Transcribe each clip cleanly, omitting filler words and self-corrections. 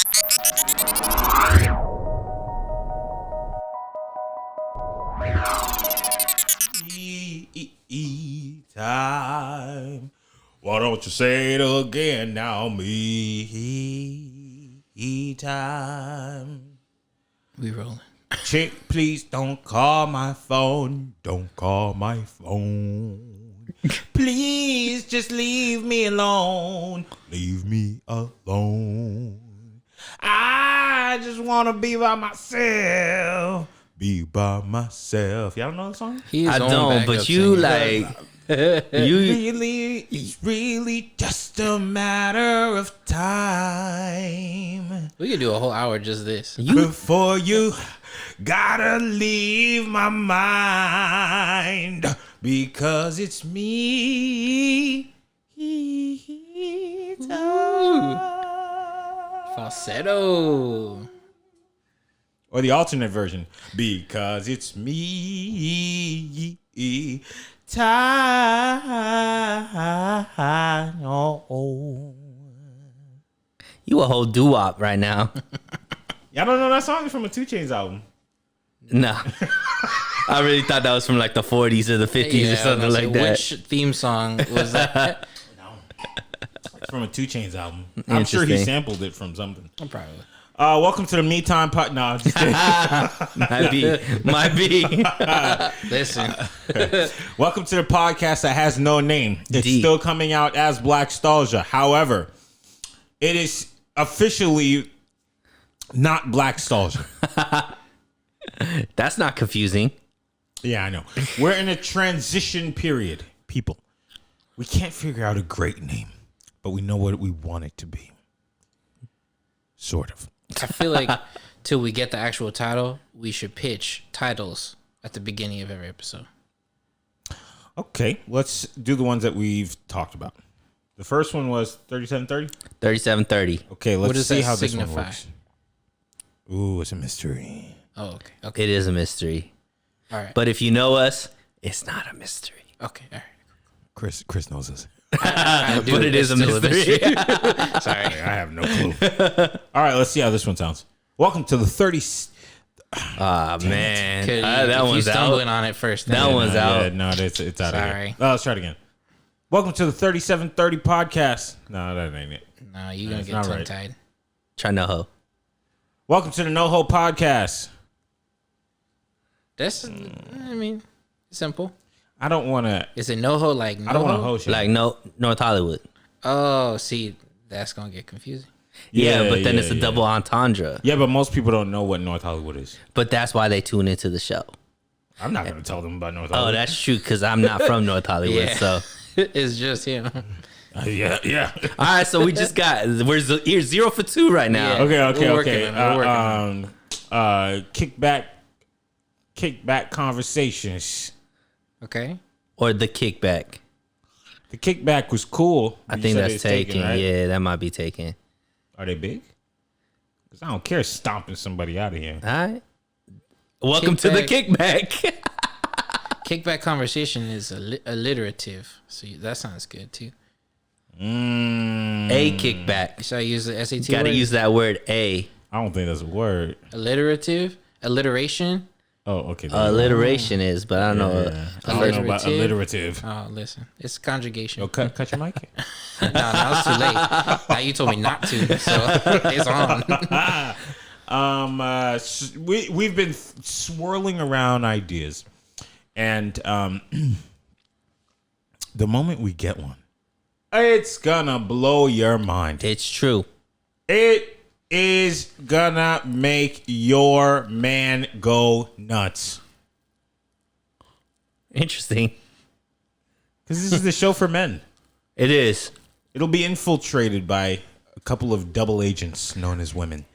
Time. Why don't you say it again now? Time. We rolling. Chick, please don't call my phone. Don't call my phone. Please just leave me alone. Leave me alone. I just want to be by myself. Be by myself. Y'all know the song? I don't, but you like... It's really just a matter of time. We could do a whole hour just this. Before you gotta leave my mind, because it's me. Falsetto. Or the alternate version, because it's me. Time. Oh. You a whole doo-wop right now. Y'all don't know that song? It's from a 2 Chainz album. No. I really thought that was from like the 40s or the 50s or something like that. Which theme song was that? No. It's from a 2 Chainz album. I'm sure he sampled it from something. Probably. Welcome to the Me Time Pod. No, just kidding. Might be. Listen. Welcome to the podcast that has no name. It's Deep. still coming out as Black Stalgia. However, it is officially not Black Stalgia. That's not confusing. Yeah, I know. We're in a transition period. People, we can't figure out a great name, but we know what we want it to be. Sort of. I feel like till we get the actual title, we should pitch titles at the beginning of every episode. Okay, let's do the ones that we've talked about. The first one was 3730? 3730. Okay, let's does see that how this one signify? works. Ooh, it's a mystery. Oh, okay. It is a mystery. All right. But if you know us, it's not a mystery. Okay, all right. Chris knows this. I do, But it is a still mystery. Sorry, I have no clue. All right, let's see how this one sounds. Welcome to the 30. Ah, man. If That you one's stumbling out. on it first. That then- one's out. Yeah, no, it's out of Sorry. here. Let's try it again. Welcome to the 3730 podcast. No, that ain't it. No, you're going That's to get not tongue right. tied. Try no ho. Welcome to the No Hope podcast. That's, I mean, simple. I don't want to. Is it NoHo like NoHo? I don't want to host you. Like no North Hollywood. Oh, see, that's going to get confusing. Yeah, but then yeah, it's a yeah. double entendre. Yeah, but most people don't know what North Hollywood is. But that's why they tune into the show. I'm not going to tell them about North Oh, Hollywood. that's true, because I'm not from North Hollywood. Yeah. So, It's just him. Yeah. all right, so we just got, we're 0 for 2 right now. Yeah. Okay. We're working on it. Kickback conversations. Okay. Or the kickback. The kickback was cool. I You think said that's it's taken. right? Yeah, that might be taken. Are they big? Because I don't care stomping somebody out of here. All right. Welcome to the kickback. Kickback conversation is alliterative. So that sounds good too. A kickback. Should I use the SAT Got to word? use that word A. I don't think that's a word. Alliterative? Alliteration? Oh, okay. Alliteration is, but I don't know. Yeah. I don't know about alliterative. Oh, listen. It's conjugation. Yo, cut your mic. No, it's too late. Now you told me not to, so it's on. We've been swirling around ideas, and the moment we get one, it's gonna blow your mind. It's true. It is gonna make your man go nuts. Interesting. Because this is the show for men. It is. It'll be infiltrated by a couple of double agents known as women.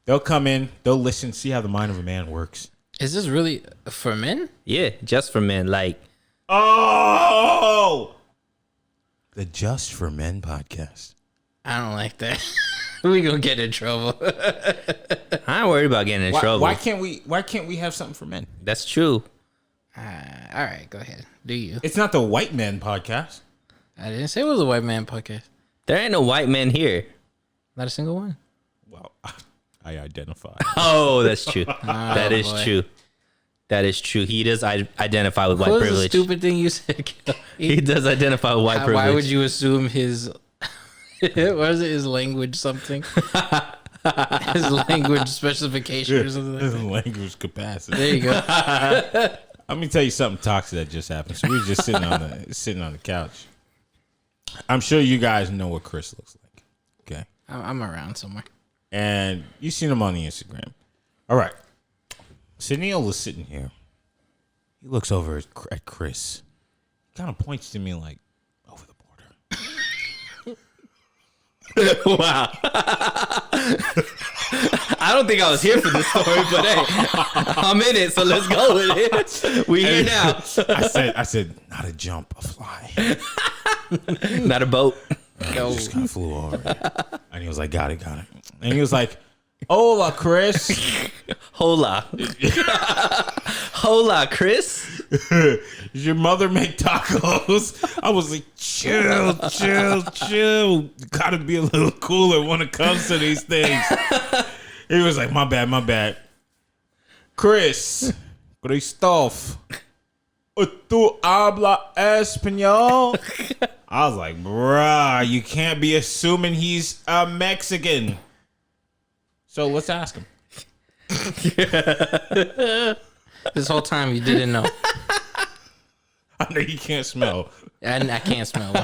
They'll come in, they'll listen, see how the mind of a man works. Is this really for men? Yeah, just for men. Like, Oh! The Just for Men podcast. I don't like that. We gonna get in trouble. I ain't worried about getting in trouble. Why can't we have something for men? That's true. All right, go ahead. Do you? It's not the White Men podcast. I didn't say it was a white man podcast. There ain't no white men here. Not a single one. Well, I identify. Oh, that's true. That is boy. true. That is true. He does identify with white What was the privilege. stupid thing you said? He does identify with white privilege. Why would you assume his what is it? His language something? His language specification or something like that. Language capacity. There you go. Let me tell you something toxic that just happened. So we were just sitting on the couch. I'm sure you guys know what Chris looks like. Okay. I'm around somewhere. And you've seen him on the Instagram. All right. So Neil was sitting here. He looks over at Chris. He kind of points to me like, over the border. Wow. I don't think I was here for this story, but hey, I'm in it, so let's go with it. We here now. I said, not a jump, a fly. Not a boat. No. Just kind of flew over it. And he was like, got it. And he was like, hola, Chris. Hola. Hola, Chris. Does your mother make tacos? I was like, chill. You gotta be a little cooler when it comes to these things. He was like, my bad. Chris, Christoph, ¿tú habla español? I was like, bruh, you can't be assuming he's a Mexican. So let's ask him. This whole time you didn't know. I know you can't smell. And I can't smell 100%.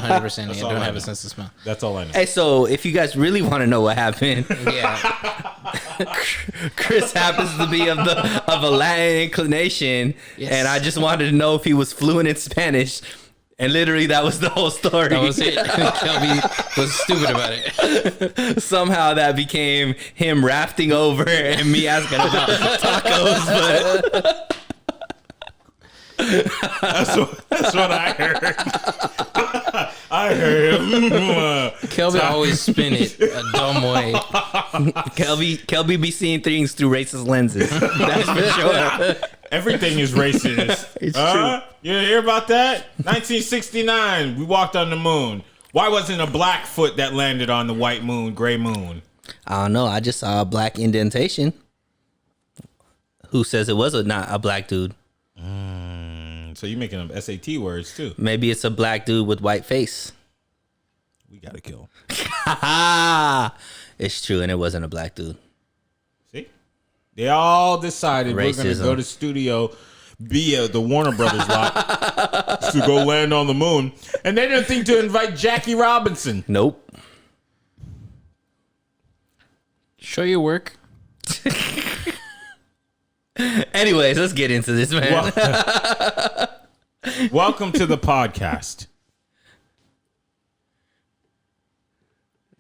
I all don't I have know. a sense of smell. That's all I know. Hey, so if you guys really want to know what happened, Yeah. Chris happens to be of a Latin inclination, Yes. and I just wanted to know if he was fluent in Spanish. And literally, that was the whole story. That was it. Kelby was stupid about it. Somehow that became him rafting over and me asking about tacos, but That's what I heard. I heard him. Kelby always spin it a dumb way. Kelby be seeing things through racist lenses. That's for sure. Everything is racist. It's You didn't hear about that? 1969, we walked on the moon. Why wasn't a black foot that landed on the white moon, gray moon? I don't know. I just saw a black indentation. Who says it was not a black dude? So you're making up SAT words too. Maybe it's a black dude with white face. We gotta kill. It's true, and it wasn't a black dude. See? They all decided we're gonna Racism. go to studio via the Warner Brothers lot to go land on the moon. And they didn't think to invite Jackie Robinson. Nope. Show your work. Anyways, let's get into this, man. Welcome to the podcast.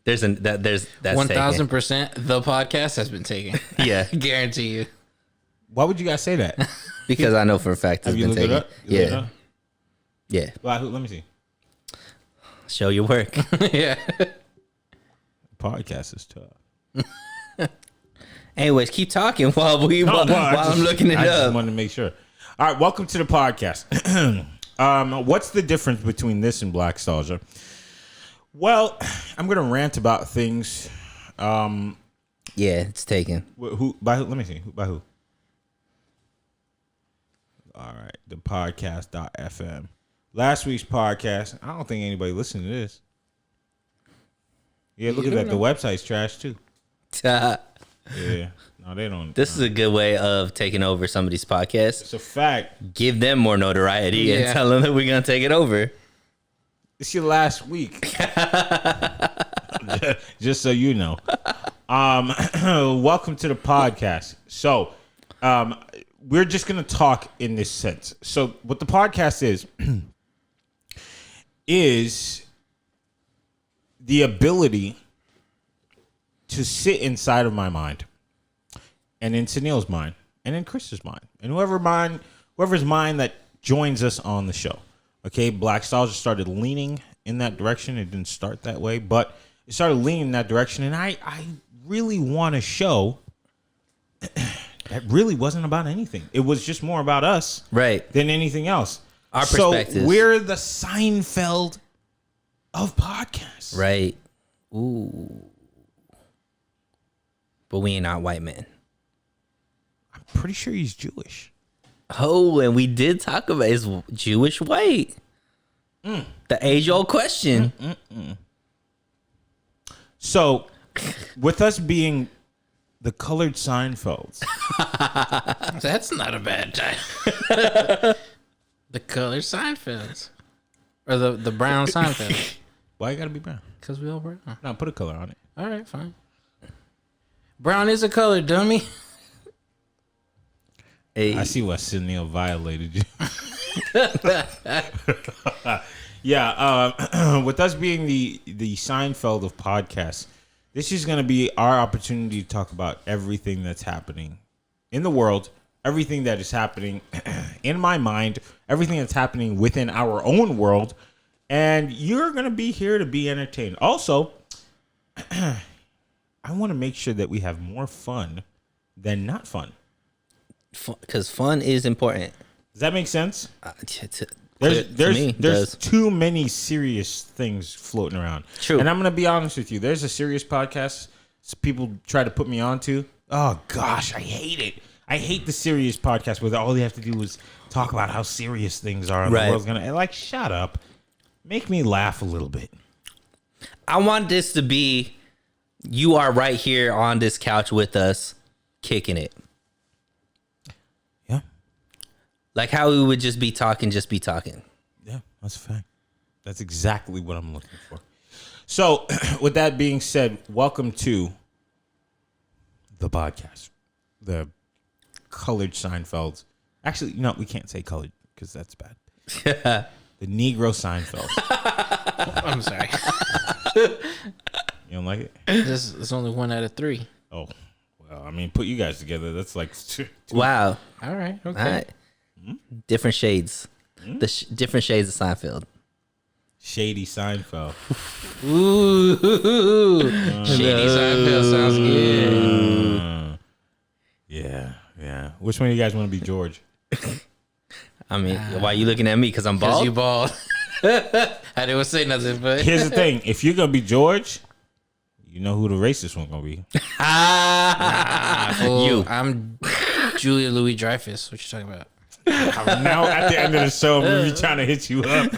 That's 1,000% the podcast has been taken. taken. Yeah, Guarantee you. Why would you guys say that? because I know for a fact it's Have you been looked it taken. up? You looked it Yeah, up? yeah. Well, let me see. Show your work. Yeah. Podcast is tough. Anyways, keep talking while I'm looking it I just up. wanted to make sure. All right, welcome to the podcast. What's the difference between this and Black Stalgia? Well, I'm gonna rant about things. Yeah, it's taken. By who? Let me see. By who? All right, the podcast.fm. Last week's podcast. I don't think anybody listened to this. Yeah, look at that. The website's trash too. Yeah, no, they don't. This is a good way of taking over somebody's podcast. It's a fact. Give them more notoriety Yeah. and tell them that we're gonna take it over. It's your last week. Just so you know. Welcome to the podcast. So, we're just going to talk in this sense. So, what the podcast is the ability to sit inside of my mind and into Neil's mind and in Chris's mind and whoever's mind that joins us on the show. Okay, Black Stars started leaning in that direction. It didn't start that way, but it started leaning in that direction. And I really want a show that really wasn't about anything. It was just more about us, Right. than anything else. Our So perspectives. we're the Seinfeld of podcasts. Right. Ooh. but we ain't not white men. I'm pretty sure he's Jewish. Oh, and we did talk about is Jewish white. The age-old question. So, with us being the colored Seinfelds, That's not a bad time. The color Seinfelds. Or the brown Seinfeld. why you gotta be brown? Because we all brown. No, put a color on it. All right, fine. Brown is a color, dummy. Hey, I see why Sidney violated you. Yeah, with us being the Seinfeld of podcasts, this is going to be our opportunity to talk about everything that's happening in the world, everything that is happening in my mind, everything that's happening within our own world, and you're going to be here to be entertained. Also, I want to make sure that we have more fun than not fun. because fun is important. Does that make sense? To There's me, there's does. too many serious things floating around. True. And I'm gonna be honest with you. There's a serious podcast people try to put me onto. Oh gosh, I hate it. I hate the serious podcast where all they have to do is talk about how serious things are and Right. the world's gonna like shut up. Make me laugh a little bit. I want this to be, you are right here on this couch with us, kicking it. Yeah. Like how we would just be talking. Yeah, that's a fact. That's exactly what I'm looking for. So, with that being said, welcome to the podcast, the colored Seinfelds. Actually, no, we can't say colored because that's bad. The Negro Seinfeld. I'm sorry. You don't like it? This is only 1 out of 3. Oh, well, I mean, put you guys together. That's like two. Wow. All right. Okay. All right. Different shades. Different shades of Seinfeld. Shady Seinfeld. Ooh. Shady Seinfeld sounds good. Yeah. Which one of you guys want to be George? I mean, why are you looking at me? Because I'm Because bald? you bald. I didn't say nothing, but Here's the thing. If you're going to be George, you know who the racist one going to be. you. I'm Julia Louis Dreyfus. What you talking about? Now at the end of the show, I'm really trying to hit you up.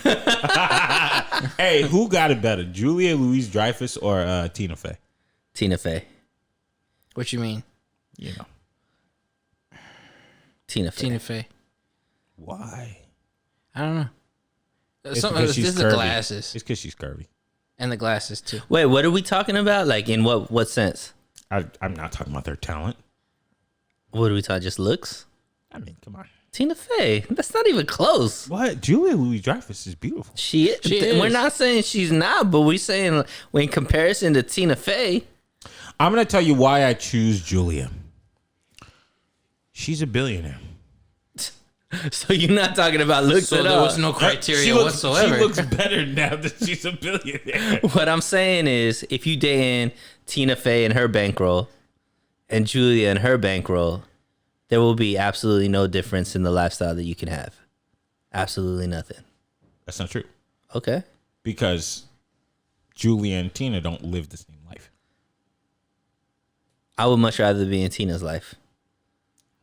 Hey, who got it better, Julia Louise Dreyfus or Tina Fey? Tina Fey. What you mean? You know Tina Fey. Tina Fey. why? I don't know. It's Some, because this she's is the curvy. glasses It's because she's curvy. and the glasses too. Wait, what are we talking about? Like, in what sense? I'm not talking about their talent. What are we talking? Just looks? I mean, come on. Tina Fey. That's not even close. What? Julia Louis Dreyfus is beautiful. She is. We're not saying she's not, but we're saying in comparison to Tina Fey. I'm going to tell you why I choose Julia. She's a billionaire. So you're not talking about looks So at there all. was no criteria She whatsoever. looks better now that she's a billionaire. What I'm saying is, if you dating Tina Fey and her bankroll and Julia and her bankroll, there will be absolutely no difference in the lifestyle that you can have. Absolutely nothing. That's not true. Okay. Because Julia and Tina don't live the same life. I would much rather be in Tina's life.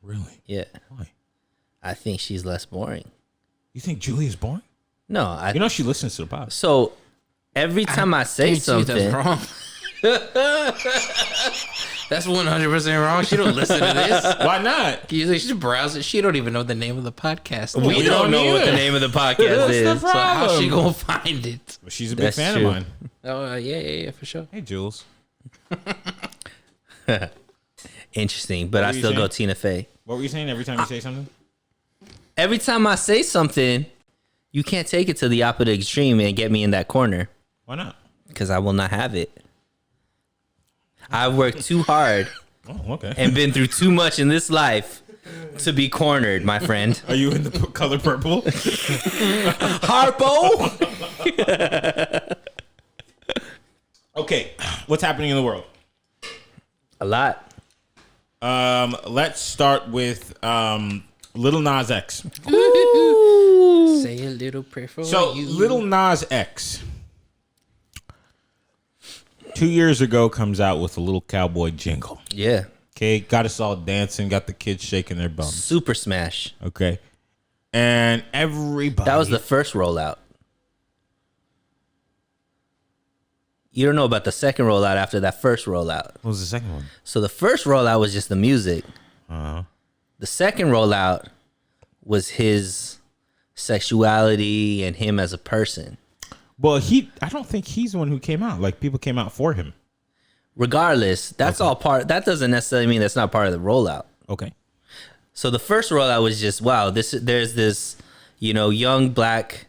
Really? Yeah. Why? I think she's less boring. You think Julia's boring? No, You know she listens to the pod. so every time I say something, That's wrong. That's 100% wrong. She don't listen to this. Why not? You think she browse it? She don't even know the name of the podcast. we don't know what the either. name of the podcast is. the So how problem? she gonna find it? Well, she's a big That's fan true. of mine. Oh yeah, for sure. Hey, Jules. Interesting, but What I were you still go saying? Tina Fey. What were you saying every time you say something? Every time I say something, you can't take it to the opposite extreme and get me in that corner Why not? because I will not have it. I've worked too hard Oh, okay. and been through too much in this life to be cornered, my friend. Are you in the color purple? Harpo? Okay. What's happening in the world? A lot. Let's start with Lil Nas X. Say a little prayer for So you. Lil Nas X 2 years ago comes out with a little cowboy jingle. Yeah. Okay, got us all dancing, got the kids shaking their bums. Super Smash. Okay, and everybody. That was the first rollout. You don't know about the second rollout after that first rollout. What was the second one? So the first rollout was just the music. The second rollout was his sexuality and him as a person. Well, I don't think he's the one who came out. Like, people came out for him. Regardless, that's all part. That doesn't necessarily mean that's not part of the rollout. Okay. So the first rollout was just, wow, there's this, young black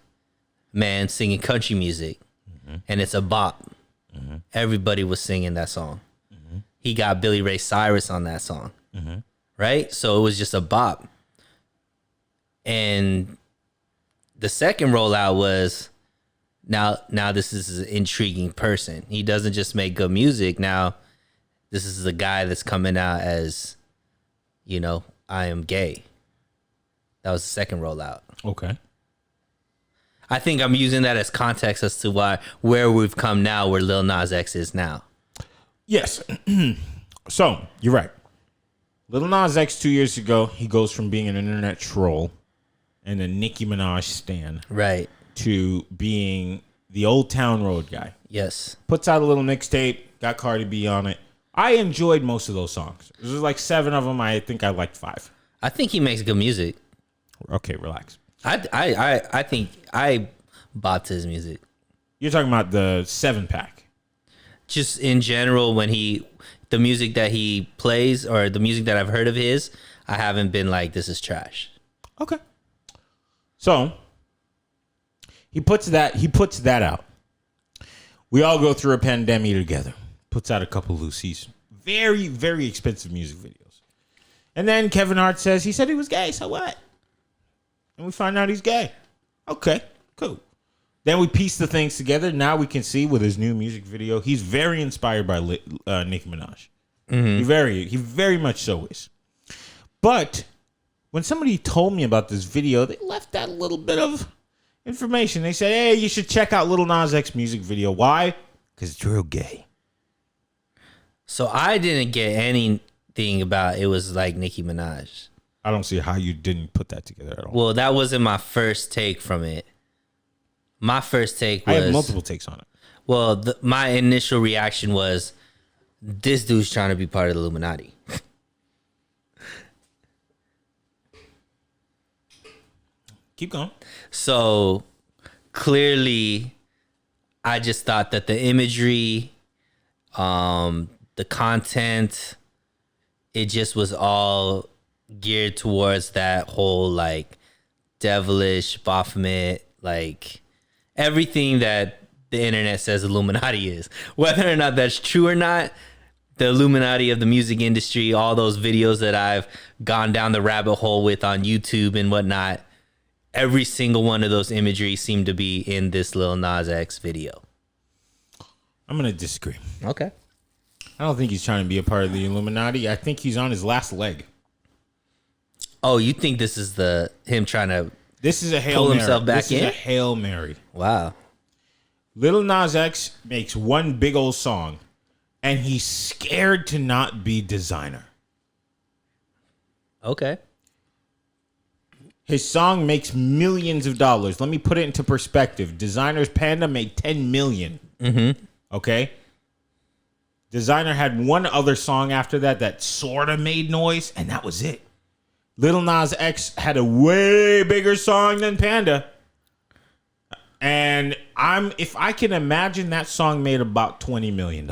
man singing country music, and it's a bop. Everybody was singing that song. He got Billy Ray Cyrus on that song, right? So it was just a bop. And the second rollout was, now this is an intriguing person. He doesn't just make good music. Now this is a guy that's coming out as, I am gay. That was the second rollout. Okay. I think I'm using that as context as to where we've come now, where Lil Nas X is now. Yes. So, you're right. Lil Nas X 2 years ago, he goes from being an internet troll and a Nicki Minaj stan. Right. To being the Old Town Road guy. Yes. Puts out a little mixtape, got Cardi B on it. I enjoyed most of those songs. There's like 7 of them. I think I liked 5. I think he makes good music. Okay, relax. I think I bopped to his music. You're talking about the 7-pack. Just in general, the music that he plays or the music that I've heard of his, I haven't been like, this is trash. Okay. So he puts that out. We all go through a pandemic together. Puts out a couple Lucy's. Very, very expensive music videos. And then Kevin Hart says he said he was gay, so what? And we find out he's gay. Okay, cool. Then we piece the things together. Now we can see with his new music video, he's very inspired by Nicki Minaj. He very much so is. But when somebody told me about this video, they left that little bit of information. They said, hey, you should check out Lil Nas X music video. Why? Because it's real gay. So I didn't get anything about it was like Nicki Minaj. I don't see how you didn't put that together at all. Well, that wasn't my first take from it. My first take was... I have multiple takes on it. Well, my initial reaction was, this dude's trying to be part of the Illuminati. Keep going. So, clearly, I just thought that the imagery, the content, it just was all geared towards that whole, like, devilish, Baphomet, like... everything that the internet says Illuminati is. Whether or not that's true or not, the Illuminati of the music industry, all those videos that I've gone down the rabbit hole with on YouTube and whatnot, every single one of those imagery seemed to be in this Lil Nas X video. I'm going to disagree. Okay. I don't think he's trying to be a part of the Illuminati. I think he's on his last leg. Oh, you think this is him trying to... This is a Hail pull Mary. himself back this in? is a Hail Mary. Wow. Lil Nas X makes one big old song, and he's scared to not be designer. Okay. His song makes millions of dollars. Let me put it into perspective. Designer's Panda made $10 million. Mm-hmm. Okay? Designer had one other song after that sort of made noise, and that was it. Lil Nas X had a way bigger song than Panda. And if I can imagine, that song made about $20 million,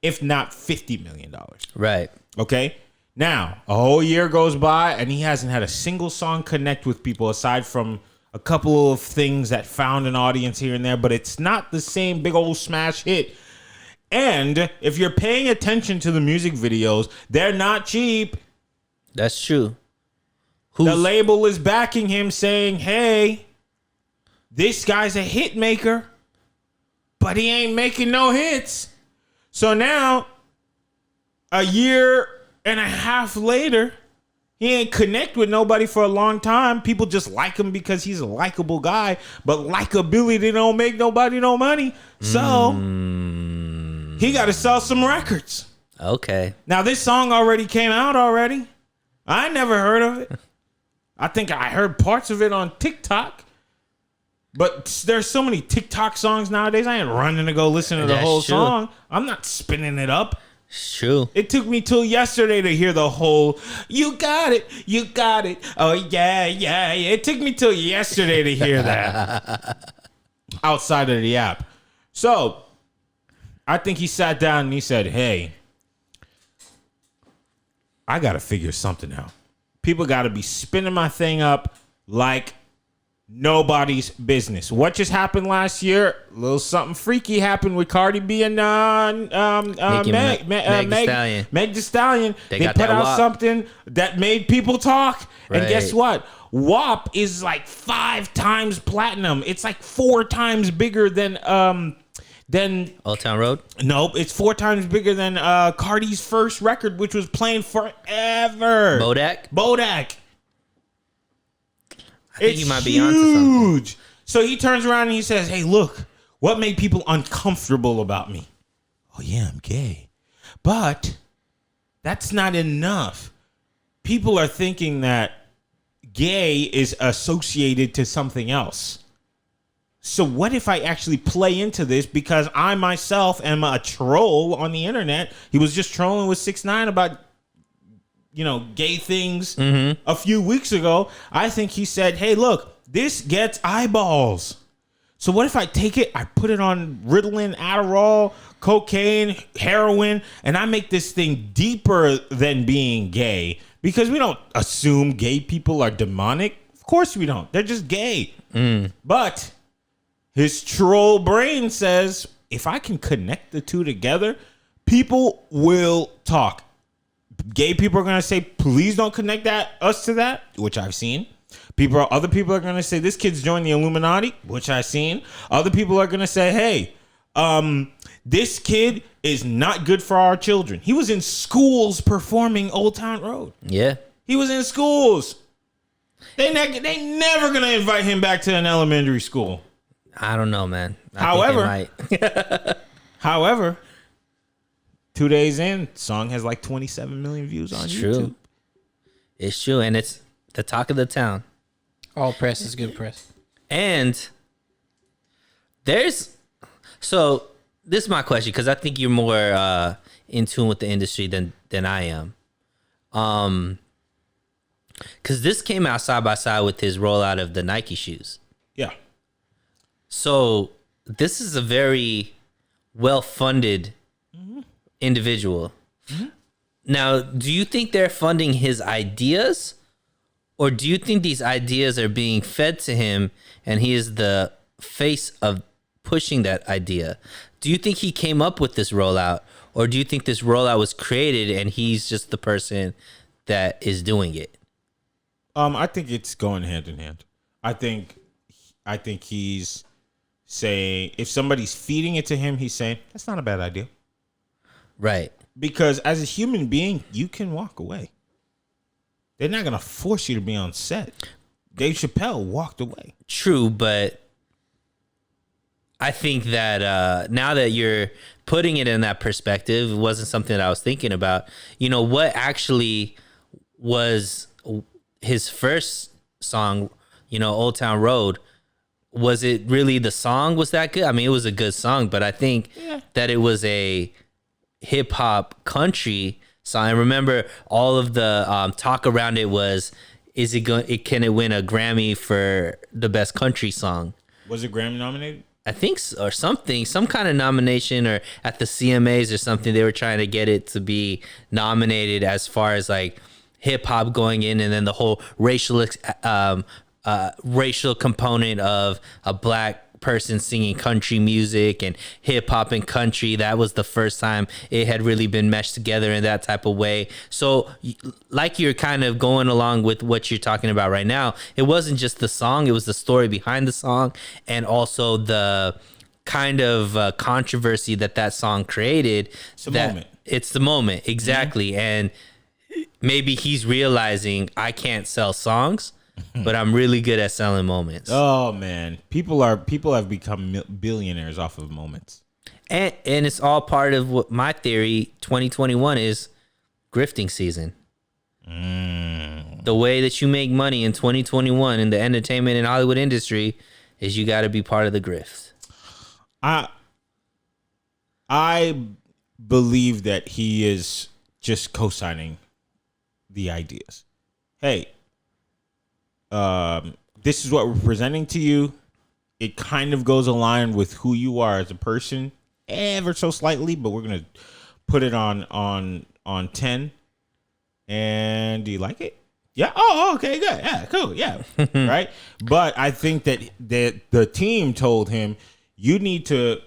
if not $50 million. Right. Okay? Now, a whole year goes by, and he hasn't had a single song connect with people aside from a couple of things that found an audience here and there, but it's not the same big old smash hit. And if you're paying attention to the music videos, they're not cheap. That's true. The label is backing him, saying, hey, this guy's a hit maker, but he ain't making no hits. So now, a year and a half later, he ain't connect with nobody for a long time. People just like him because he's a likable guy, but likability don't make nobody no money. So He got to sell some records. Okay. Now, this song already came out already. I never heard of it. I think I heard parts of it on TikTok. But there's so many TikTok songs nowadays. I ain't running to go listen to the whole song. I'm not spinning it up. It's true. It took me till yesterday to hear the whole, you got it, oh yeah, yeah. It took me till yesterday to hear that outside of the app. So, I think he sat down and he said, hey, I got to figure something out. People got to be spinning my thing up like nobody's business. What just happened last year? A little something freaky happened with Cardi B and Meg Thee Stallion. They put out WAP. something that made people talk. Right. And guess what? WAP is like 5 times platinum. It's like 4 times bigger than Old Town Road? Nope, it's 4 times bigger than Cardi's first record, which was playing forever. Bodak. I think you might be onto something. Huge. So he turns around and he says, hey, look, what made people uncomfortable about me? Oh, yeah, I'm gay. But that's not enough. People are thinking that gay is associated to something else. So what if I actually play into this because I myself am a troll on the internet? He was just trolling with 6ix9ine about, gay things a few weeks ago. I think he said, hey, look, this gets eyeballs. So what if I take it, I put it on Ritalin, Adderall, cocaine, heroin, and I make this thing deeper than being gay? Because we don't assume gay people are demonic. Of course we don't. They're just gay. But his troll brain says, if I can connect the two together, people will talk. Gay people are going to say, please don't connect us to that, which I've seen. Other people are going to say, this kid's joined the Illuminati, which I've seen. Other people are going to say, hey, this kid is not good for our children. He was in schools performing Old Town Road. Yeah. He was in schools. They never going to invite him back to an elementary school. I don't know, man. However, 2 days in, song has like 27 million views on YouTube. It's true, and it's the talk of the town. All press is good press. And this is my question, because I think you're more in tune with the industry than I am. Because this came out side by side with his rollout of the Nike shoes. Yeah. So this is a very well-funded individual. Now, do you think they're funding his ideas, or do you think these ideas are being fed to him and he is the face of pushing that idea? Do you think he came up with this rollout, or do you think this rollout was created and he's just the person that is doing it? I think it's going hand in hand. I think he's saying, if somebody's feeding it to him, he's saying, that's not a bad idea. Right. Because as a human being, you can walk away. They're not going to force you to be on set. Dave Chappelle walked away. True, but I think that now that you're putting it in that perspective, it wasn't something that I was thinking about. What actually was his first song, Old Town Road? Was it really the song was that good? I mean, it was a good song, but I think that it was a hip hop country song. I remember all of the talk around it was, can it win a Grammy for the best country song? Was it Grammy nominated? I think so, or something, some kind of nomination, or at the CMAs or something. They were trying to get it to be nominated as far as like hip hop going in, and then the whole racial component of a black person singing country music and hip hop and country. That was the first time it had really been meshed together in that type of way. So like you're kind of going along with what you're talking about right now, it wasn't just the song, it was the story behind the song, and also the kind of controversy that song created. It's the moment. Exactly. Mm-hmm. And maybe he's realizing, I can't sell songs, but I'm really good at selling moments. Oh man, people have become billionaires off of moments. And it's all part of what my theory. 2021 is grifting season. The way that you make money in 2021 in the entertainment and Hollywood industry is you got to be part of the grift. I believe that he is just co-signing the ideas. Hey, this is what we're presenting to you. It kind of goes aligned with who you are as a person, ever so slightly, but we're gonna put it on 10. And do you like it? Yeah. Oh, okay, good. Yeah, cool. Yeah, right. But I think that the team told him you need a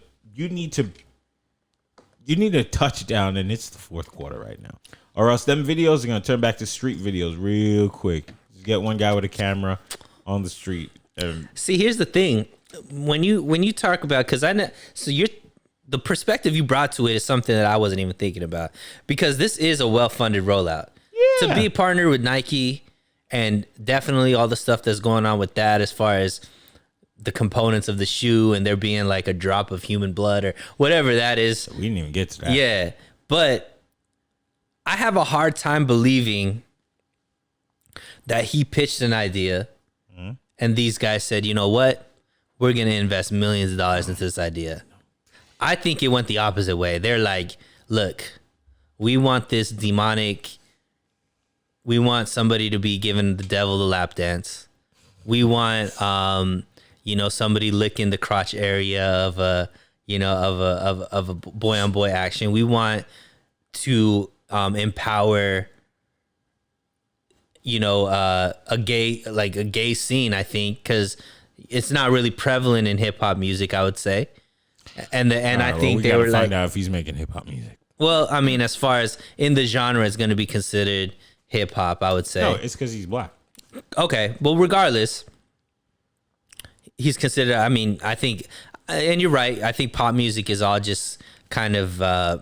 touchdown, and it's the fourth quarter right now, or else them videos are gonna turn back to street videos real quick. Just get one guy with a camera on the street. See, here's the thing: when you talk about, because I know, so the perspective you brought to it is something that I wasn't even thinking about, because this is a well-funded rollout. Yeah. To be a partner with Nike, and definitely all the stuff that's going on with that, as far as the components of the shoe and there being like a drop of human blood or whatever that is. We didn't even get to that. Yeah. But I have a hard time believing that he pitched an idea and these guys said, you know what? We're going to invest millions of dollars into this idea. I think it went the opposite way. They're like, look, we want this demonic, we want somebody to be giving the devil the lap dance. We want, somebody licking the crotch area of a boy on boy action. We want to empower, a gay scene. I think because it's not really prevalent in hip hop music, I would say. And I think they were find out if he's making hip hop music. Well, I mean, as far as in the genre, it's going to be considered hip hop, I would say. No, it's because he's black. Okay, well, regardless, he's considered. I mean, I think, and you're right. I think pop music is all just kind of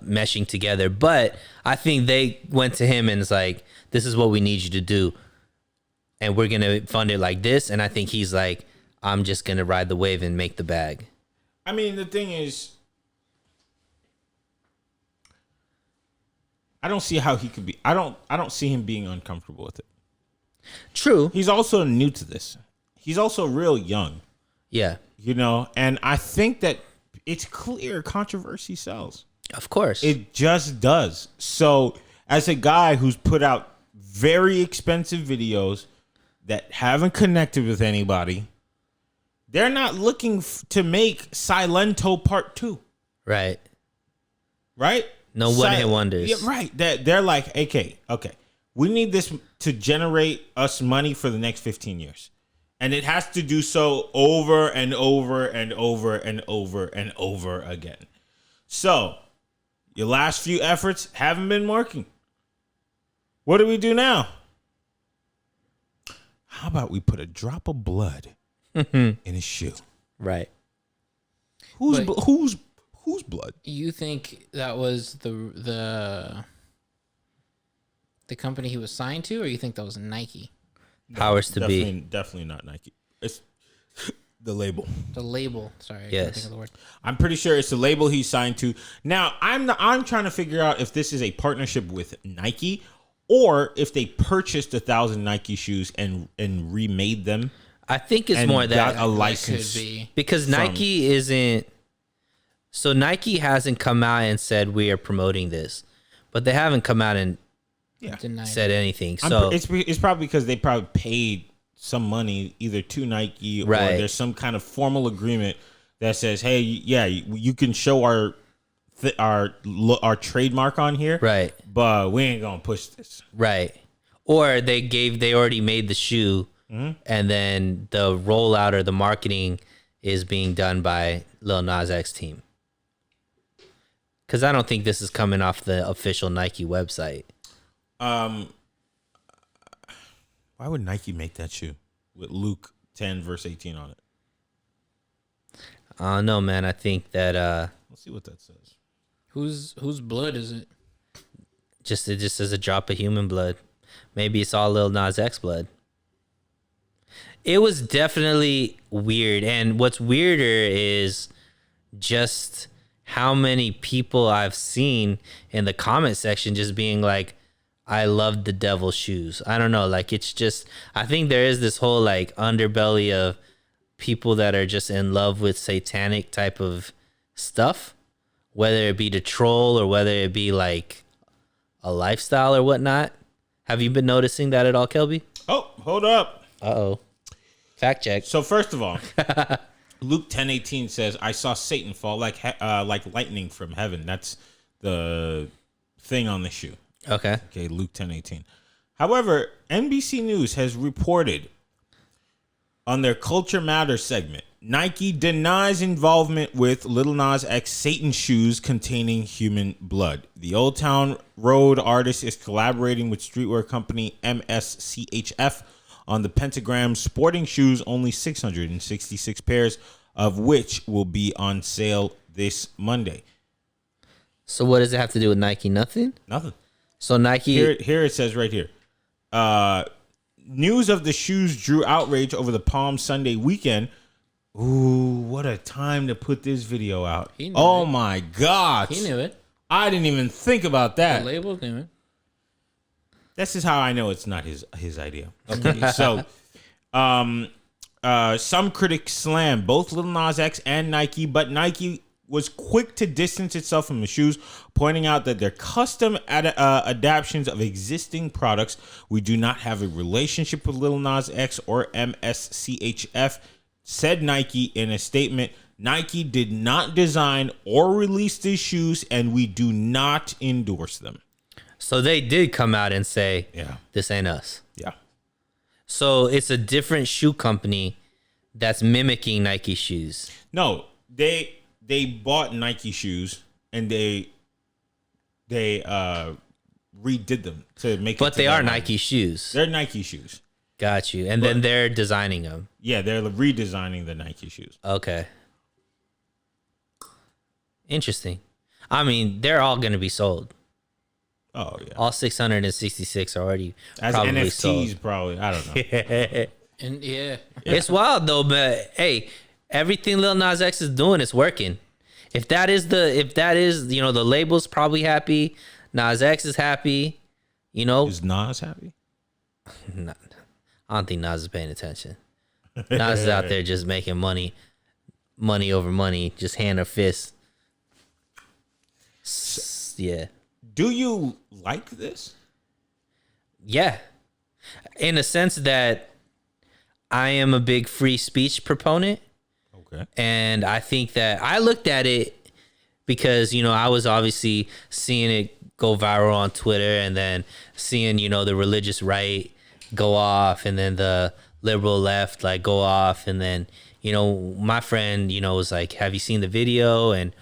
meshing together. But I think they went to him and it's like, "This is what we need you to do, and we're gonna fund it like this." And I think he's like, "I'm just gonna ride the wave and make the bag." I mean, the thing is, I don't see how he could be. I don't see him being uncomfortable with it. True. He's also new to this. He's also real young. Yeah. And I think that it's clear controversy sells. Of course. It just does. So, as a guy who's put out very expensive videos that haven't connected with anybody, they're not looking to make Silento Part 2. Right. Right? No one-hit wonders. Yeah, right. They're like, okay. We need this to generate us money for the next 15 years. And it has to do so over and over and over and over and over again. So, your last few efforts haven't been working. What do we do now? How about we put a drop of blood in his shoe? Right. Whose blood? You think that was the company he was signed to, or you think that was Nike? Powers to be. Definitely not Nike. It's the label. The label. Sorry, I yes. can't think of the word. I'm pretty sure it's the label he signed to. Now, I'm trying to figure out if this is a partnership with Nike or if they purchased 1,000 Nike shoes and remade them. I think it's more that got a license Could be. because Nike isn't. So Nike hasn't come out and said we are promoting this, but they haven't come out and Denied said it. anything. So it's probably because they probably paid some money either to Nike or there's some kind of formal agreement that says, "Hey, yeah, you can show our trademark on here, right? But we ain't gonna push this, right?" Or they already made the shoe, and then the rollout or the marketing is being done by Lil Nas X team. Because I don't think this is coming off the official Nike website. Why would Nike make that shoe with Luke 10 verse 18 on it? I don't know, man. I think that Let's see what that says. Whose blood is it? it just says a drop of human blood. Maybe it's all Lil Nas X blood. It was definitely weird, and what's weirder is just how many people I've seen in the comment section just being like, I love the devil shoes. I don't know. Like, it's just, I think there is this whole like underbelly of people that are just in love with satanic type of stuff, whether it be to troll or whether it be like a lifestyle or whatnot. Have you been noticing that at all, Kelby? Oh, hold up. Uh-oh. Fact check. So first of all, Luke 10:18 says, "I saw Satan fall like lightning from heaven." That's the thing on the shoe. Okay. Okay, Luke 10:18. However, NBC News has reported on their Culture Matters segment, Nike denies involvement with Lil Nas X Satan shoes containing human blood. The Old Town Road artist is collaborating with streetwear company MSCHF on the Pentagram sporting shoes, only 666 pairs of which will be on sale this Monday. So what does it have to do with Nike? Nothing? Nothing. So Nike... Here it says right here. News of the shoes drew outrage over the Palm Sunday weekend. Ooh, what a time to put this video out. Oh, my God. He knew it. I didn't even think about that. The label knew it. This is how I know it's not his idea. Okay, so some critics slam both Lil Nas X and Nike, but Nike was quick to distance itself from the shoes, pointing out that they're custom adaptations of existing products. We do not have a relationship with Lil Nas X or MSCHF, said Nike in a statement. Nike did not design or release these shoes, and we do not endorse them. So they did come out and say, Yeah. This ain't us. Yeah. So it's a different shoe company that's mimicking Nike shoes. No, they bought Nike shoes and they redid them to make. But they are Nike shoes. They're Nike shoes. Got you. And then they're designing them. Yeah, they're redesigning the Nike shoes. Okay. Interesting. I mean, they're all going to be sold. Oh yeah. All 666 are already As probably NFTs, sold. probably. I don't know. And yeah. It's wild though, but hey, everything Lil Nas X is doing is working. If that is the label's probably happy, Nas X is happy, Is Nas happy? I don't think Nas is paying attention. Nas is out there just making money over money, just hand or fist. Yeah. Do you like this? Yeah. In a sense that I am a big free speech proponent. Okay. And I think that I looked at it because, I was obviously seeing it go viral on Twitter and then seeing, the religious right go off and then the liberal left like go off. And then, my friend, was like, have you seen the video? And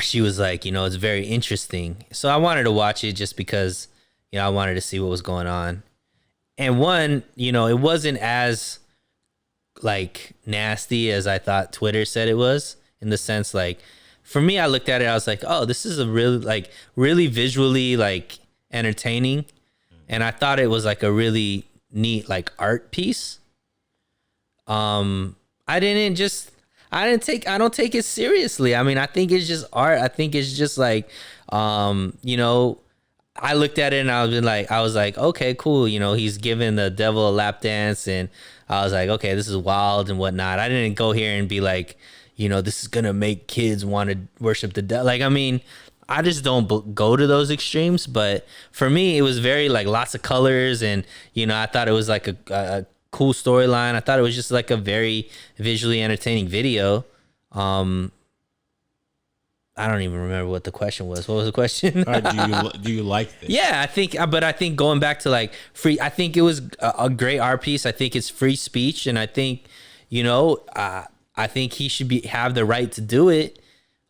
she was like, it's very interesting. So I wanted to watch it just because, I wanted to see what was going on. And one, it wasn't as like nasty as I thought Twitter said it was, in the sense like, for me, I looked at it, I was like, oh, this is a really visually like entertaining. And I thought it was like a really neat like art piece. I don't take it seriously. I mean, I think it's just art. I think it's just like, I looked at it and I was like, okay, cool. He's giving the devil a lap dance. And I was like, okay, this is wild and whatnot. I didn't go here and be like, this is going to make kids want to worship the devil. Like, I mean, I just don't go to those extremes. But for me, it was very like lots of colors. And, I thought it was like a cool storyline. I thought it was just like a very visually entertaining video. I don't even remember what the question was. What was the question? Do you like this? Yeah, I think going back to like free, I think it was a great art piece. I think it's free speech, and I think, I think he should have the right to do it.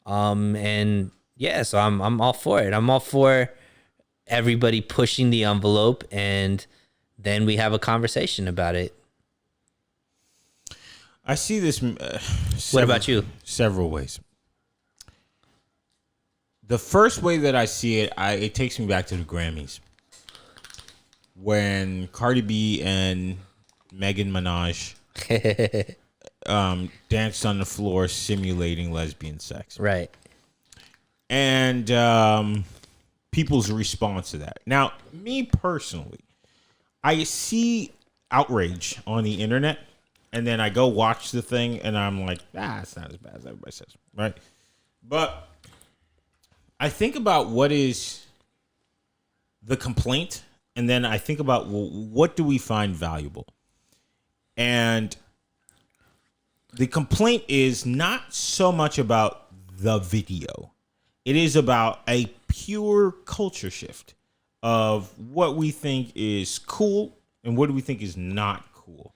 And yeah, so I'm all for it. I'm all for everybody pushing the envelope, and then we have a conversation about it. I see this. What about you? Several ways. The first way that I see it, it takes me back to the Grammys when Cardi B and Megan Minaj danced on the floor simulating lesbian sex. Right. and people's response to that. Now, me personally, I see outrage on the internet, and then I go watch the thing, and I'm like, it's not as bad as everybody says, right? But I think about what is the complaint, and then I think about, well, what do we find valuable? And the complaint is not so much about the video. It is about a pure culture shift of what we think is cool and what do we think is not cool.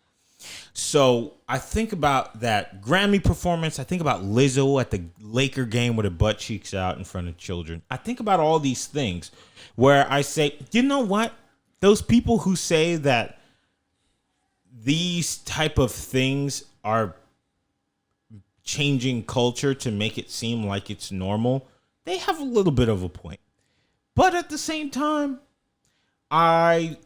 So I think about that Grammy performance. I think about Lizzo at the Laker game with her butt cheeks out in front of children. I think about all these things where I say, you know what? Those people who say that these type of things are changing culture to make it seem like it's normal, they have a little bit of a point. But at the same time, I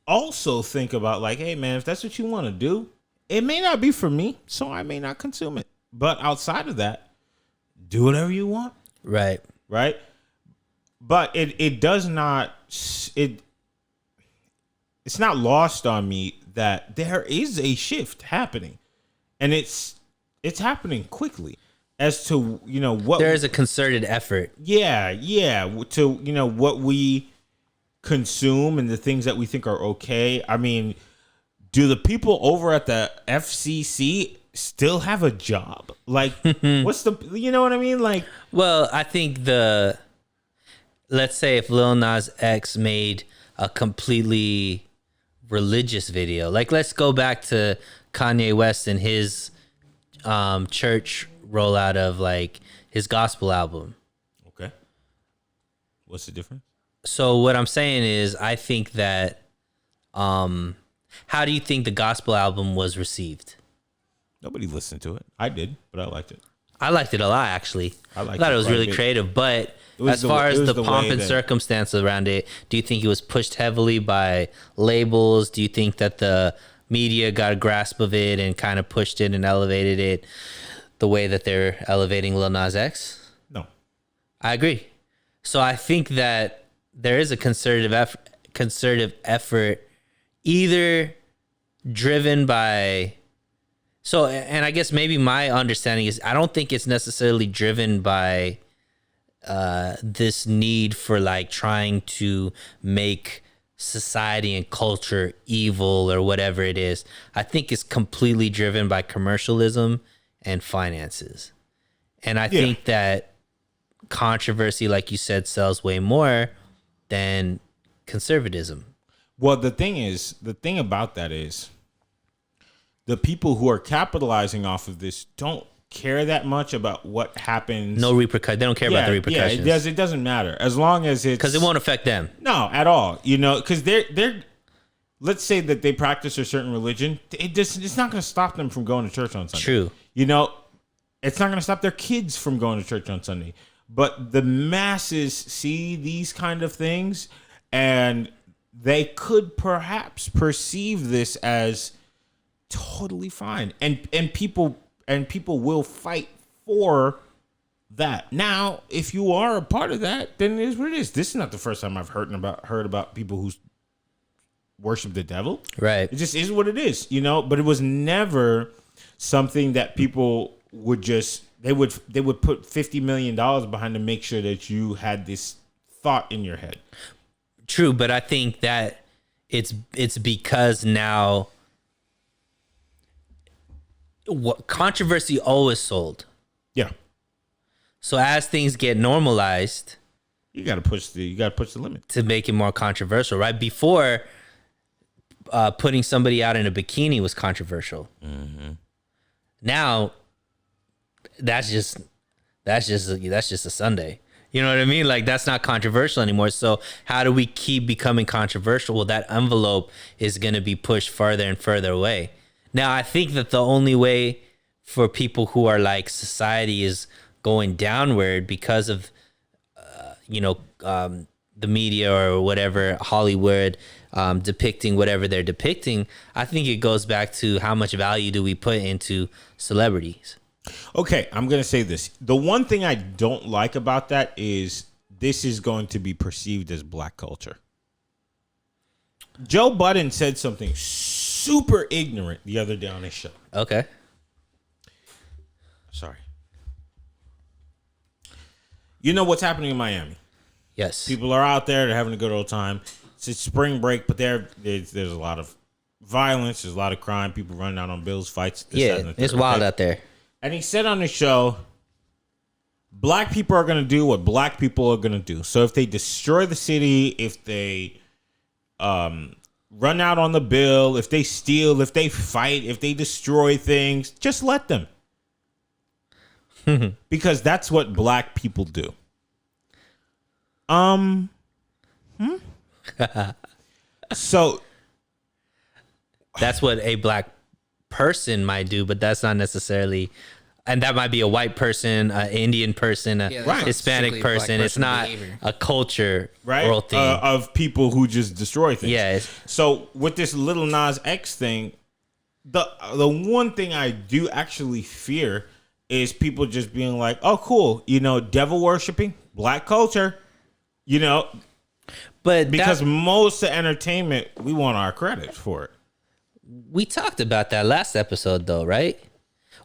also think about like, hey man, if that's what you want to do, it may not be for me, so I may not consume it. But outside of that, do whatever you want. Right. Right? But it does not it's not lost on me that there is a shift happening. And it's happening quickly as to, what There is a concerted effort. Yeah, to, what we consume and the things that we think are okay. I mean, do the people over at the FCC still have a job? Like, what's the, you know what I mean? Like, well, I think let's say if Lil Nas X made a completely religious video, like let's go back to Kanye West and his church rollout of like his gospel album. Okay. What's the difference? So what I'm saying is I think that how do you think the gospel album was received? Nobody listened to it. I did, but I liked it. I liked it a lot, actually. I thought it was really creative, but as far as the pomp and circumstance around it, do you think it was pushed heavily by labels? Do you think that the media got a grasp of it and kind of pushed it and elevated it the way that they're elevating Lil Nas X? No. I agree. So I think that there is a concerted effort either driven by... So, and I guess maybe my understanding is I don't think it's necessarily driven by this need for like trying to make society and culture evil or whatever it is. I think it's completely driven by commercialism and finances. And I think that controversy, like you said, sells way more than conservatism. Well, the thing about that is the people who are capitalizing off of this don't care that much about what happens. No repercussions. They don't care about the repercussions. Yeah, it doesn't matter as long as it's, because it won't affect them. No, at all. Because they're let's say that they practice a certain religion. It's not going to stop them from going to church on Sunday. True. It's not going to stop their kids from going to church on Sunday. But the masses see these kind of things, and they could perhaps perceive this as totally fine, and people will fight for that. Now, if you are a part of that, then it is what it is. This is not the first time I've heard about people who worship the devil. Right. It just is what it is, But it was never something that people would just they would put $50 million behind to make sure that you had this thought in your head. True, but I think that it's because now. What controversy always sold. Yeah. So as things get normalized, you gotta push the limit to make it more controversial, right? Before, putting somebody out in a bikini was controversial. Mm-hmm. Now, that's just a Sunday. You know what I mean? Like, that's not controversial anymore. So how do we keep becoming controversial? Well, that envelope is going to be pushed further and further away. Now, I think that the only way for people who are like society is going downward because of, the media or whatever, Hollywood depicting whatever they're depicting. I think it goes back to how much value do we put into celebrities. Okay, I'm going to say this. The one thing I don't like about that is this is going to be perceived as black culture. Joe Budden said something super ignorant the other day on his show. Okay. Sorry. You know what's happening in Miami? Yes. People are out there. They're having a good old time. It's spring break, but there's a lot of violence. There's a lot of crime. People running out on bills, fights. Yeah, it's wild out there. And he said on the show, black people are going to do what black people are going to do. So if they destroy the city, if they run out on the bill, if they steal, if they fight, if they destroy things, just let them. Because that's what black people do. So that's what a black person might do, but that's not necessarily, and that might be a white person, an Indian person, a Hispanic person. It's not behavior. A culture right thing of people who just destroy things. Yeah. So with this Lil Nas X thing, the one thing I do actually fear is people just being like, "Oh, cool, devil worshiping, black culture," But because most of entertainment, we want our credit for it. We talked about that last episode, though, right?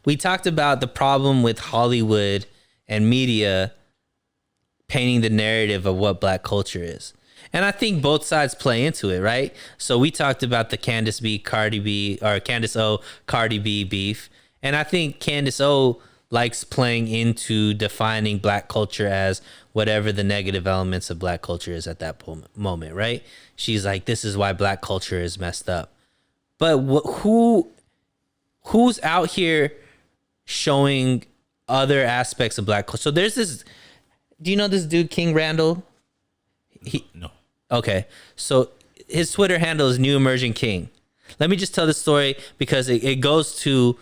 We talked about the problem with Hollywood and media painting the narrative of what black culture is. And I think both sides play into it, right? So we talked about the Candace O, Cardi B beef. And I think Candace O likes playing into defining black culture as whatever the negative elements of black culture is at that moment, right? She's like, this is why black culture is messed up. But who's out here showing other aspects of black culture? So there's this, do you know this dude, King Randall? No. Okay. So his Twitter handle is New Emerging King. Let me just tell this story because it goes to,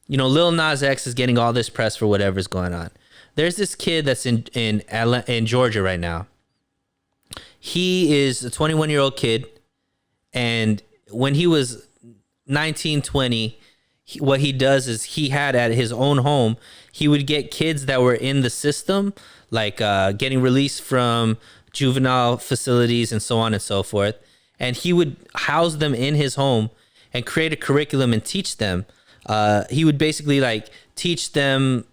Lil Nas X is getting all this press for whatever's going on. There's this kid that's in Georgia right now. He is a 21-year-old kid. And when he was 19, 20, what he does is he had at his own home, he would get kids that were in the system, like getting released from juvenile facilities and so on and so forth. And he would house them in his home and create a curriculum and teach them. He would basically teach them,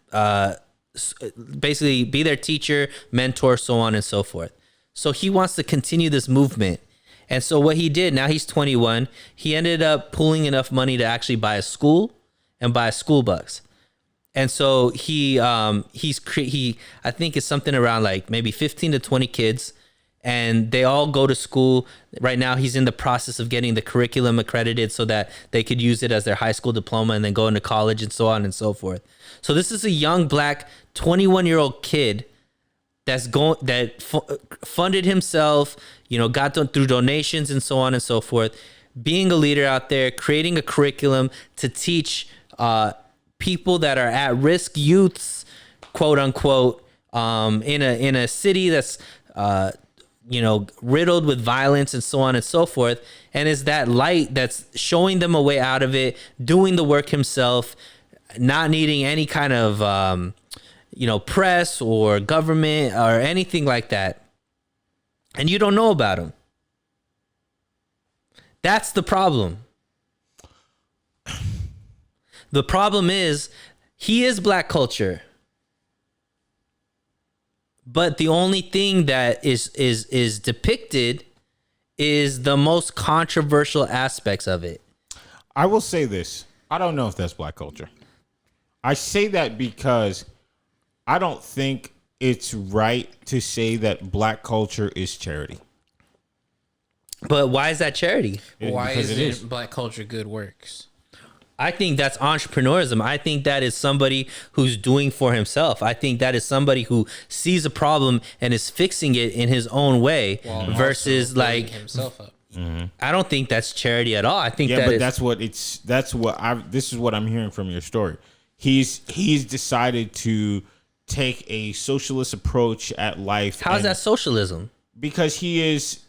basically be their teacher, mentor, so on and so forth. So he wants to continue this movement. And so what he did, now he's 21, he ended up pooling enough money to actually buy a school and buy a school bus. And so I think it's something around maybe 15 to 20 kids, and they all go to school. Right now he's in the process of getting the curriculum accredited so that they could use it as their high school diploma and then go into college and so on and so forth. So this is a young black 21-year-old kid funded himself, got through donations and so on and so forth, being a leader out there, creating a curriculum to teach people that are at risk youths, quote unquote, in a city that's riddled with violence and so on and so forth. And is that light that's showing them a way out of it, doing the work himself, not needing any kind of press or government or anything like that. And you don't know about him. That's the problem. The problem is he is black culture. But the only thing that is depicted is the most controversial aspects of it. I will say this. I don't know if that's black culture. I say that because I don't think it's right to say that black culture is charity. But why is that charity? Why isn't black culture good works? I think that's entrepreneurism. I think that is somebody who's doing for himself. I think that is somebody who sees a problem and is fixing it in his own way versus himself up. Mm-hmm. I don't think that's charity at all. I think this is what I'm hearing from your story. He's decided to take a socialist approach at life. How's that socialism? Because he is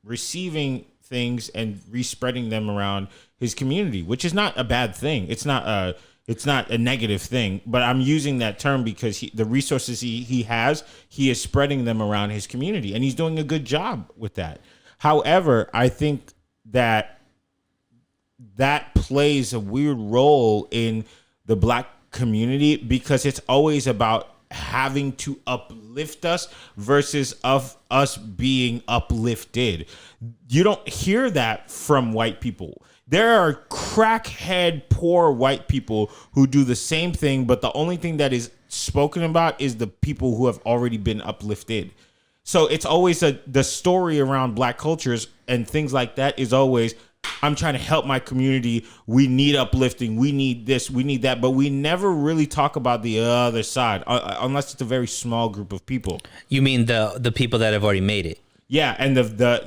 receiving things and respreading them around his community, which is not a bad thing. It's not a negative thing, but I'm using that term because the resources he has, he is spreading them around his community, and he's doing a good job with that. However, I think that plays a weird role in the black community because it's always about having to uplift us versus of us being uplifted. You don't hear that from white people. There are crackhead poor white people who do the same thing, but the only thing that is spoken about is the people who have already been uplifted. So it's always the story around black cultures and things like that is always, I'm trying to help my community. We need uplifting. We need this. We need that. But we never really talk about the other side unless it's a very small group of people. You mean the people that have already made it? Yeah, and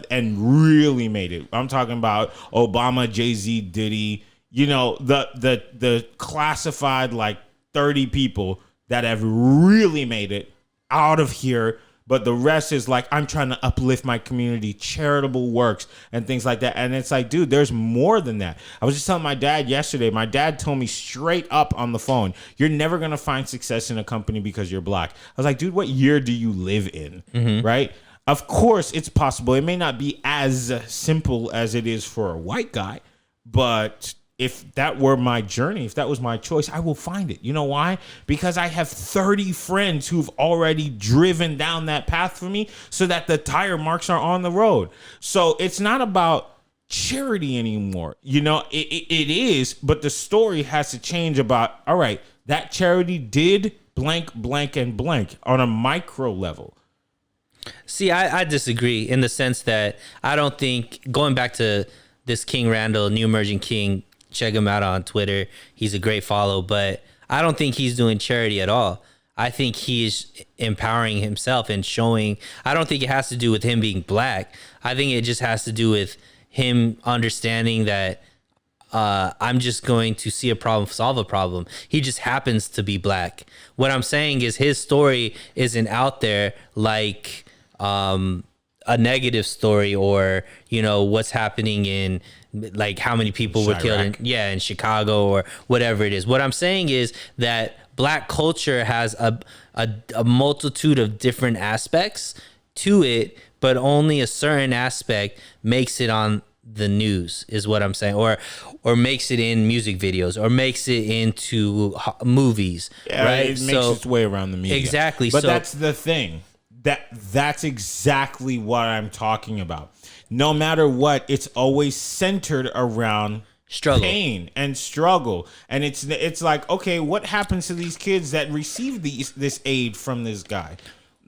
and really made it. I'm talking about Obama, Jay-Z, Diddy. You know, the classified like 30 people that have really made it out of here. But the rest is like, I'm trying to uplift my community, charitable works and things like that. And it's like, dude, there's more than that. I was just telling my dad yesterday. My dad told me straight up on the phone, you're never going to find success in a company because you're black. I was like, dude, what year do you live in? Mm-hmm. Right? Of course, it's possible. It may not be as simple as it is for a white guy, but if that were my journey, if that was my choice, I will find it. You know why? Because I have 30 friends who've already driven down that path for me so that the tire marks are on the road. So it's not about charity anymore. You know, it is, but the story has to change about, all right, that charity did blank, blank, and blank on a micro level. See, I disagree in the sense that I don't think, going back to this King Randall, New Emerging King, check him out on Twitter. He's a great follow, but I don't think he's doing charity at all. I think he's empowering himself and showing. I don't think it has to do with him being black. I think it just has to do with him understanding that I'm just going to see a problem, solve a problem. He just happens to be black. What I'm saying is his story isn't out there like a negative story or, you know, what's happening in like how many people were killed in Chicago or whatever it is. What I'm saying is that black culture has a multitude of different aspects to it, but only a certain aspect makes it on the news is what I'm saying, or makes it in music videos or makes it into movies, right? It makes its way around the media. Exactly. But that's the thing. That's exactly what I'm talking about. No matter what, it's always centered around struggle, pain and struggle. And it's like, okay, what happens to these kids that receive this aid from this guy?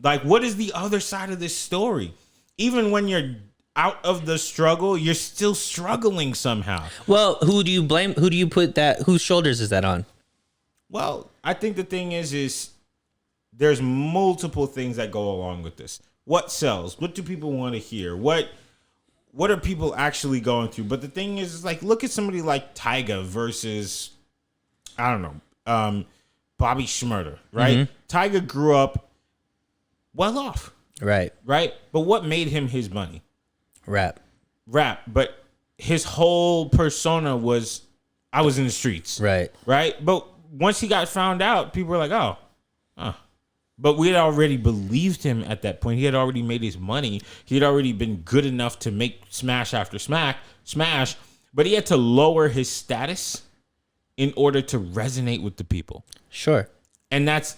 Like, what is the other side of this story? Even when you're out of the struggle, you're still struggling somehow. Well, who do you blame? Who do you put that? Whose shoulders is that on? Well, I think the thing is there's multiple things that go along with this. What sells? What do people want to hear? What are people actually going through? But the thing is like, look at somebody like Tyga versus, I don't know, Bobby Shmurda, right? Mm-hmm. Tyga grew up well off. Right. Right? But what made him his money? Rap. But his whole persona was, I was in the streets. Right. Right? But once he got found out, people were like, oh. But we had already believed him at that point. He had already made his money. He had already been good enough to make smash after smash. But he had to lower his status in order to resonate with the people. Sure. And that's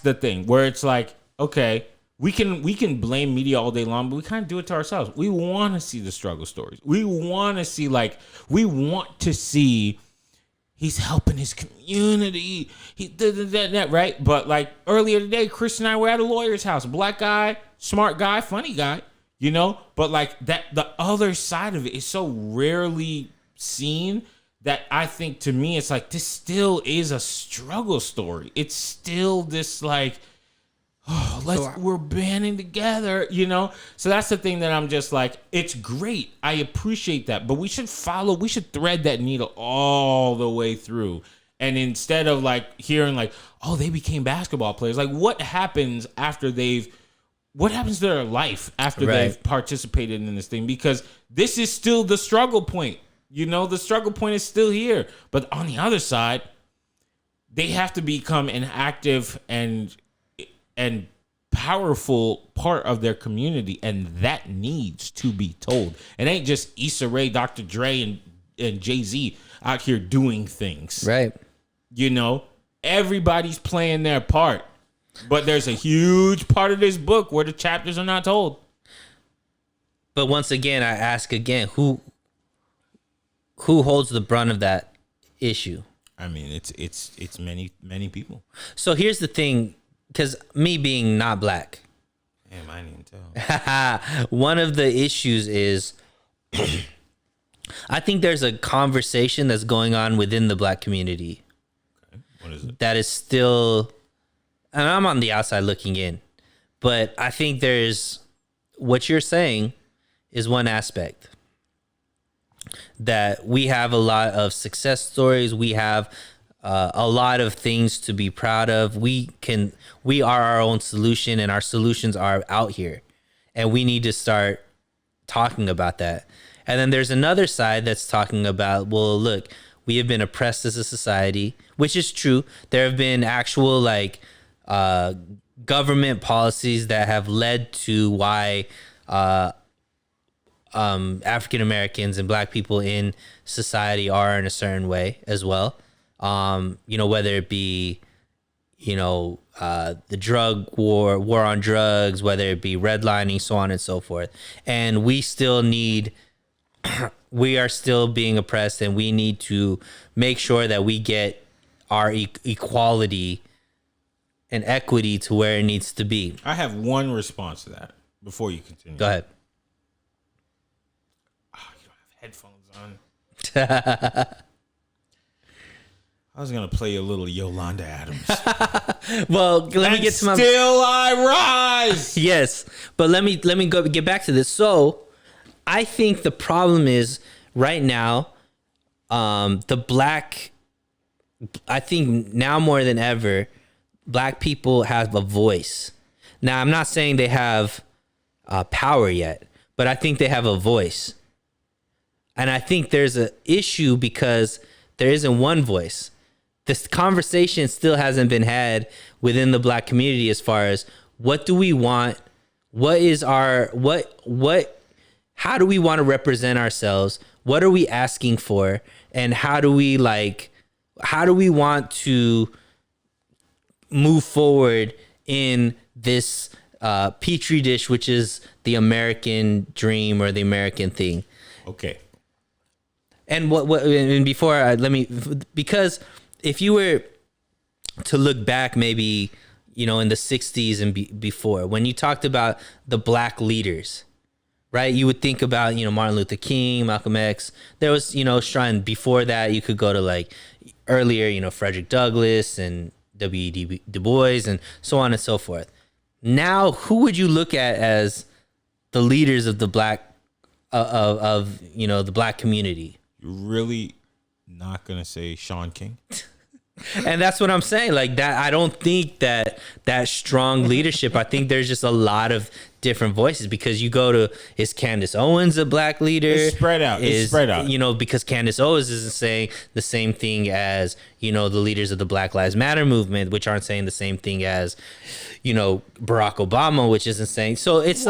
the thing where it's like, okay, we can blame media all day long, but we kind of do it to ourselves. We want to see the struggle stories. We want to see he's helping his community. That right? But like earlier today, Chris and I were at a lawyer's house. Black guy, smart guy, funny guy, you know? But like that, the other side of it is so rarely seen that I think to me, it's like, this still is a struggle story. It's still this like, we're banding together, you know? So that's the thing that I'm just like, it's great. I appreciate that. But we should thread that needle all the way through. And instead of like hearing like, oh, they became basketball players. Like what happens to their life after they've participated in this thing? Because this is still the struggle point. You know, the struggle point is still here. But on the other side, they have to become an active and powerful part of their community, and that needs to be told. It ain't just Issa Rae, Dr. Dre, and Jay-Z out here doing things. Right. You know, everybody's playing their part. But there's a huge part of this book where the chapters are not told. But once again, I ask again, who holds the brunt of that issue? I mean, it's many people. So here's the thing, because me being not black, Damn, I didn't tell. one of the issues is I think there's a conversation that's going on within the black community. Okay. What is it? That is still, and I'm on the outside looking in, but I think there's, what you're saying is one aspect. That we have a lot of success stories. We have a lot of things to be proud of. We are our own solution, and our solutions are out here, and we need to start talking about that. And then there's another side that's talking about, well, look, we have been oppressed as a society, which is true. There have been actual government policies that have led to why African Americans and black people in society are in a certain way as well. Whether it be, the drug war on drugs, whether it be redlining, so on and so forth. And we still need, we are still being oppressed, and we need to make sure that we get our equality and equity to where it needs to be. I have one response to that before you continue. Go ahead. You don't have headphones on. I was gonna play a little Yolanda Adams. Well, let me get to my. Still I rise. Yes, but let me get back to this. So, I think the problem is right now, the black. I think now more than ever, black people have a voice. Now, I'm not saying they have power yet, but I think they have a voice. And I think there's an issue because there isn't one voice. This conversation still hasn't been had within the black community as far as what do we want? What is our, how do we want to represent ourselves? What are we asking for? And how do we want to move forward in this petri dish, which is the American dream or the American thing? Okay. And and before because if you were to look back, maybe, in the 60s and before, when you talked about the black leaders, right? You would think about, Martin Luther King, Malcolm X. There was, Shrine before that. You could go to earlier, Frederick Douglass and W.E.B. Du Bois and so on and so forth. Now, who would you look at as the leaders of the black, the black community? You're really not gonna say Sean King? And that's what I'm saying. That, I don't think that strong leadership. I think there's just a lot of different voices because you go to, is Candace Owens a black leader? It's spread out. Because Candace Owens isn't saying the same thing as, the leaders of the Black Lives Matter movement, which aren't saying the same thing as, Barack Obama, which isn't saying. So it's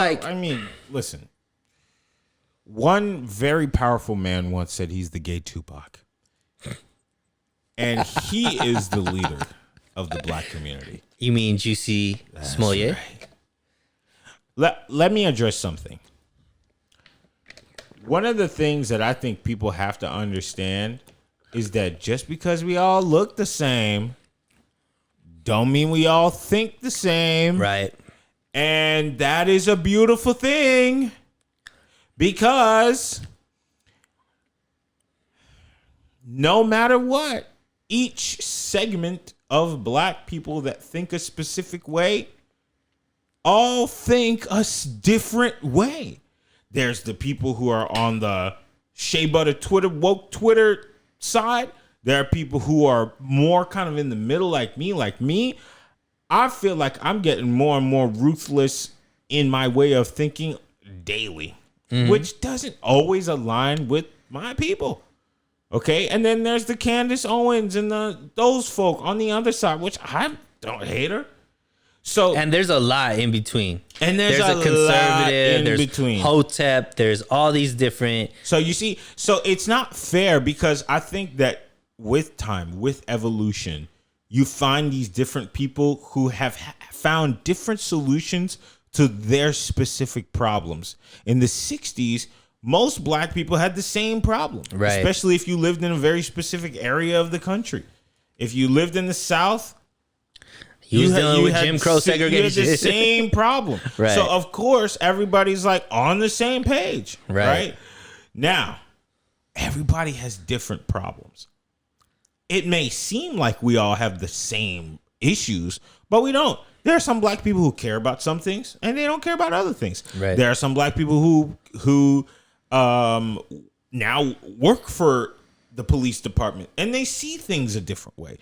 listen. One very powerful man once said he's the gay Tupac. And he is the leader of the black community. You mean Juicy Smollett? Right. Let me address something. One of the things that I think people have to understand is that just because we all look the same, don't mean we all think the same. Right. And that is a beautiful thing. Because no matter what, each segment of black people that think a specific way all think a different way. There's the people who are on the Shea Butter Twitter, woke Twitter side. There are people who are more kind of in the middle like me. I feel like I'm getting more and more ruthless in my way of thinking daily. Mm-hmm. Which doesn't always align with my people. Okay, and then there's the Candace Owens and those folk on the other side, which I don't hate her. So And there's a lot in between. and there's a lot conservative, in there's between. Hotep, there's all these different. So you see, so it's not fair because I think that with time, with evolution, you find these different people who have found different solutions to their specific problems. In the 60s, most black people had the same problem, Right. especially if you lived in a very specific area of the country. If you lived in the South, He was dealing with had Jim Crow segregation. You had the same problem. Right. So, of course, everybody's like on the same page. Right. Now, everybody has different problems. It may seem like we all have the same issues, but we don't. There are some black people who care about some things and they don't care about other things. Right. There are some black people who now work for the police department and they see things a different way.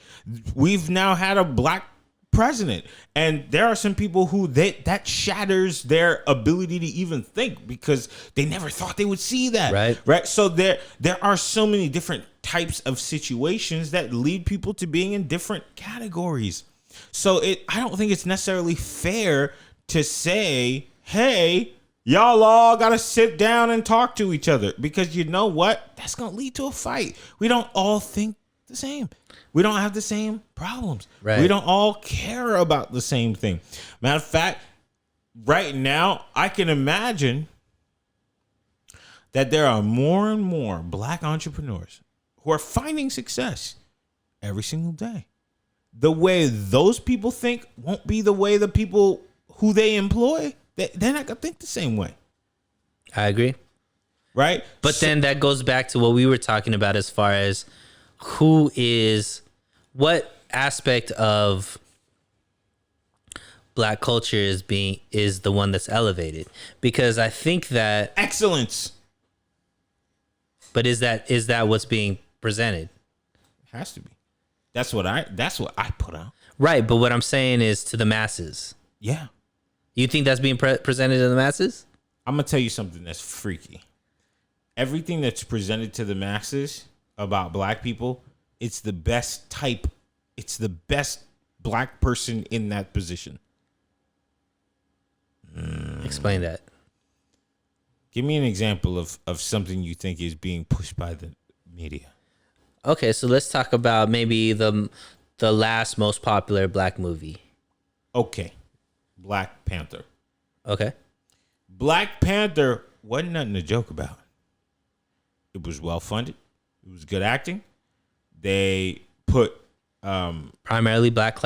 We've now had a black president, and there are some people who that shatters their ability to even think because they never thought they would see that. Right. So there are so many different types of situations that lead people to being in different categories. So I don't think it's necessarily fair to say, hey, y'all all got to sit down and talk to each other, because you know what? That's going to lead to a fight. We don't all think the same. We don't have the same problems. Right. We don't all care about the same thing. Matter of fact, right now, I can imagine that there are more and more black entrepreneurs who are finding success every single day. The way those people think won't be the way the people who they employ, they're not going to think the same way. I agree. Right? But then that goes back to what we were talking about as far as what aspect of black culture is the one that's elevated. Because I think that excellence. But is that what's being presented? It has to be. That's what I put out. Right, but what I'm saying is to the masses. Yeah. You think that's being presented to the masses? I'm going to tell you something that's freaky. Everything that's presented to the masses about black people, it's the best type. It's the best black person in that position. Explain that. Give me an example of something you think is being pushed by the media. Okay, so let's talk about maybe the last most popular black movie. Okay. Black Panther. Okay. Black Panther wasn't nothing to joke about. It was well funded. It was good acting. They put primarily black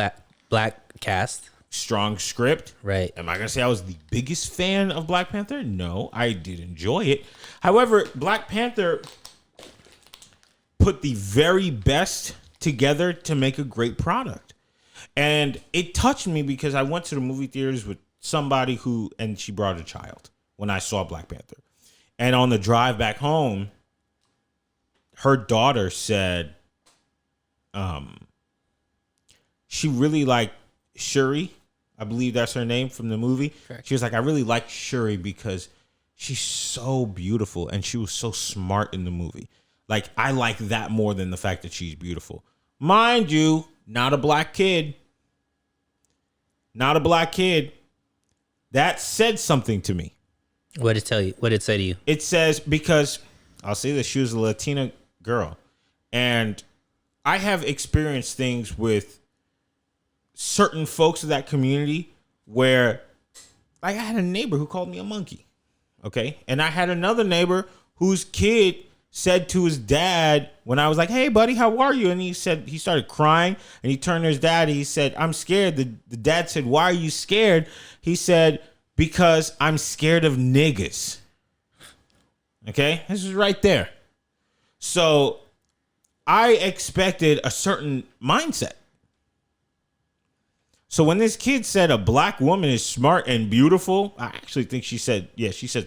cast. Strong script. Right. Am I going to say I was the biggest fan of Black Panther? No, I did enjoy it. However, Black Panther put the very best together to make a great product. And it touched me because I went to the movie theaters with somebody and she brought a child when I saw Black Panther. And on the drive back home, her daughter said she really liked Shuri. I believe that's her name from the movie. Correct. She was like, I really like Shuri because she's so beautiful and she was so smart in the movie. Like, I like that more than the fact that she's beautiful. Mind you, not a black kid. Not a black kid. That said something to me. What did it tell you? What did it say to you? It says, because I'll say this, she was a Latina girl. And I have experienced things with certain folks of that community where, like, I had a neighbor who called me a monkey. Okay. And I had another neighbor whose kid said to his dad when I was like, hey, buddy, how are you? And he started crying and he turned to his dad. And he said, I'm scared. The dad said, why are you scared? He said, because I'm scared of niggas. Okay. This is right there. So I expected a certain mindset. So when this kid said a black woman is smart and beautiful, I actually think she said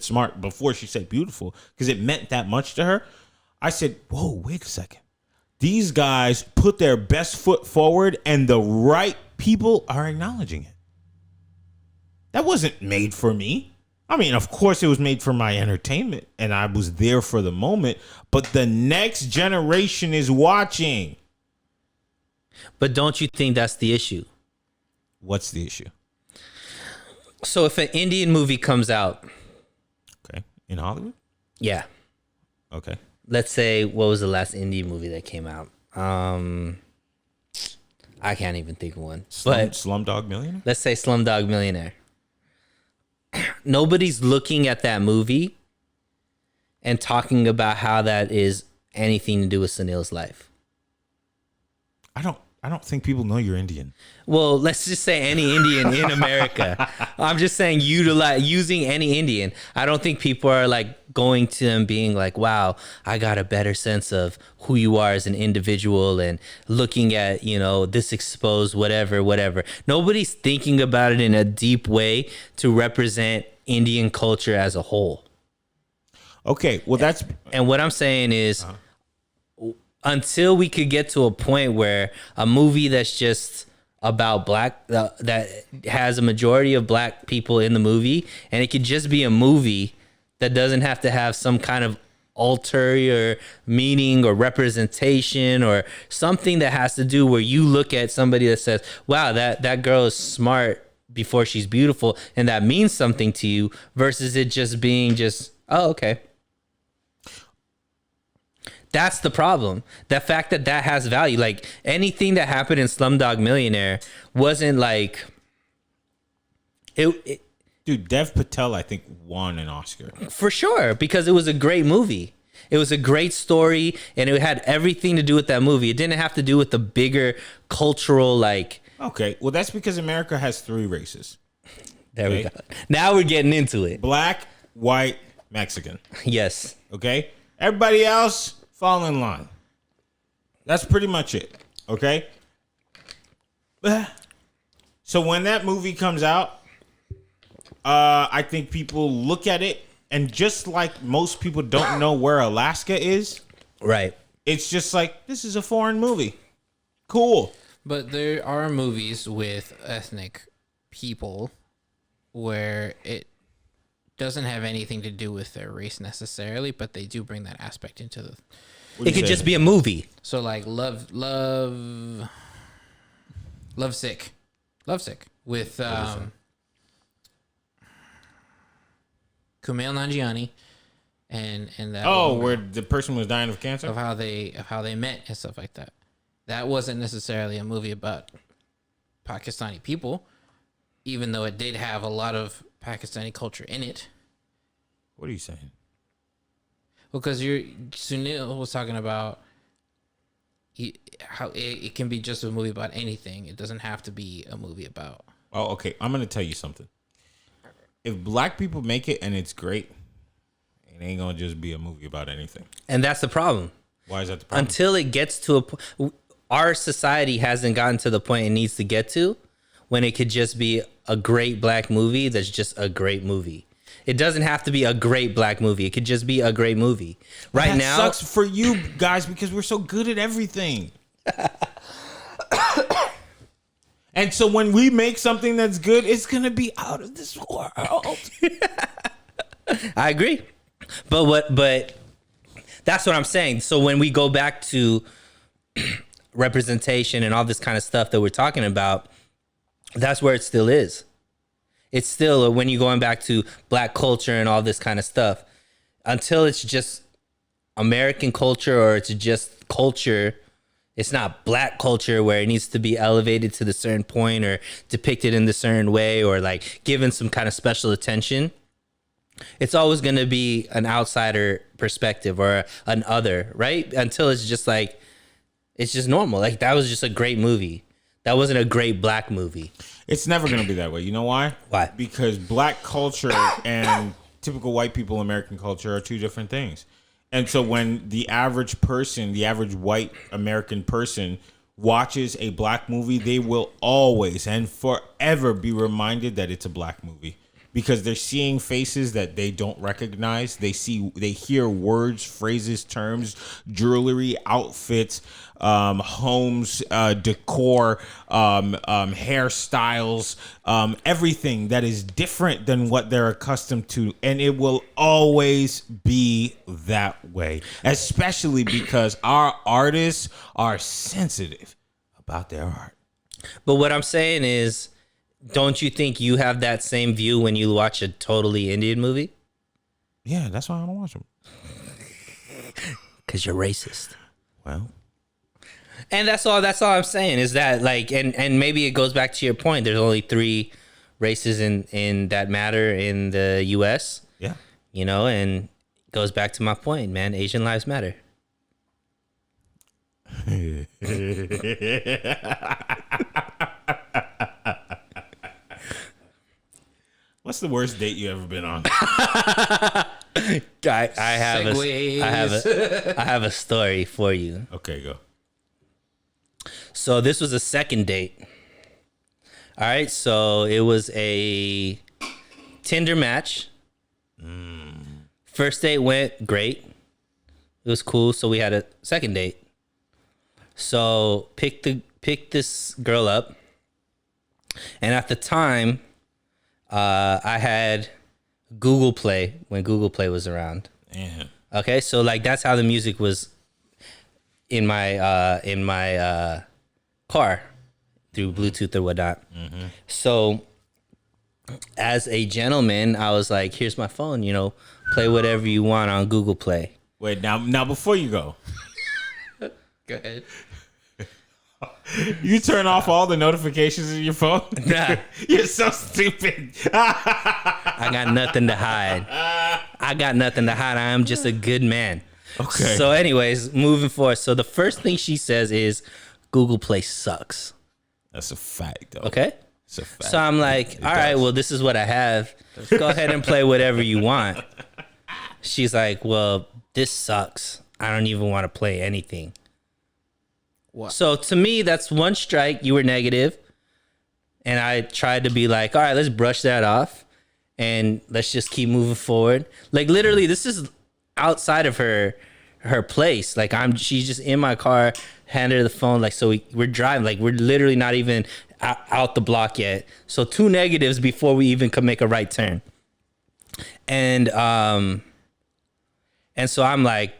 smart before she said beautiful because it meant that much to her. I said, whoa, wait a second. These guys put their best foot forward and the right people are acknowledging it. That wasn't made for me. I mean, of course, it was made for my entertainment, and I was there for the moment. But the next generation is watching. But don't you think that's the issue? What's the issue? So if an Indian movie comes out, Okay, in Hollywood. yeah, Okay. let's say, what was the last Indian movie that came out? I can't even think of one. But Slumdog Millionaire. let's say Slumdog Millionaire. Nobody's looking at that movie and talking about how that is anything to do with Sunil's life. I don't think people know you're Indian. Well, let's just say any Indian in America. I'm just saying using any Indian. I don't think people are like going to them being like, wow, I got a better sense of who you are as an individual and looking at, this exposed whatever. Nobody's thinking about it in a deep way to represent Indian culture as a whole. Okay, well that's And what I'm saying is until we could get to a point where a movie that's just about black that has a majority of black people in the movie, and it could just be a movie that doesn't have to have some kind of ulterior meaning or representation or something that has to do where you look at somebody that says, wow, that girl is smart before she's beautiful, and that means something to you, versus it just being oh, okay. That's the problem. The fact that has value. Like anything that happened in Slumdog Millionaire wasn't like it. Dude, Dev Patel, I think, won an Oscar. For sure, because it was a great movie. It was a great story, and it had everything to do with that movie. It didn't have to do with the bigger cultural, like... Okay, well, that's because America has 3 races. There we go. Now we're getting into it. Black, white, Mexican. Yes. Okay? Everybody else, fall in line. That's pretty much it. Okay? So when that movie comes out, I think people look at it, and just like most people don't know where Alaska is, right? It's just like, this is a foreign movie. Cool. But there are movies with ethnic people where it doesn't have anything to do with their race necessarily, but they do bring that aspect into the... It could just be a movie. So like Lovesick with Kumail Nanjiani and that where the person was dying of cancer, of how they met and stuff like that. That wasn't necessarily a movie about Pakistani people, even though it did have a lot of Pakistani culture in it. What are you saying? Because Sunil was talking about how it can be just a movie about anything. It doesn't have to be a movie about... Oh, okay. I'm going to tell you something. If black people make it and it's great, it ain't going to just be a movie about anything. And that's the problem. Why is that the problem? Until it gets to a point... Our society hasn't gotten to the point it needs to get to when it could just be a great black movie that's just a great movie. It doesn't have to be a great black movie. It could just be a great movie. Right that now... sucks for you guys because we're so good at everything. And so when we make something that's good, it's going to be out of this world. I agree. But that's what I'm saying. So when we go back to representation and all this kind of stuff that we're talking about, that's where it still is. It's still, when you're going back to black culture and all this kind of stuff, until it's just American culture or it's just culture, it's not black culture where it needs to be elevated to the certain point or depicted in the certain way or like given some kind of special attention. It's always going to be an outsider perspective or an other, right? Until it's just like, it's just normal. Like, that was just a great movie. That wasn't a great black movie. It's never going to be that way. You know why? Why? Because black culture and typical white people American culture are 2 different things. And so when the average person, the average white American person watches a black movie, they will always and forever be reminded that it's a black movie. because they're seeing faces that they don't recognize. They hear words, phrases, terms, jewelry, outfits, homes, decor, hairstyles, everything that is different than what they're accustomed to. And it will always be that way, especially because our artists are sensitive about their art. But what I'm saying is, don't you think you have that same view when you watch a totally Indian movie? Yeah, that's why I don't watch them. Because you're racist. Well, and that's all I'm saying is that, like, and maybe it goes back to your point. There's only 3 races in that matter in the US. yeah. You know, and it goes back to my point, man. Asian lives matter. What's the worst date you ever been on? I have a story for you. Okay, go. So this was a second date. All right, so it was a Tinder match. First date went great. It was cool. So we had a second date. So picked this girl up, and at the time, I had Google Play when Google Play was around. Yeah. Okay, so like that's how the music was in my car through Bluetooth or whatnot. Mm-hmm. So as a gentleman, I was like, "Here's my phone. You know, play whatever you want on Google Play." Wait, now before you go, Go ahead. you turn off all the notifications in your phone? Nah. You're so stupid. I got nothing to hide. I am just a good man. Okay. So anyways, moving forward. So the first thing she says is Google Play sucks. That's a fact, though. Okay. It's a fact. So I'm like, all right, well, this is what I have. Go ahead and play whatever you want. She's like, well, this sucks. I don't even want to play anything. What? So to me, that's one strike. You were negative. And I tried to be like, all right, let's brush that off and let's just keep moving forward. Like literally, this is outside of her place. Like she's just in my car, handed her the phone. Like, so we're driving, like we're literally not even out the block yet. So 2 negatives before we even could make a right turn. And so I'm like,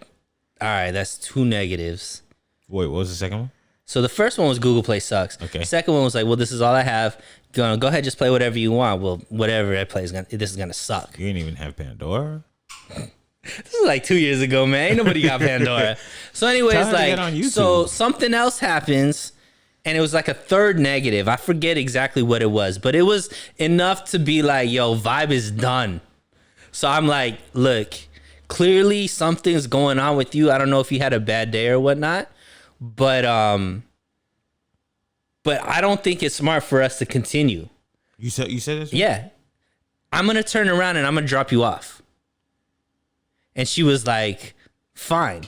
all right, that's 2 negatives. Wait, what was the second one? So the first one was Google Play sucks. Okay. Second one was like, well, this is all I have. Go ahead, just play whatever you want. Well, whatever I play this is gonna suck. You didn't even have Pandora? This is like 2 years ago, man. Ain't nobody got Pandora. So anyways, Tell her to get on like, YouTube. so something else happens, and it was like a third negative. I forget exactly what it was, but it was enough to be like, yo, vibe is done. So I'm like, look, clearly something's going on with you. I don't know if you had a bad day or whatnot, but I don't think it's smart for us to continue. You said this? Yeah. I'm going to turn around and I'm going to drop you off. And she was like, fine.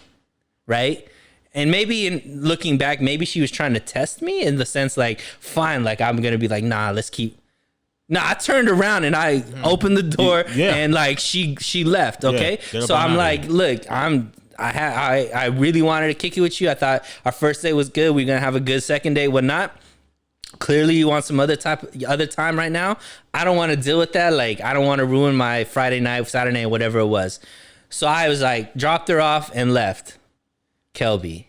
Right? And maybe in looking back, maybe she was trying to test me in the sense like, fine, like I'm going to be like, nah, I turned around and I opened the door and like she left. Okay. So I'm like, look, I really wanted to kick it with you. I thought our first day was good. We're going to have a good second day, whatnot. Clearly you want some other time right now. I don't want to deal with that. Like, I don't want to ruin my Friday night, Saturday night, whatever it was. So I was like, dropped her off and left. Kelby,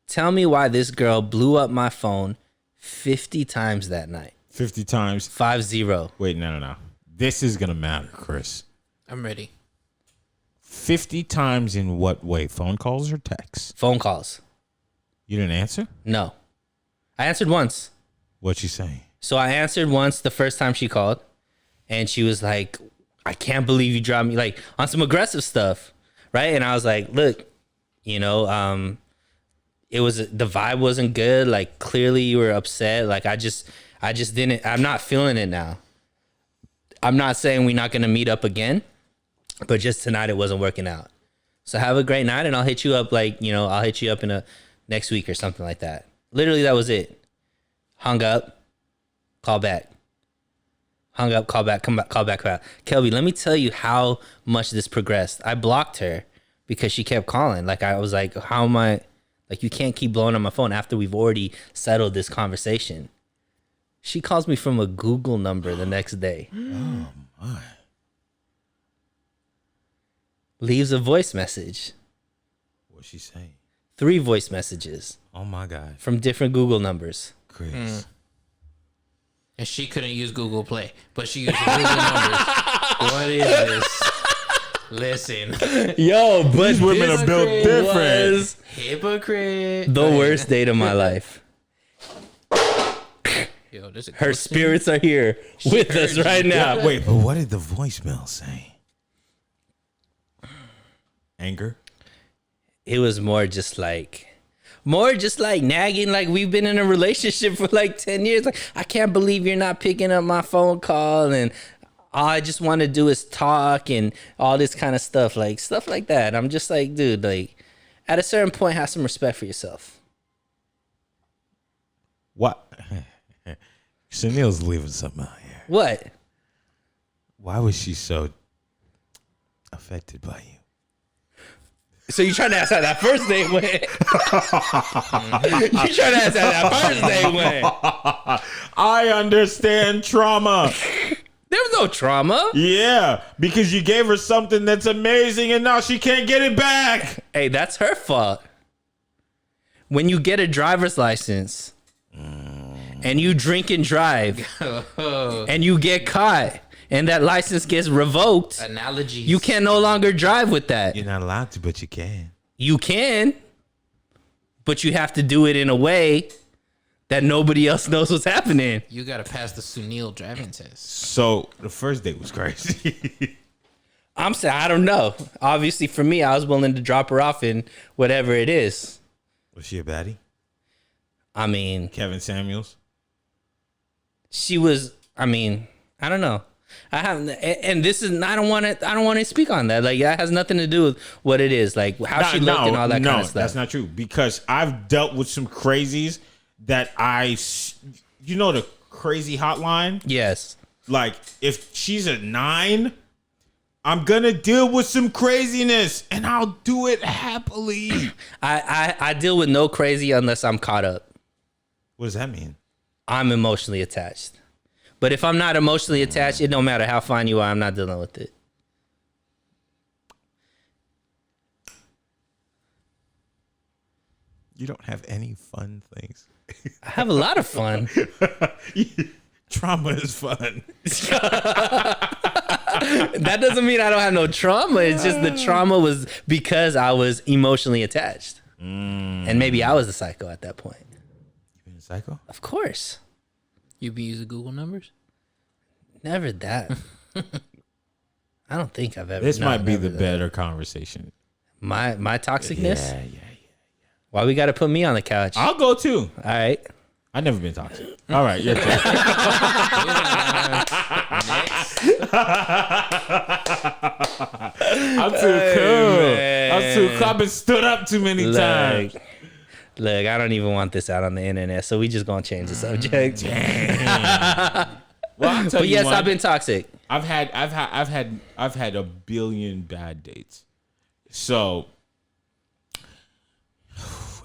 tell me why this girl blew up my phone 50 times that night. 50 times? 50. Wait, no. This is going to matter, Chris. I'm ready. 50 times in what way? Phone calls or texts? Phone calls. You didn't answer? No. I answered once. What'd she say? So I answered once the first time she called, and she was like, I can't believe you dropped me, like on some aggressive stuff, right? And I was like, look, you know, the vibe wasn't good. Like clearly you were upset. Like I just didn't, I'm not feeling it now. I'm not saying we're not going to meet up again, but just tonight it wasn't working out. So have a great night, and I'll hit you up I'll hit you up in next week or something like that. Literally that was it. Hung up, call back. Hung up, call back, come back, call back. Kelby, let me tell you how much this progressed. I blocked her because she kept calling. Like, I was like, how am I? Like, you can't keep blowing on my phone after we've already settled this conversation. She calls me from a Google number the next day. Oh, my. Leaves a voice message. What's she saying? 3 voice messages Oh, my God. from different Google numbers. Chris. And she couldn't use Google Play, but she used Google numbers. What is this? Listen. Yo, but These women are built different. was Hypocrite. the worst date of my life. Yo, there's a Her ghost spirits are here with heard us you. right now. Wait, but what did the voicemail say? Anger? It was more just like nagging, like we've been in a relationship for like 10 years. Like, I can't believe you're not picking up my phone call, and all I just want to do is talk and all this kind of stuff. Like, stuff like that. I'm just like, dude, like, at a certain point, have some respect for yourself. What? Chanel's leaving something out here. What? Why was she so affected by you? So you trying to ask how that first date went? You trying to ask how that first date went? I understand trauma. There was no trauma. Yeah, because you gave her something that's amazing and now she can't get it back. Hey, that's her fault. When you get a driver's license and you drink and drive and you get caught and that license gets revoked, Analogies. you can no longer drive with that. You're not allowed to, but you can. You can, but you have to do it in a way that nobody else knows what's happening. You gotta pass the Sunil driving test. So the first date was crazy. I'm saying, I don't know. Obviously, for me, I was willing to drop her off in whatever it is. Was she a baddie? I mean, Kevin Samuels? she was. I mean, I don't know. I haven't, and this is. I don't want to speak on that. Like, that has nothing to do with what it is. Like how she looked and all that kind of stuff. That's not true. Because I've dealt with some crazies that the crazy hotline. Yes. Like, if she's a 9, I'm gonna deal with some craziness, and I'll do it happily. I deal with no crazy unless I'm caught up. What does that mean? I'm emotionally attached. But if I'm not emotionally attached, it don't matter how fine you are, I'm not dealing with it. You don't have any fun things. I have a lot of fun. Trauma is fun. That doesn't mean I don't have no trauma. It's just the trauma was because I was emotionally attached. And maybe I was the psycho at that point. You been a psycho? Of course. You be using Google numbers? Never that. I don't think I've ever. This no, might be never the that. better conversation. My toxicness? Yeah. Why we got to put me on the couch? I'll go too. All right. I've never been toxic. All right, your turn. I'm too cool. I'm too cool. I've been stood up too many times. Look, I don't even want this out on the internet, so we just gonna change the subject. Well, I'll tell But you yes, one. I've been toxic. I've had a billion bad dates. So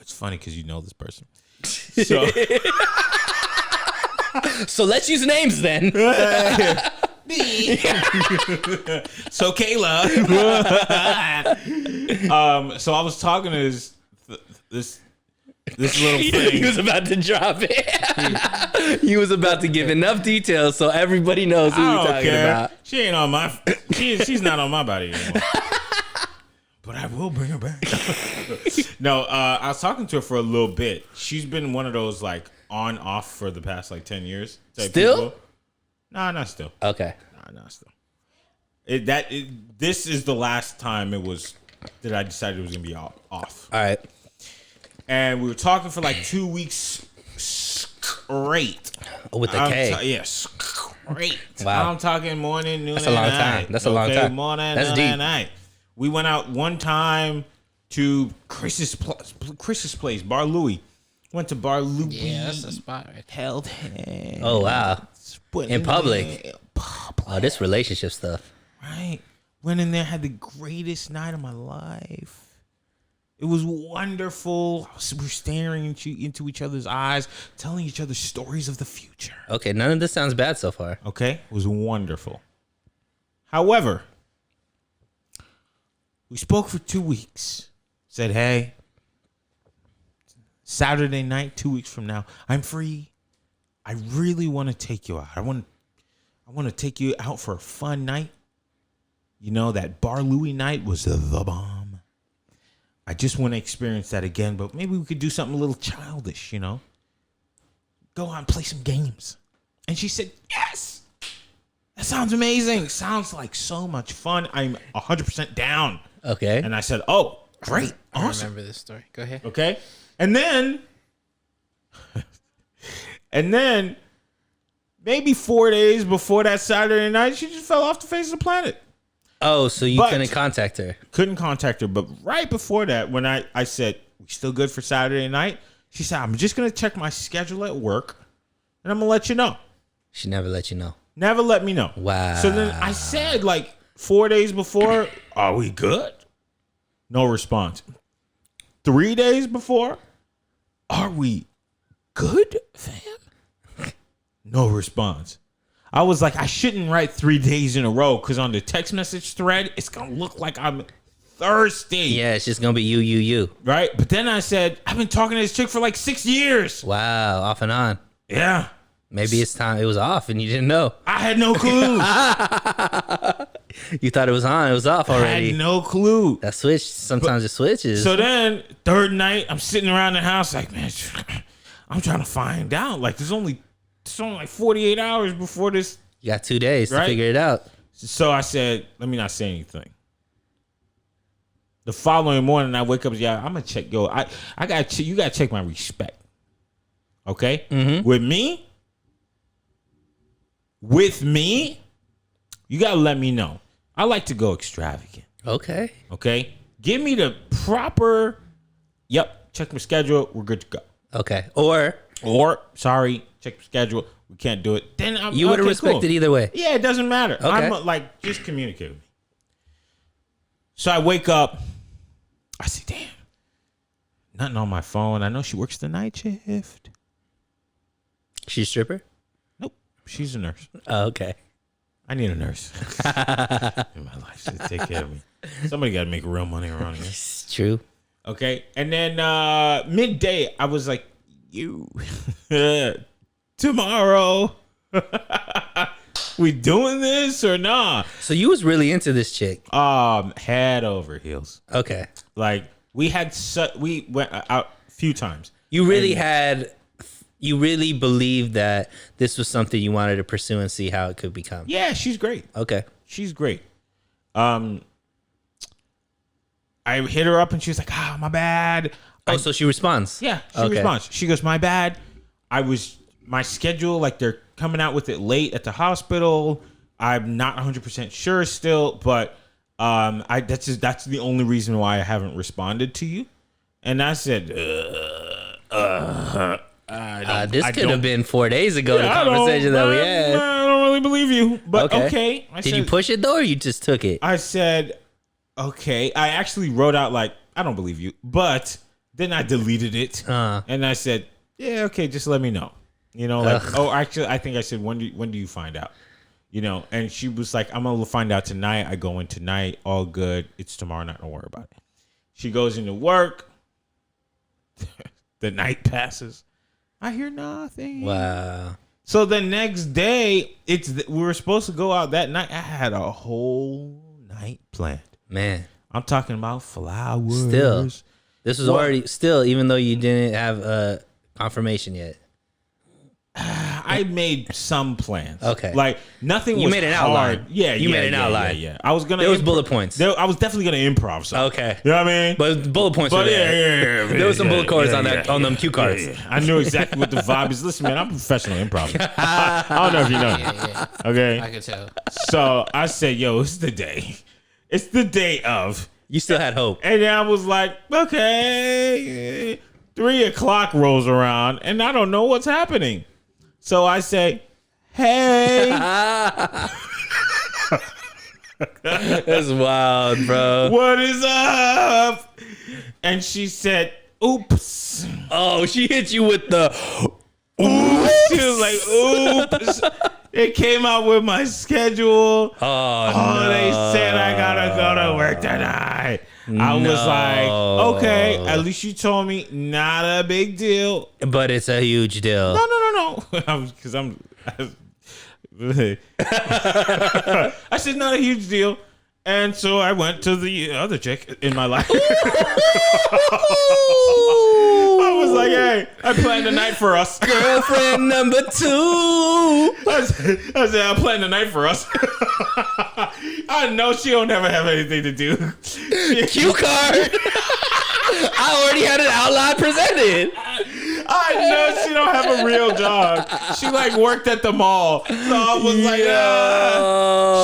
it's funny because you know this person. So So let's use names then. so Kayla. So I was talking to this little He thing. was about to drop it. He was about to give enough details so everybody knows who I we're don't talking care. about. She ain't on my. She's not on my body anymore. But I will bring her back. No, I was talking to her for a little bit. She's been one of those like on off for the past like 10 years. type Still? people. Nah, not still. Okay. Nah, not still. This is the last time it was that I decided it was gonna be off. All right. And we were talking for like 2 weeks straight. With the K. Yes. Great. Wow. I'm talking morning, noon, That's a long and time. night. That's a long time. Morning, That's noon, deep. and night. We went out one time to Chris's place, Bar Louie. Went to Bar Louie. Yeah, that's the spot right there. Held hands. Oh, wow. In public. public. this relationship stuff. Right? Went in there, had the greatest night of my life. It was wonderful. We were staring into each other's eyes, telling each other stories of the future. Okay, none of this sounds bad so far. Okay? It was wonderful. However, we spoke for 2 weeks. Said, hey, Saturday night, 2 weeks from now, I'm free. I really want to take you out. I want to take you out for a fun night. You know, that Bar Louie night was the bomb. I just want to experience that again, but maybe we could do something a little childish, you know? Go out and play some games. And she said, yes, that sounds amazing. Sounds like so much fun. I'm 100% down. Okay. And I said, oh, great. I Awesome. remember this story. Go ahead. Okay. And then maybe 4 days before that Saturday night, she just fell off the face of the planet. Oh, so you But- couldn't contact her. Couldn't contact her. But right before that, when I said, we still good for Saturday night? She said, I'm just going to check my schedule at work and I'm going to let you know. She never let you know. Never let me know. Wow. So then I said, like 4 days before, are we good? No response. 3 days before, are we good, fam? No response. I was like, I shouldn't write 3 days in a row because on the text message thread, it's going to look like I'm thirsty. Yeah, it's just gonna be you. Right? But then I said, I've been talking to this chick for like 6 years. Wow, off and on. Yeah. Maybe it's time. It was off and you didn't know. I had no clue. You thought it was on. It was off I already. had no clue. That switch. Sometimes it switches. So then, third night, I'm sitting around the house like, man, I'm trying to find out. Like, there's only like 48 hours before this. you got 2 days to Right? figure it out. So I said, let me not say anything. The following morning, I wake up. Yeah, I'm gonna check. Yo, I got you. Got to check my respect. Okay, with me, you gotta let me know. I like to go extravagant. Okay. Okay, give me the proper. Yep, check my schedule. We're good to go. Okay. Or Or sorry, check my schedule. We can't do it. Then you would have respected cool. either way. Yeah, it doesn't matter. Okay. I'm like, just communicate with me. So I wake up. I say, damn, nothing on my phone. I know she works the night shift. She's a stripper? Nope, she's a nurse. Oh, okay. I need a nurse in my life to take care of me. Somebody got to make real money around here. It's true. Okay, and then midday, I was like, you, tomorrow, we doing this or not? So you was really into this chick. Head over heels. Okay. Like we went out a few times. You really believed that this was something you wanted to pursue and see how it could become. Yeah, she's great. Okay. She's great. I hit her up and she was like, my bad. Oh, so she responds. Yeah, she Okay. responds. She goes, my bad. My schedule, like they're coming out with it late at the hospital. I'm not 100% sure still, but that's the only reason why I haven't responded to you. And I said, This could have been 4 days ago, the conversation that we had. I don't really believe you, but okay. Did you push it though, or you just took it? I said, okay. I actually wrote out like, I don't believe you, but then I deleted it. And I said, yeah, okay, just let me know. You know, like, actually, I think I said, when do you find out? You know, and she was like, I'm going to find out tonight. I go in tonight. All good. It's tomorrow night. Don't worry about it. She goes into work. The night passes. I hear nothing. Wow. So the next day, we were supposed to go out that night. I had a whole night planned. Man. I'm talking about flowers. Still. This was What? already, even though you didn't have confirmation yet. I made some plans. Okay. Like nothing You was made an hard. outline. Yeah, You made an outline. Yeah. I was gonna. There was bullet points. I was definitely gonna improv something. Okay. You know what I mean? But bullet points were But there. There was some bullet cards on them cue cards. Yeah. I knew exactly what the vibe is. Listen, man, I'm a professional improviser. I don't know if you know. Yeah. Okay. I could tell. So I said, yo, it's the day. It's the day of. You still had hope. And then I was like, okay. 3 o'clock rolls around and I don't know what's happening. So I say, hey. That's wild, bro. What is up? And she said, oops. Oh, she hit you with the. She was like, oops. It came out with my schedule. Oh, no. They said I gotta go to work tonight. I was like, okay, at least you told me, not a big deal. But it's a huge deal. No. Because I said, not a huge deal. And so I went to the other chick in my life. I was like, hey, I planned a night for us. Girlfriend number 2. I said, I planned a night for us. I know she don't ever have anything to do. Cue card. I already had an outline presented. I know she don't have a real job. She like worked at the mall. So I was like,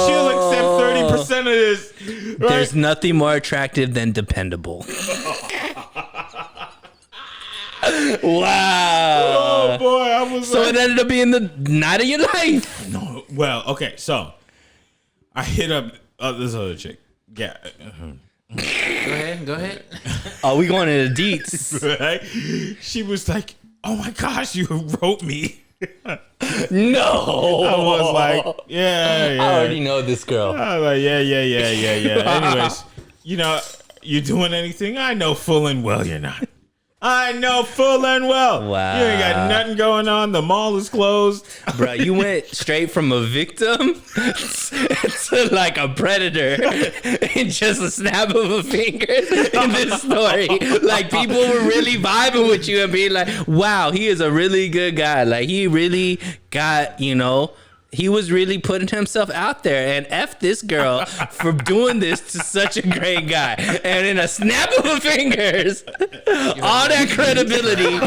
she'll accept 30% of this. Right? There's nothing more attractive than dependable. Wow. Oh boy, I was So like, it ended up being the night of your life. no. Well, okay, so I hit up this other chick. Yeah. Go ahead. Oh, we going into deets. Right? She was like, oh my gosh, you wrote me. No. I was like, yeah. I already know this girl. I was like, yeah. Anyways, you doing anything? I know full and well you're not. I know full and well. Wow. You ain't got nothing going on. The mall is closed. Bro, you went straight from a victim to like a predator in just a snap of a finger in this story. Like, people were really vibing with you and being like, wow, he is a really good guy. Like, he really got, he was really putting himself out there, and F this girl for doing this to such a great guy. And in a snap of her fingers, all that credibility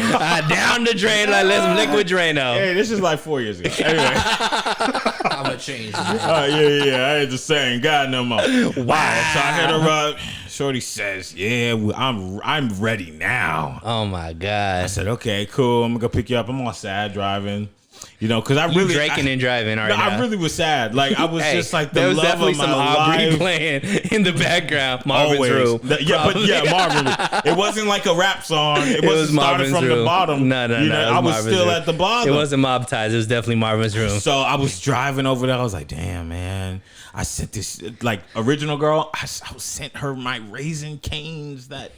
down the drain like let some liquid Drano. Hey, this is like 4 years ago. Anyway. I'm gonna change. Yeah. I ain't just saying God no more. Wow. So I hit her up. Shorty says, yeah, I'm ready now. Oh my God. I said, okay, cool. I'm going to go pick you up. I'm all sad driving. Because I really drinking and driving right now. I really was sad. Like, I was just like the there was love definitely of my some Aubrey life. playing in the background. Marvin's Always. room. Marvin room. It wasn't like a rap song. It wasn't started from the bottom. No. I was still room. at the bottom. It wasn't Mob Ties. It was definitely Marvin's room. So I was driving over there. I was like, damn, man. I sent this, like, original girl. I sent her my Raisin Canes that,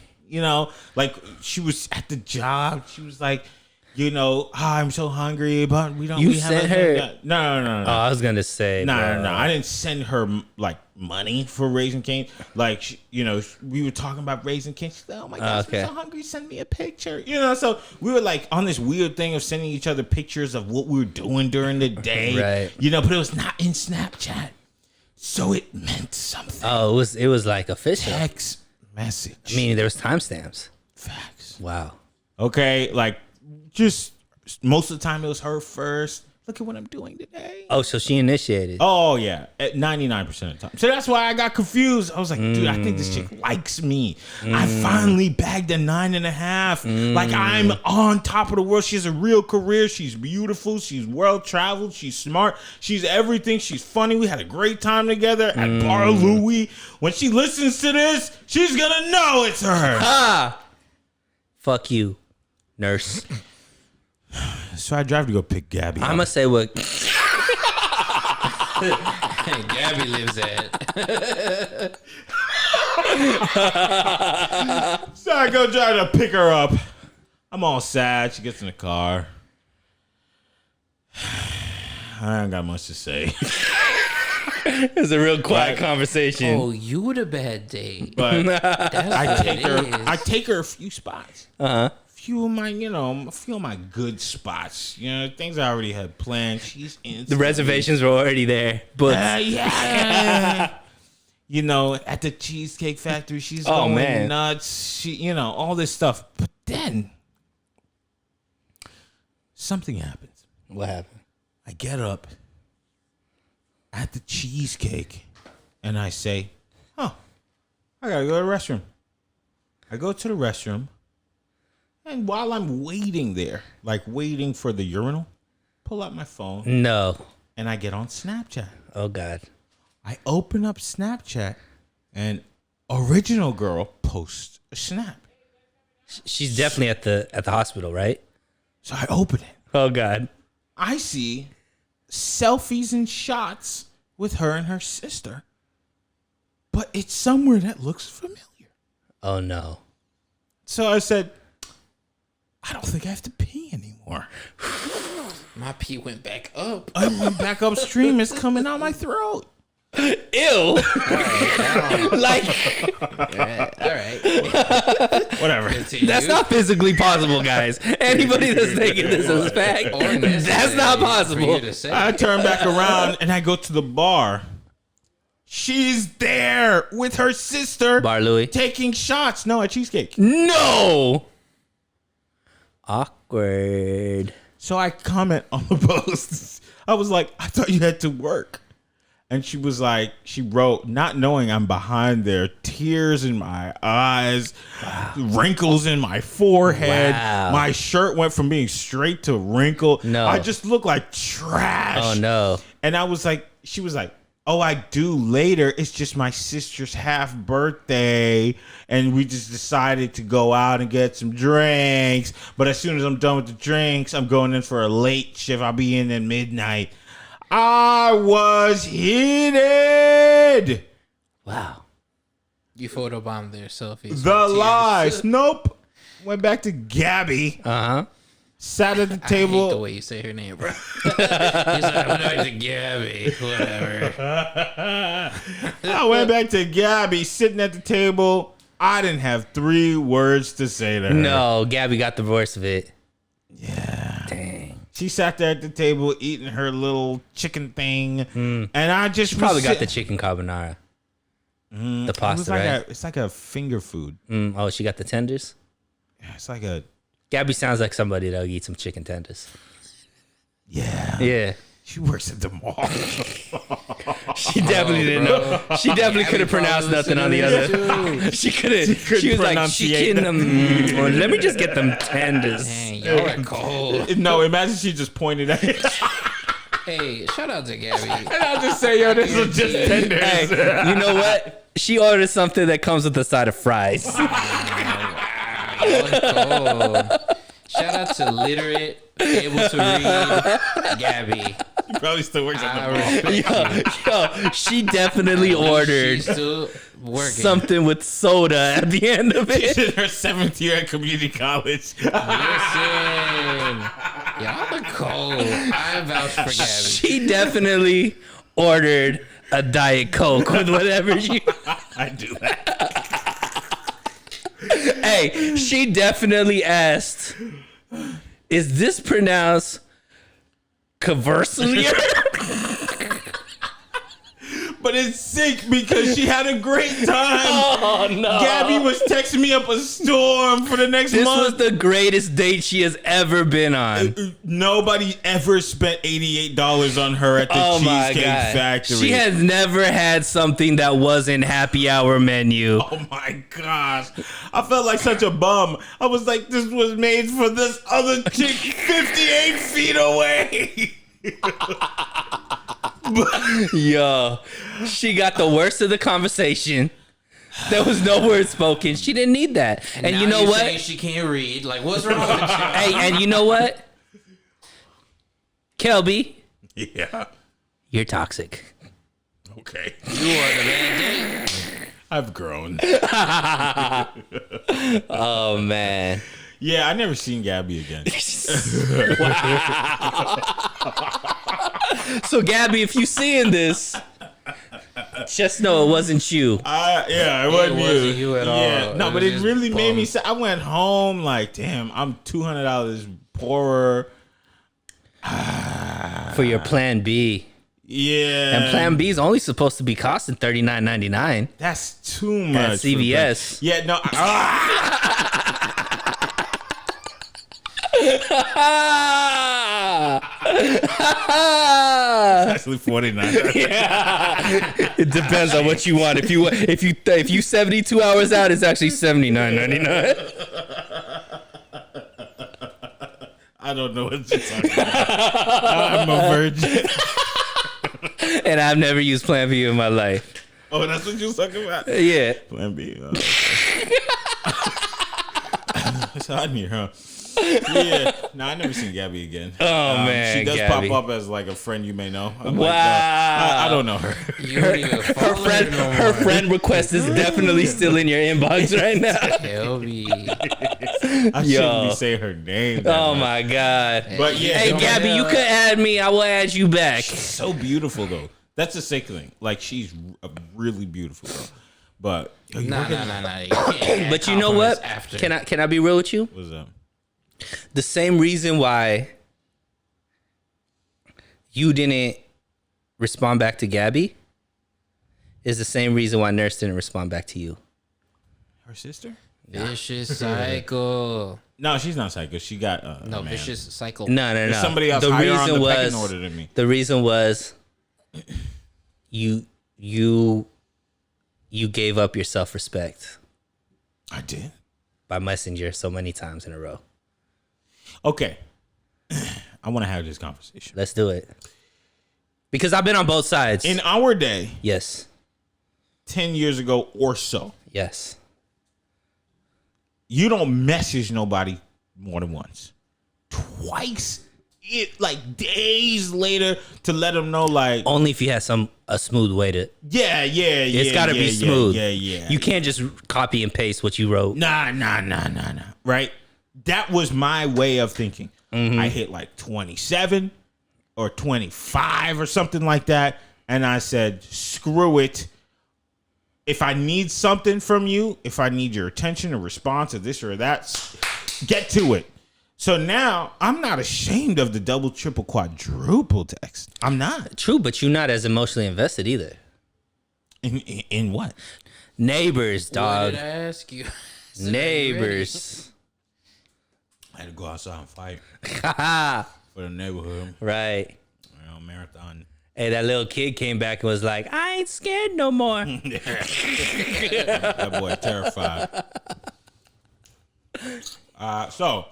like, she was at the job. She was like, I'm so hungry, but we don't. You we sent haven't- her? No. Oh, I was gonna say No. I didn't send her like money for Raisin Cane. Like, we were talking about Raisin Cane. She's like, oh my gosh, okay. I'm so hungry. Send me a picture. So we were like on this weird thing of sending each other pictures of what we were doing during the day. Right. But it was not in Snapchat, so it meant something. Oh, it was like official. Text message. I mean, there was timestamps. Facts. Wow. Okay, like, just most of the time it was her first. Look at what I'm doing today. Oh, so she initiated. Oh, yeah. At 99% of the time. So that's why I got confused. I was like, dude, I think this chick likes me. I finally bagged a 9.5. Like, I'm on top of the world. She has a real career. She's beautiful. She's well-traveled. She's smart. She's everything. She's funny. We had a great time together at Bar Louie. When she listens to this, she's going to know it's her. Ah! Fuck you, nurse. So I drive to go pick Gabby I'm up. gonna say what. Gabby lives at. So I go try to pick her up. I'm all sad. She gets in the car. I don't got much to say. It's a real quiet conversation. Oh, you had a bad day. But That's I what take it her. is. I take her a few spots. Uh-huh. Few of my, a few of my good spots. Things I already had planned. She's in The reservations were already there, but yeah. At the Cheesecake Factory, she's going nuts. She, all this stuff. But then something happens. what happened? I get up at the cheesecake and I say, I gotta go to the restroom. I go to the restroom, and while I'm waiting there, like waiting for the urinal pull out my phone No. and I get on Snapchat. Oh God. I open up Snapchat and original girl posts a snap. She's definitely at the hospital, right? So I open it. Oh God. I see selfies and shots with her and her sister, but it's somewhere that looks familiar. Oh no. So I said, I don't think I have to pee anymore. My pee went back up. I went back upstream. It's coming out my throat. Ew. Like All right. Whatever. that's not physically possible, guys. Anybody that's taking this as fact, that's not possible. I turn back around and I go to the bar. She's there with her sister. Bar Louie. Taking shots. No, at Cheesecake. No. Awkward. So I comment on the post. I was like, I thought you had to work. And she was like, she wrote, not knowing I'm behind there, tears in my eyes, wrinkles in my forehead. Wow. My shirt went from being straight to wrinkled. No. I just look like trash. Oh no. And I was like, she was like, oh, I do later. It's just my sister's half birthday. And we just decided to go out and get some drinks. But as soon as I'm done with the drinks, I'm going in for a late shift. I'll be in at midnight. I was heated. Wow. You photobombed their selfies. The with lies. tears. Nope. Went back to Gabby. Uh-huh. Sat at the I hate the table. way you say her name, bro. He's like, I'm back to Gabby. Whatever. I went back to Gabby sitting at the table. I didn't have 3 words to say to her. No, Gabby got the worst of it. Yeah. Dang. She sat there at the table eating her little chicken thing. And I just Probably got the chicken carbonara. The pasta, right? It's like a finger food. Oh, she got the tenders? Yeah, it's like a... Gabby sounds like somebody that'll eat some chicken tenders. Yeah. Yeah. She works at the mall. She definitely didn't know. She definitely couldn't pronounce nothing on the other. She couldn't. She was like, chicken. Let me just get them tenders. Dang, y'all are cold. No, imagine she just pointed at it. Hey, shout out to Gabby. And I'll just say, yo, this is just tenders. Hey, you know what? She ordered something that comes with a side of fries. Y'all are cold. Shout out to literate, able to read Gabby. She probably still works at the I mall. respect you. Yo, she definitely ordered She's still working. something with soda at the end of She's it. in her 7th year at community college. Listen, y'all are cold. I vouch for Gabby. She definitely ordered a Diet Coke with whatever she... I do that. Hey, she definitely asked, is this pronounced Cavalier? But it's sick because she had a great time. Oh, no. Gabby was texting me up a storm for the next This was month. the greatest date she has ever been on. Nobody ever spent $88 on her at the Oh my Cheesecake God. Factory. She has never had something that wasn't happy hour menu. Oh my gosh. I felt like such a bum. I was like, this was made for this other chick 58 feet away. Yo, she got the worst of the conversation. There was no word spoken. She didn't need that. And now you know you're what? saying she can't read. Like, what's wrong with you? Hey, and you know what? Kelby, Yeah. you're toxic. Okay. You are the bad date. I've grown. Oh, man. Yeah, I never seen Gabby again. So, Gabby, if you seeing this, just know it wasn't you. Yeah, it wasn't you at all. Yeah, no, It but was it just really made me bum. sad. I went home like, damn, I'm $200 poorer. For your plan B. Yeah. And plan B is only supposed to be costing $39.99. That's too much. At CVS. For yeah, no. Actually, $49. It depends on what you want. If you 72 hours out, it's actually $79.99. I don't know what you're talking about. I'm a virgin. And I've never used Plan B in my life. Oh, that's what you was talking about? Yeah. Plan B. Oh, okay. It's hot in here, huh? Yeah. No, I never seen Gabby again. Oh, man, she does Gabby. pop up as like a friend you may know. I'm Wow. like, I don't know her. You don't even follow Her friend request is definitely still in your inbox right now. Kelby. I shouldn't be saying her name. Oh my God. But yeah, Hey, Gabby, you could add me. I will add you back. She's so beautiful though. That's the sick thing. Like she's a really beautiful girl. But No. You can't But you know what? After. Can I be real with you? what's up? The same reason why you didn't respond back to Gabby is the same reason why Nurse didn't respond back to you. Her sister? Vicious cycle. No, she's not psycho. She got No, a man. vicious cycle. No. There's somebody else higher on the pecking order than me. The reason was you gave up your self-respect I did. by Messenger so many times in a row. Okay. I want to have this conversation. Let's do it. Because I've been on both sides. In our day, Yes. 10 years ago or so, Yes. you don't message nobody more than once. Twice, it like days later to let them know, like, Only if you had a smooth way to. yeah. It's got to be smooth. Yeah. You can't just copy and paste what you wrote. Nah. Right? That was my way of thinking. Mm-hmm. I hit like 27 or 25 or something like that. And I said, screw it. If I need something from you, if I need your attention or response or this or that, get to it. So now I'm not ashamed of the double, triple, quadruple text. I'm not. True, but you're not as emotionally invested either. In what? Neighbors, What dog. did I ask you? Neighbors. I had to go outside and fight Haha. for the neighborhood. Right. Marathon. Hey, that little kid came back and was like, I ain't scared no more. That boy terrified. So,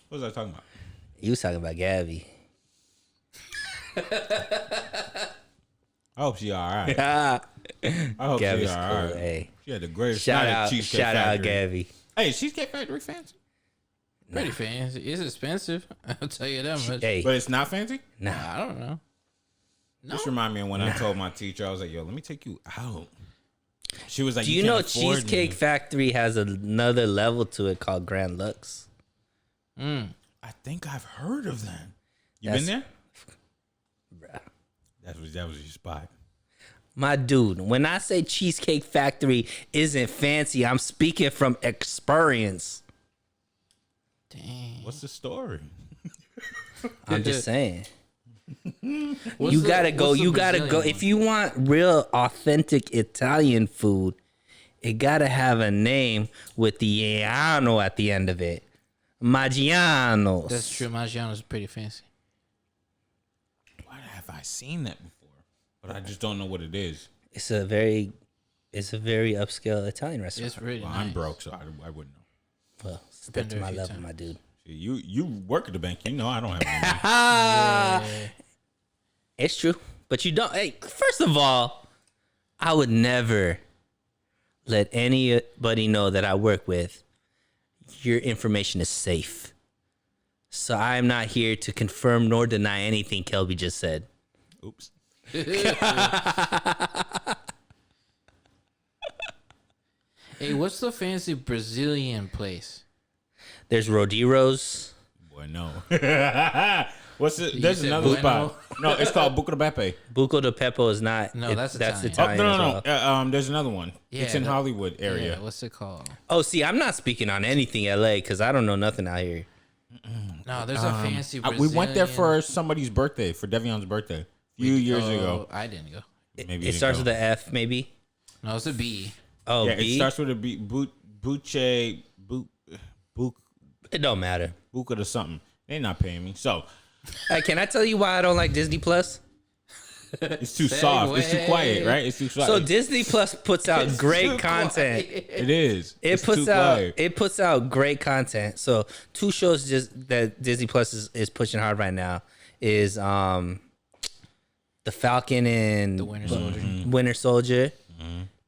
what was I talking about? You was talking about Gabby. I hope she all right. Ah, I hope Gabby's she all cool. right. Hey, She had the greatest shout night at out, Cheesecake shout out, Factory. Gabby. Hey, is Cheesecake Factory fancy? Pretty fancy. It's expensive. I'll tell you that much. Hey, But it's not fancy? nah. I don't know. This remind me of when I told my teacher, I was like, yo, let me take you out. She was like, Do you know can't afford Cheesecake me. Factory has another level to it called Grand Lux? I think I've heard of that. You That's- been there? Bruh. That was your spot. My dude, when I say Cheesecake Factory isn't fancy, I'm speaking from experience. Dang. What's the story? I'm just saying. What's You the- gotta go. what's the You gotta go. Brazilian If you want real, authentic Italian food, it gotta have a name with the iano at the end of it. Maggiano's. one? That's true. Maggiano's pretty fancy. Why have I seen that before? But I just don't know what it is. It's a very upscale Italian restaurant. It's really Well, nice. I'm broke, so I wouldn't know. Well, step Been to there a my few level, times. my dude. See, you work at the bank. You know I don't have any money. Yeah. It's true, but you don't. Hey, first of all, I would never let anybody know that I work with. Your information is safe, so I am not here to confirm nor deny anything Kelby just said. Oops. Hey, what's the fancy Brazilian place? There's Rodiro's. Boy, no. What's it? There's said another bueno? spot. No, it's called Buca de Beppe. Buco de Pepo is not. No, that's Italian. Oh, Italian no, as no, well. no. There's another one. It's in the- Hollywood area. Yeah, what's it called? Oh, see, I'm not speaking on anything LA because I don't know nothing out here. No, there's a fancy we Brazilian. went there for somebody's birthday, for Devion's birthday, a few years ago. I didn't go. Maybe It starts with an F, maybe. No, it's a B. Oh, yeah, B. it starts with a B. Buche, It don't matter. Buca to something. They're not paying me. So, Hey, can I tell you why I don't like Disney Plus? It's too soft. It's too quiet, right? It's too soft. So Disney Plus puts out It's great too content. It is. It It's puts too out quiet. it puts out great content. So two shows just that Disney Plus is pushing hard right now is the Falcon and The Winter Soldier. Winter Soldier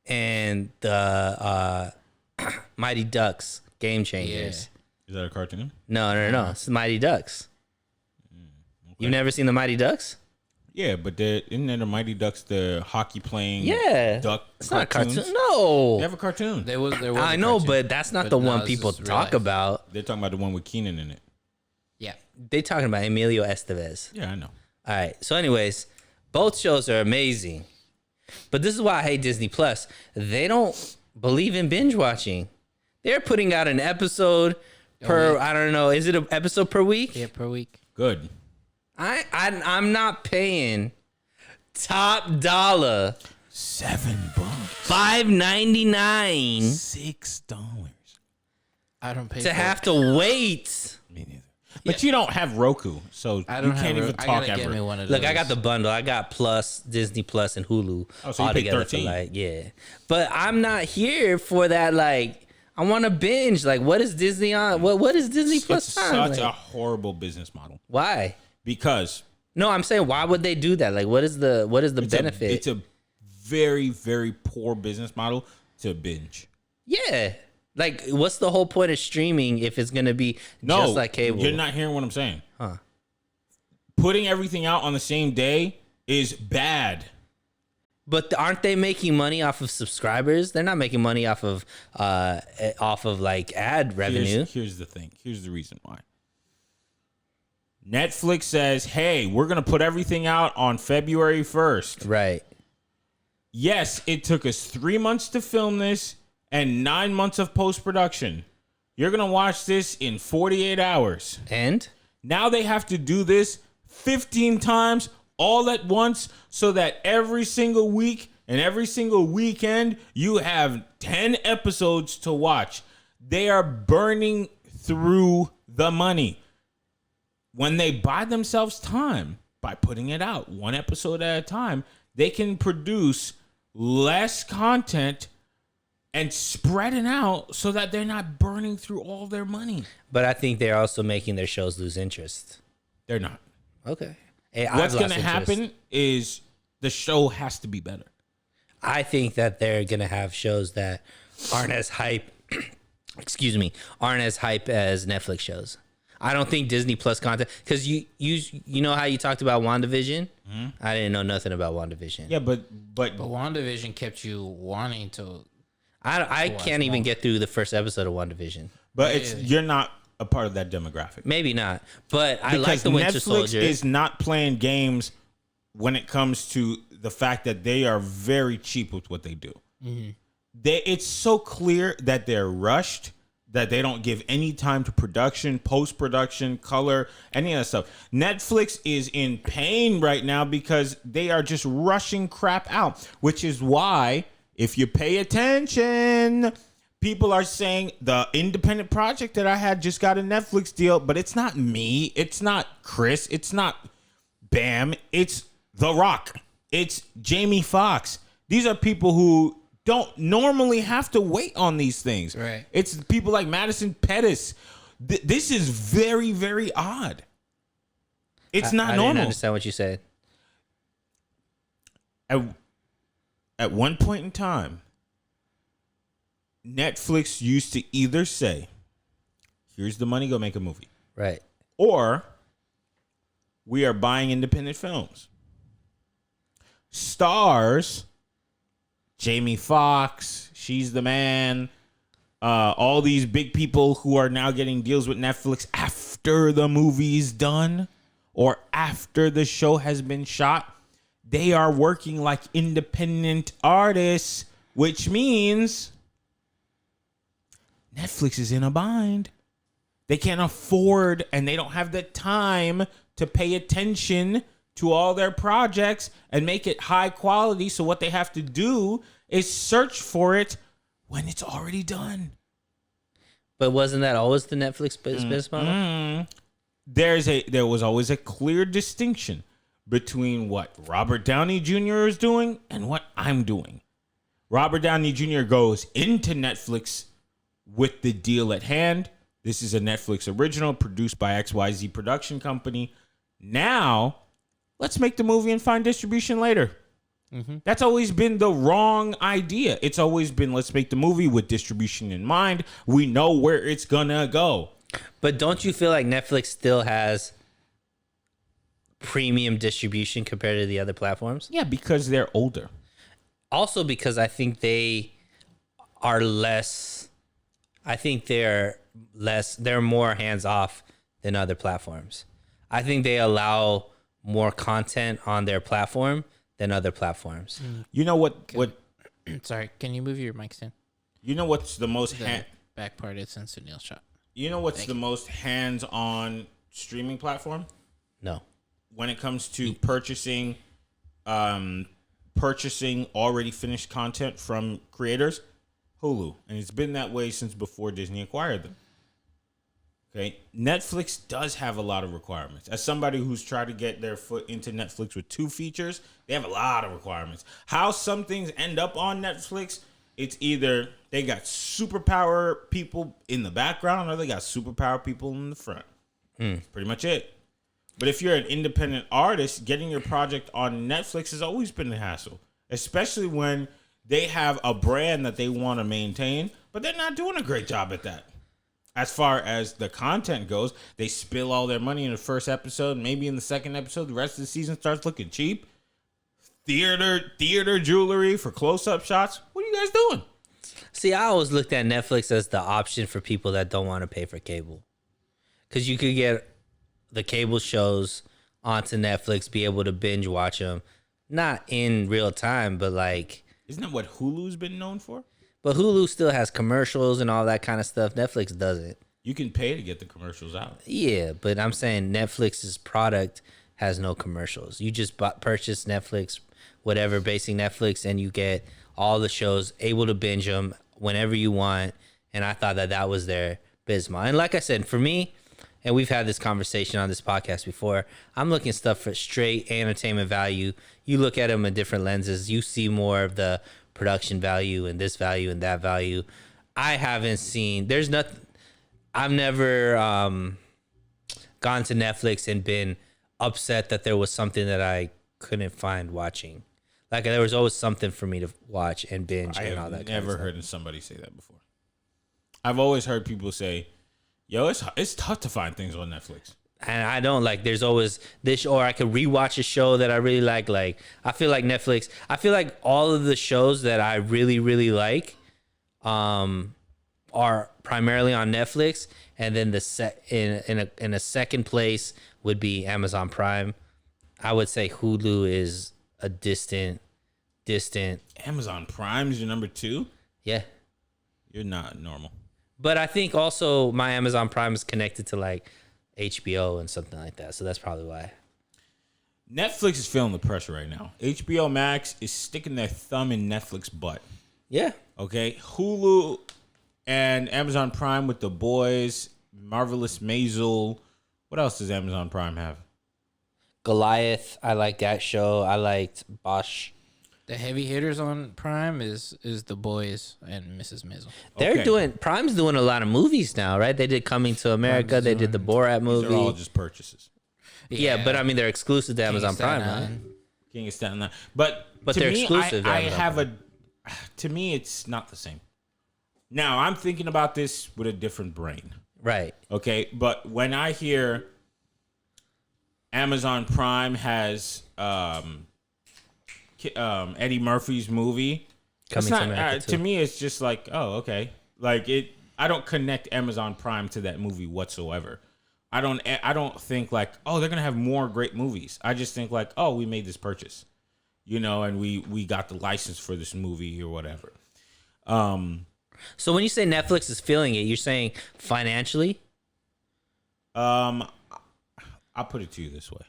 and the Mighty Ducks Game Changers. Is that a cartoon? No. It's the Mighty Ducks. You've never seen the Mighty Ducks? Yeah, but isn't there the Mighty Ducks, the hockey playing Yeah. duck It's not a cartoons? cartoon. No. They have a cartoon. There was I a know, cartoon. but that's not But the no, one this people is real talk life. about. They're talking about the one with Keenan in it. Yeah. They talking about Emilio Estevez. Yeah, I know. All right. So, anyways, both shows are amazing, but this is why I hate Disney Plus. They don't believe in binge watching. They're putting out an episode per. week. I don't know. Is it an episode per week? Yeah, per week. Good. I'm not paying top dollar $7. $5.99 $6. I don't pay to for have it. to wait. Me neither. But you don't have Roku, so I you don't can't have even I talk gotta get me ever. one of Look, those. I got the bundle. I got Plus, Disney Plus, and Hulu Oh, so you all paid together for $13. yeah. But I'm not here for that. Like, I want to binge. Like, what is Disney on? What is Disney Plus It's time? such Like, a horrible business model why? because No, I'm saying why would they do that? Like, what is the benefit? it's a very, very poor business model to binge. yeah. Like, what's the whole point of streaming if it's gonna be No, just like cable? you're not hearing what I'm saying. Huh. Putting everything out on the same day is bad. But aren't they making money off of subscribers? They're not making money off of like ad revenue. Here's the thing. Here's the reason why. Netflix says, hey, we're going to put everything out on February 1st. Right. Yes, it took us 3 months to film this and 9 months of post-production. You're going to watch this in 48 hours. And Now they have to do this 15 times all at once so that every single week and every single weekend you have 10 episodes to watch. They are burning through the money. When they buy themselves time by putting it out one episode at a time, they can produce less content and spread it out so that they're not burning through all their money. but I think they're also making their shows lose interest. They're not. Okay. Hey, What's I've going lost to interest. happen is the show has to be better. I think that they're gonna have shows that aren't as hype. Excuse me, aren't as hype as Netflix shows. I don't think Disney Plus content because you know how you talked about WandaVision. I didn't know nothing about WandaVision. Yeah, but But WandaVision kept you wanting to. I can't even get through the first episode of WandaVision. it's you're not a part of that demographic. Maybe not, but I like Because the Winter Netflix Soldier. is not playing games when it comes to the fact that they are very cheap with what they do. It's so clear that they're rushed, that they don't give any time to production, post-production, color, any of that stuff. Netflix is in pain right now because they are just rushing crap out, which is why, if you pay attention, people are saying the independent project that I had just got a Netflix deal, but it's not me. It's not Chris. It's not Bam. It's The Rock. It's Jamie Foxx. These are people who don't normally have to wait on these things. Right. It's people like Madison Pettis. This is very, very odd. It's not I normal. didn't understand what you said. At one point in time, Netflix used to either say, here's the money, go make a movie. Right. Or we are buying independent films. Stars, Jamie Foxx, She's the Man, all these big people who are now getting deals with Netflix after the movie's done or after the show has been shot. They are working like independent artists, which means Netflix is in a bind. They can't afford and they don't have the time to pay attention to all their projects and make it high quality. So what they have to do is search for it when it's already done. But wasn't that always the Netflix business model? There was always a clear distinction between what Robert Downey Jr. is doing and what I'm doing. Robert Downey Jr. goes into Netflix with the deal at hand. This is a Netflix original produced by XYZ production company. Now, let's make the movie and find distribution later. That's always been the wrong idea. It's always been, let's make the movie with distribution in mind. We know where it's gonna go. But don't you feel like Netflix still has premium distribution compared to the other platforms? Yeah, because they're older. Also because I think they are less, they're more hands off than other platforms. I think they allow more content on their platform than other platforms. You know what Sorry, can you move your mic stand? you know what's the most The back part is in Sunil's shot. you know what's the most hands-on streaming platform No. when it comes to purchasing already finished content from creators? Hulu. And it's been that way since before Disney acquired them. Okay, Netflix does have a lot of requirements. As somebody who's tried to get their foot into Netflix with 2 features, they have a lot of requirements. How some things end up on Netflix, it's either they got superpower people in the background or they got superpower people in the front. That's pretty much it. But if you're an independent artist, getting your project on Netflix has always been a hassle, especially when they have a brand that they want to maintain, but they're not doing a great job at that. As far as the content goes, they spill all their money in the first episode. Maybe in the second episode, the rest of the season starts looking cheap. Theater jewelry for close-up shots. What are you guys doing? See, I always looked at Netflix as the option for people that don't want to pay for cable. Because you could get the cable shows onto Netflix, be able to binge watch them. Not in real time, but like... Isn't that what Hulu's been known for? But Hulu still has commercials and all that kind of stuff. Netflix doesn't. You can pay to get the commercials out. Yeah, but I'm saying Netflix's product has no commercials. You just purchase Netflix, whatever, basic Netflix, and you get all the shows, able to binge them whenever you want. And I thought that was their bisma. And like I said, for me, and we've had this conversation on this podcast before, I'm looking stuff for straight entertainment value. You look at them in different lenses. You see more of the production value and this value and that value. I haven't seen, there's nothing, I've never gone to Netflix and been upset that there was something that I couldn't find watching. Like there was always something for me to watch and binge and all that. I've never heard somebody say that before. I've always heard people say, yo, it's tough to find things on Netflix. And I don't like, there's always this, or I could rewatch a show that I really like. Like, I feel like Netflix, I feel like all of the shows that I really, really like are primarily on Netflix. And then in a second place would be Amazon Prime. I would say Hulu is a distant. Amazon Prime is your number 2? Yeah. You're not normal. But I think also my Amazon Prime is connected to like HBO and something like that. So that's probably why. Netflix is feeling the pressure right now. HBO Max is sticking their thumb in Netflix butt. Yeah. Okay. Hulu and Amazon Prime with The Boys, Marvelous Maisel. What else does Amazon Prime have? Goliath. I like that show. I liked Bosch. The heavy hitters on Prime is The Boys and Mrs. Maisel. Prime's doing a lot of movies now, right? They did Coming to America. They did the Borat movie. They're all just purchases. Yeah, but I mean, they're exclusive to Amazon Prime, right? King of Staten Island. But to they're me, exclusive to I Amazon have Prime. to me, it's not the same. Now, I'm thinking about this with a different brain. Right. Okay, but when I hear Amazon Prime has Eddie Murphy's movie, Coming to America to me, it's just like, oh, okay. Like it, I don't connect Amazon Prime to that movie whatsoever. I don't think like, oh, they're gonna have more great movies. I just think like, oh, we made this purchase, and we got the license for this movie or whatever. So when you say Netflix is feeling it, you're saying financially? I'll put it to you this way.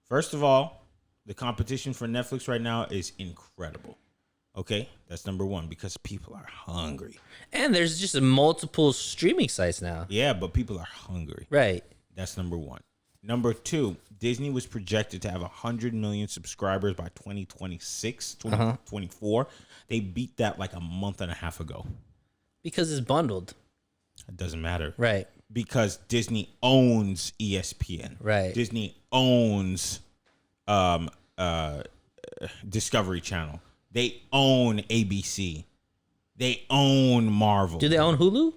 First of all, the competition for Netflix right now is incredible. Okay, that's number one because people are hungry. And there's just multiple streaming sites now. Yeah, but people are hungry. Right. That's number one. Number 2, Disney was projected to have 100 million subscribers by 2026, 2024. They beat that like a month and a half ago. Because it's bundled. It doesn't matter. Right. Because Disney owns ESPN. Right. Disney owns Discovery Channel. They own ABC. They own Marvel. Do they own Hulu?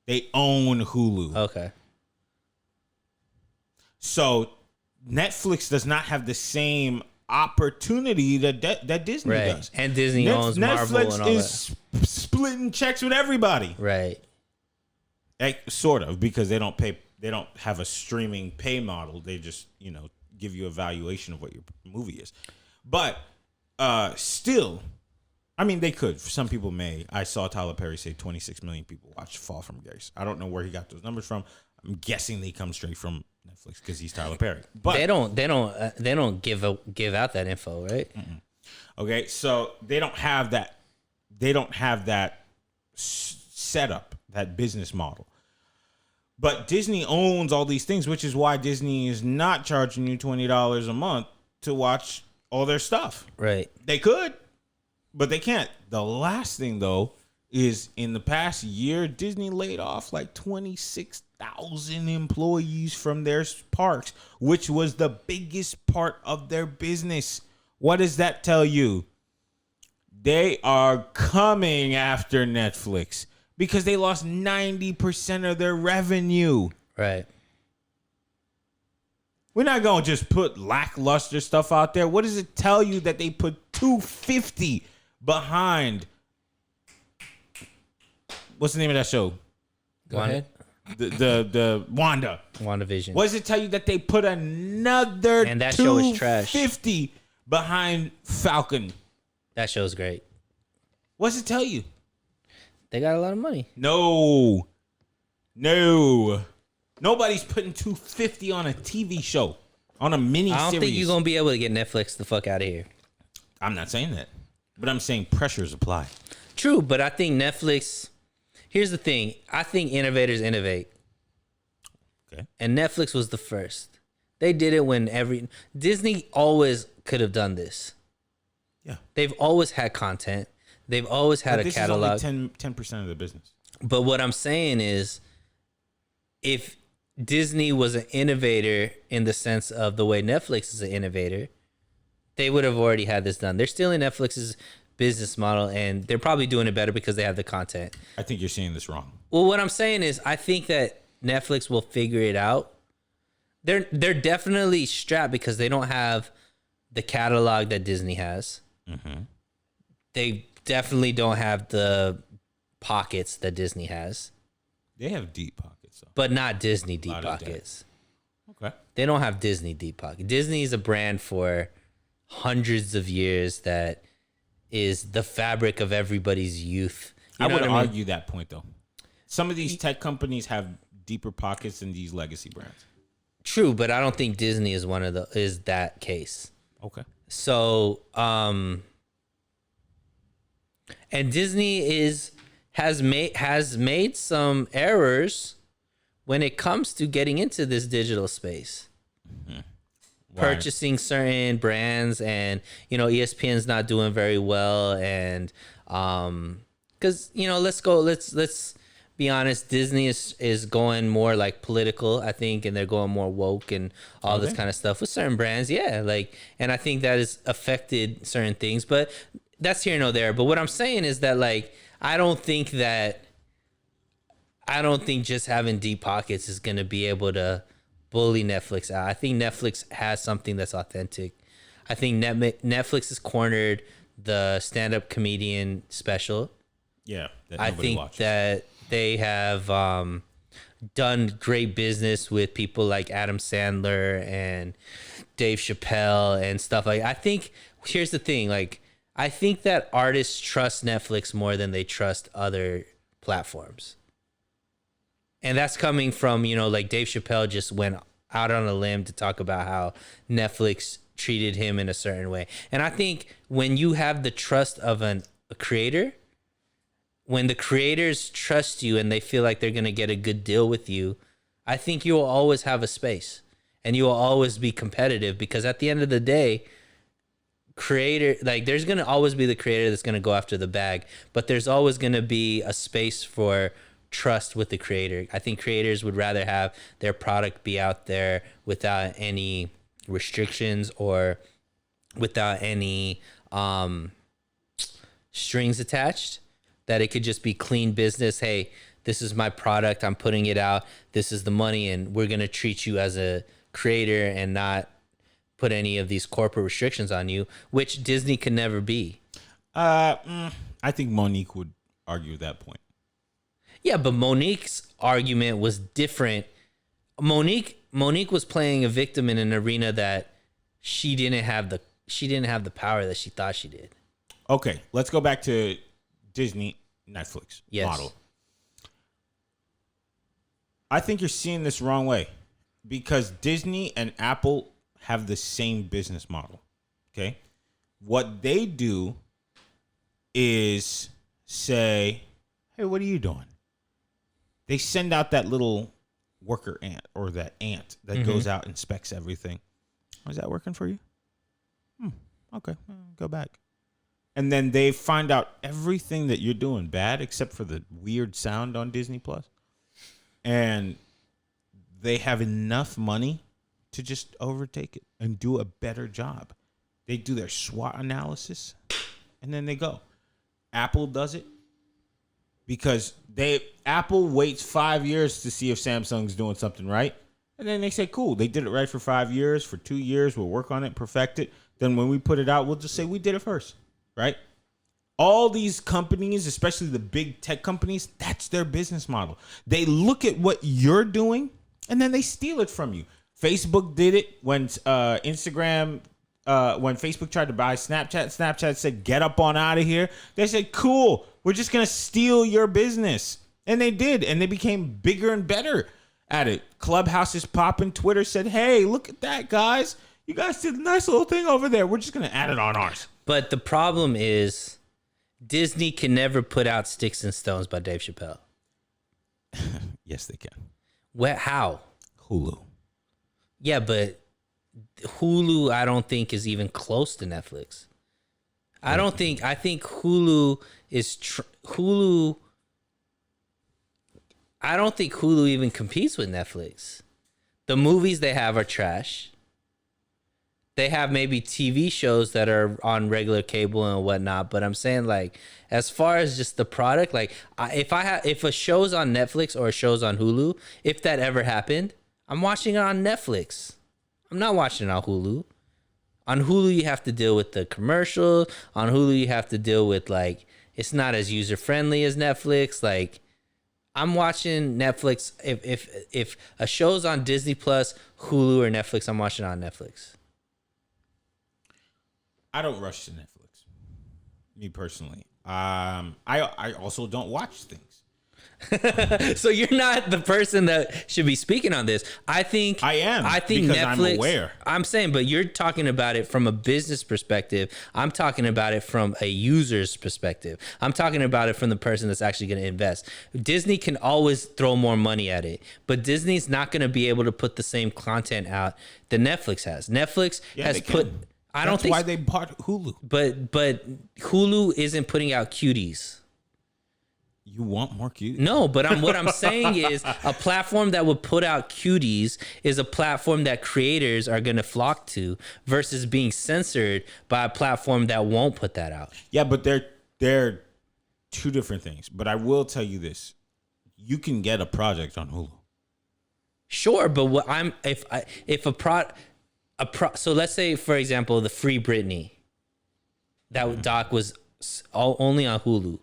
They own Hulu. Okay. So Netflix does not have the same opportunity that Disney does. And Disney owns Marvel Netflix and all is splitting checks with everybody. Right. Sort of, because they don't have a streaming pay model. They just, give you a valuation of what your movie is. But still, I mean, they could. Some people may. I saw Tyler Perry say 26 million people watched Fall from Grace. I don't know where he got those numbers from. I'm guessing they come straight from Netflix because he's Tyler Perry. But they don't give out that info, right? Okay, so they don't have that. They don't have that setup, that business model. But Disney owns all these things, which is why Disney is not charging you $20 a month to watch all their stuff. Right. They could, but they can't. The last thing, though, is in the past year, Disney laid off like 26,000 employees from their parks, which was the biggest part of their business. What does that tell you? They are coming after Netflix because they lost 90% of their revenue. Right. We're not going to just put lackluster stuff out there. What does it tell you that they put $250 behind? What's the name of that show? Go ahead. The WandaVision. What does it tell you that they put another And that show is trash. $250 behind Falcon? That show's great. What does it tell you? They got a lot of money. No. Nobody's putting $250 on a TV show, on a mini series. I don't think you're going to be able to get Netflix the fuck out of here. I'm not saying that, but I'm saying pressures apply. True, but I think Netflix... Here's the thing. I think innovators innovate. Okay. And Netflix was the first. They did it when Disney always could have done this. Yeah. They've always had content. They've always had a catalog. This is only 10% of the business. But what I'm saying is, if Disney was an innovator in the sense of the way Netflix is an innovator, they would have already had this done. They're stealing Netflix's business model, and they're probably doing it better because they have the content. I think you're saying this wrong. Well, what I'm saying is, I think that Netflix will figure it out. They're definitely strapped because they don't have the catalog that Disney has. Mm-hmm. They definitely don't have the pockets that Disney has. They have deep pockets, though. But not Disney deep pockets. Okay. They don't have Disney deep pockets. Disney is a brand for hundreds of years that is the fabric of everybody's youth. I would argue that point, though. Some of these tech companies have deeper pockets than these legacy brands. True, but I don't think Disney is is that case. Okay. So, and Disney has made some errors when it comes to getting into this digital space. Mm-hmm. Purchasing certain brands, and ESPN's not doing very well, and because let's be honest, Disney is going more like political, I think, and they're going more woke and all this kind of stuff with certain brands. Yeah, and I think that has affected certain things, but that's here nor there. But what I'm saying is that I don't think just having deep pockets is going to be able to bully Netflix out. I think Netflix has something that's authentic. I think Netflix has cornered the stand-up comedian special. Yeah, I think that they have done great business with people like Adam Sandler and Dave Chappelle and stuff like. I think here's the thing, I think that artists trust Netflix more than they trust other platforms. And that's coming from, Dave Chappelle just went out on a limb to talk about how Netflix treated him in a certain way. And I think when you have the trust of a creator, when the creators trust you and they feel like they're going to get a good deal with you, I think you will always have a space. and you will always be competitive because at the end of the day, creator, like there's going to always be the creator that's going to go after the bag, but there's always going to be a space for trust with the creator. I think creators would rather have their product be out there without any restrictions or without any strings attached, that it could just be clean business. Hey, this is my product, I'm putting it out, this is the money, and we're going to treat you as a creator and not put any of these corporate restrictions on you, which Disney can never be. I think Monique would argue that point. Yeah, but Monique's argument was different. Monique was playing a victim in an arena that she didn't have the power that she thought she did. Okay, let's go back to Disney Netflix model. I think you're seeing this wrong way because Disney and Apple have the same business model. Okay, what they do is say, "Hey, what are you doing?" They send out that little worker ant or that ant that goes out and inspects everything. Is that working for you? Okay, go back. And then they find out everything that you're doing bad except for the weird sound on Disney Plus. And they have enough money to just overtake it and do a better job. They do their SWOT analysis and then they go. Apple does it because Apple waits 5 years to see if Samsung's doing something right. And then they say, cool, they did it right for 5 years. For 2 years, we'll work on it, perfect it. Then when we put it out, we'll just say we did it first, right? All these companies, especially the big tech companies, that's their business model. They look at what you're doing and then they steal it from you. Facebook did it when Instagram, when Facebook tried to buy Snapchat. Snapchat said, get up on out of here. They said, cool, we're just going to steal your business. And they did. And they became bigger and better at it. Clubhouse is popping. Twitter said, hey, look at that, guys. You guys did a nice little thing over there. We're just going to add it on ours. But the problem is Disney can never put out Sticks and Stones by Dave Chappelle. Yes, they can. How? Hulu. Yeah, but Hulu, I don't think is even close to Netflix. I think Hulu is Hulu. I don't think Hulu even competes with Netflix. The movies they have are trash. They have maybe TV shows that are on regular cable and whatnot, but I'm saying like as far as just the product, like if a show's on Netflix or a show's on Hulu, if that ever happened, I'm watching it on Netflix. I'm not watching it on Hulu. On Hulu, you have to deal with the commercial. On Hulu, you have to deal with like it's not as user friendly as Netflix. Like I'm watching Netflix. If a show's on Disney Plus, Hulu, or Netflix, I'm watching it on Netflix. I don't rush to Netflix. Me personally. I also don't watch things. So you're not the person that should be speaking on this. I think because Netflix, I'm aware. I'm saying, but you're talking about it from a business perspective. I'm talking about it from a user's perspective. I'm talking about it from the person that's actually going to invest. Disney can always throw more money at it, but Disney's not going to be able to put the same content out that Netflix has. Netflix has put. That's why they bought Hulu. But Hulu isn't putting out cuties. You want more cuties? No, but what I'm saying is a platform that would put out cuties is a platform that creators are going to flock to versus being censored by a platform that won't put that out. Yeah, but they're two different things. But I will tell you this. You can get a project on Hulu. Sure, but so let's say, for example, the Free Britney, that doc was only on Hulu.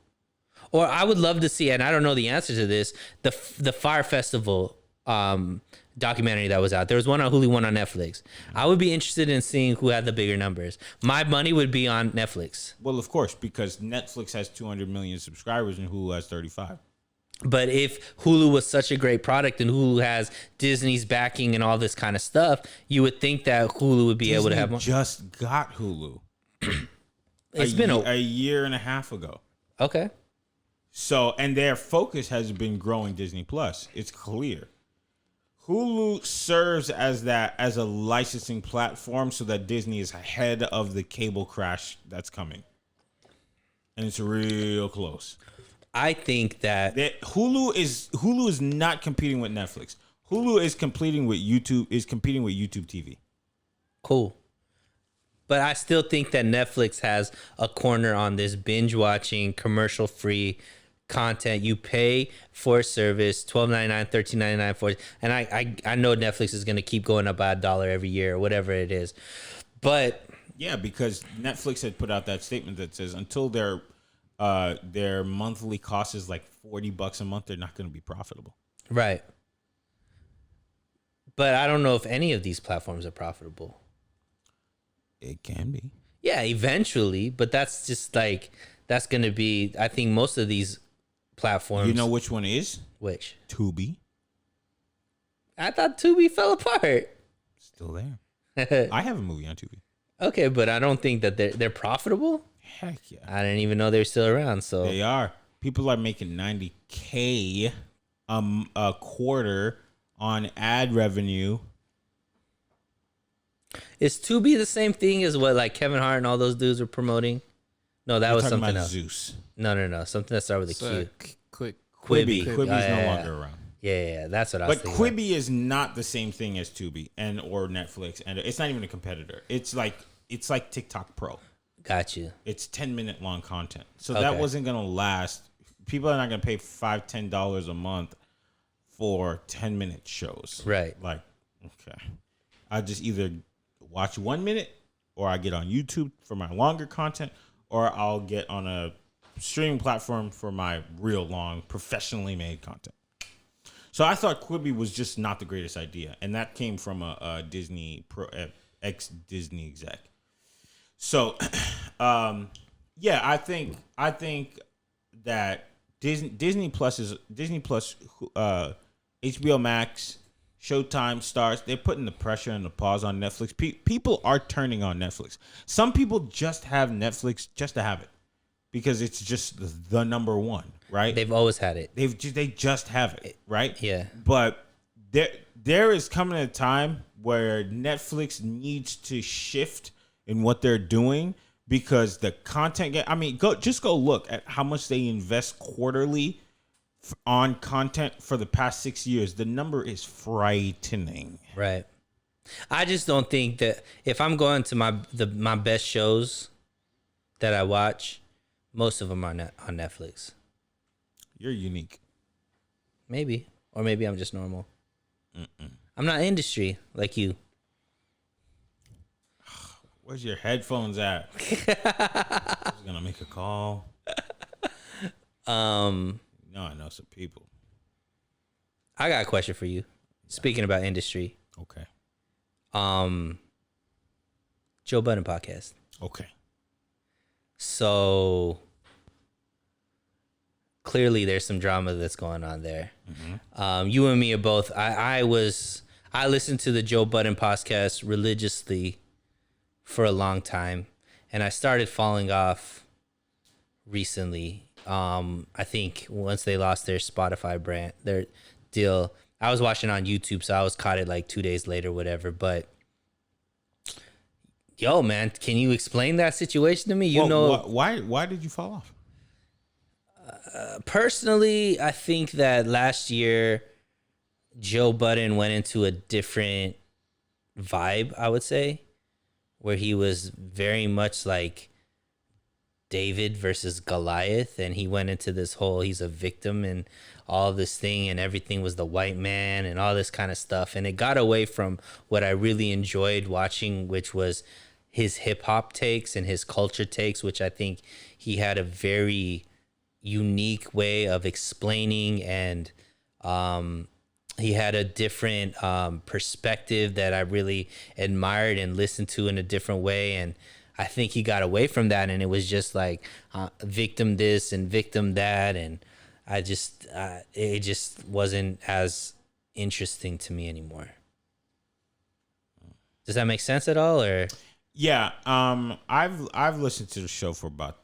Or I would love to see, and I don't know the answer to this, the Fire Festival documentary that was out. There was one on Hulu, one on Netflix. I would be interested in seeing who had the bigger numbers. My money would be on Netflix. Well, of course, because Netflix has 200 million subscribers and Hulu has 35. But if Hulu was such a great product and Hulu has Disney's backing and all this kind of stuff, you would think that Hulu would be able to have more. Just got Hulu. It's been a year and a half ago. Okay. So, and their focus has been growing Disney Plus. It's clear. Hulu serves as a licensing platform so that Disney is ahead of the cable crash that's coming, and it's real close. I think that Hulu is not competing with Netflix. Hulu is competing with YouTube. TV. cool. But I still think that Netflix has a corner on this binge watching, commercial free content. You pay for a service, $12.99, $13.99 for it. And I know Netflix is gonna keep going up by $1 every year or whatever it is. But Yeah, because Netflix had put out that statement that says until their monthly cost is like $40 a month, they're not going to be profitable. right. But I don't know if any of these platforms are profitable. It can be. Yeah, eventually, but that's just like that's gonna be. I think most of these platforms. You know which one is? Which? Tubi. I thought Tubi fell apart. Still there. I have a movie on Tubi. Okay, but I don't think that they're profitable. Heck yeah. I didn't even know they were still around. So They are. People are making $90K a quarter on ad revenue. is Tubi the same thing as what like Kevin Hart and all those dudes were promoting? No, that We're was talking something about else. Zeus. No, something that started with a Q. Quick. Quibi. Quibi's Oh, yeah, no yeah. longer around. Yeah, that's what I was But thinking. Quibi is not the same thing as Tubi or Netflix, and it's not even a competitor. It's like TikTok Pro. Got you. It's 10-minute long content, so Okay. that wasn't gonna last. People are not gonna pay $5-10 a month for 10-minute shows. Right. Like, okay, I just either watch 1 minute, or I get on YouTube for my longer content, or I'll get on a streaming platform for my real long, professionally made content. So I thought Quibi was just not the greatest idea, and that came from a Disney ex-Disney exec. So, yeah, I think that Disney Plus, HBO Max, Showtime, Stars, they're putting the pressure and the pause on Netflix. People are turning on Netflix. Some people just have Netflix just to have it because it's just the number one, right? They've always had it. They just have it, right? Yeah. But there is coming a time where Netflix needs to shift in what they're doing because the content. I mean, go look at how much they invest quarterly on content for the past 6 years. The number is frightening. Right. I just don't think that if I'm going to my best shows that I watch, most of them are on Netflix. You're unique. Maybe. Or maybe I'm just normal. I'm not industry like you. Where's your headphones at? I was gonna make a call. No, I know some people. I got a question for you. Speaking about industry. Okay. Joe Budden podcast. Okay. So clearly there's some drama that's going on there. You and me are both. I listened to the Joe Budden podcast religiously for a long time, and I started falling off recently. I think once they lost their Spotify brand, their deal. I was watching on YouTube, so I was caught it like 2 days later, whatever. But yo, man, can you explain that situation to me? Why did you fall off? Personally, I think that last year Joe Budden went into a different vibe, I would say, where he was very much like David versus Goliath, and he went into this whole he's a victim and all this thing, and everything was the white man and all this kind of stuff, and it got away from what I really enjoyed watching, which was his hip hop takes and his culture takes, which I think he had a very unique way of explaining, and he had a different perspective that I really admired and listened to in a different way. And I think he got away from that, and it was just like victim this and victim that, and it just wasn't as interesting to me anymore. Does that make sense at all? Or Yeah, I've listened to the show for about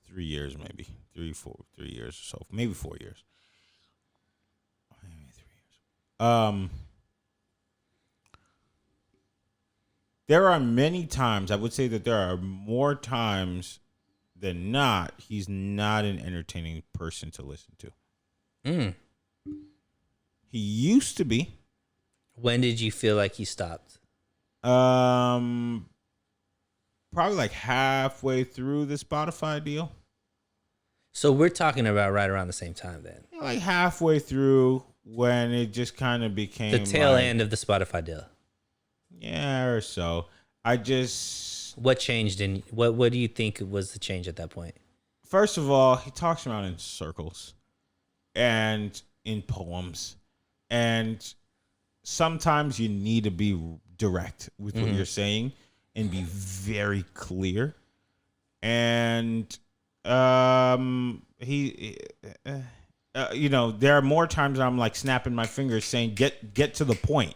3 years, maybe 3 years or so, maybe 4 years. Maybe 3 years. there are many times, I would say that there are more times than not, he's not an entertaining person to listen to. Mm. He used to be. When did you feel like he stopped? Probably like halfway through the Spotify deal. So we're talking about right around the same time then. Like halfway through when it just kind of became The tail like, end of the Spotify deal. Yeah, or so. I just, What changed in what do you think was the change at that point? first of all, he talks around in circles and in poems. And sometimes you need to be direct with what you're saying and be very clear. And there are more times I'm like snapping my fingers saying get to the point,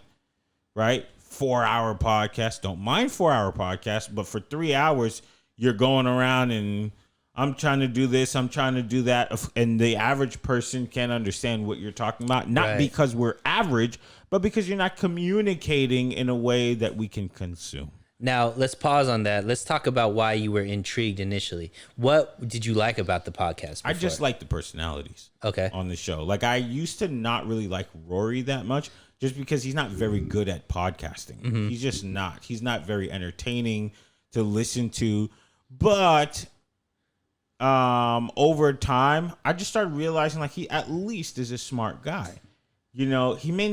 right? 4-hour podcast, don't mind 4-hour podcast, but for 3 hours you're going around and I'm trying to do this, I'm trying to do that, and the average person can't understand what you're talking about, not Right. because we're average, but because you're not communicating in a way that we can consume. Now, let's pause on that. Let's talk about why you were intrigued initially. What did you like about the podcast I before? just like the personalities Okay. on the show. Like, I used to not really like Rory that much just because he's not very good at podcasting. He's just not. He's not very entertaining to listen to. But over time, I just started realizing like he at least is a smart guy. You know, he may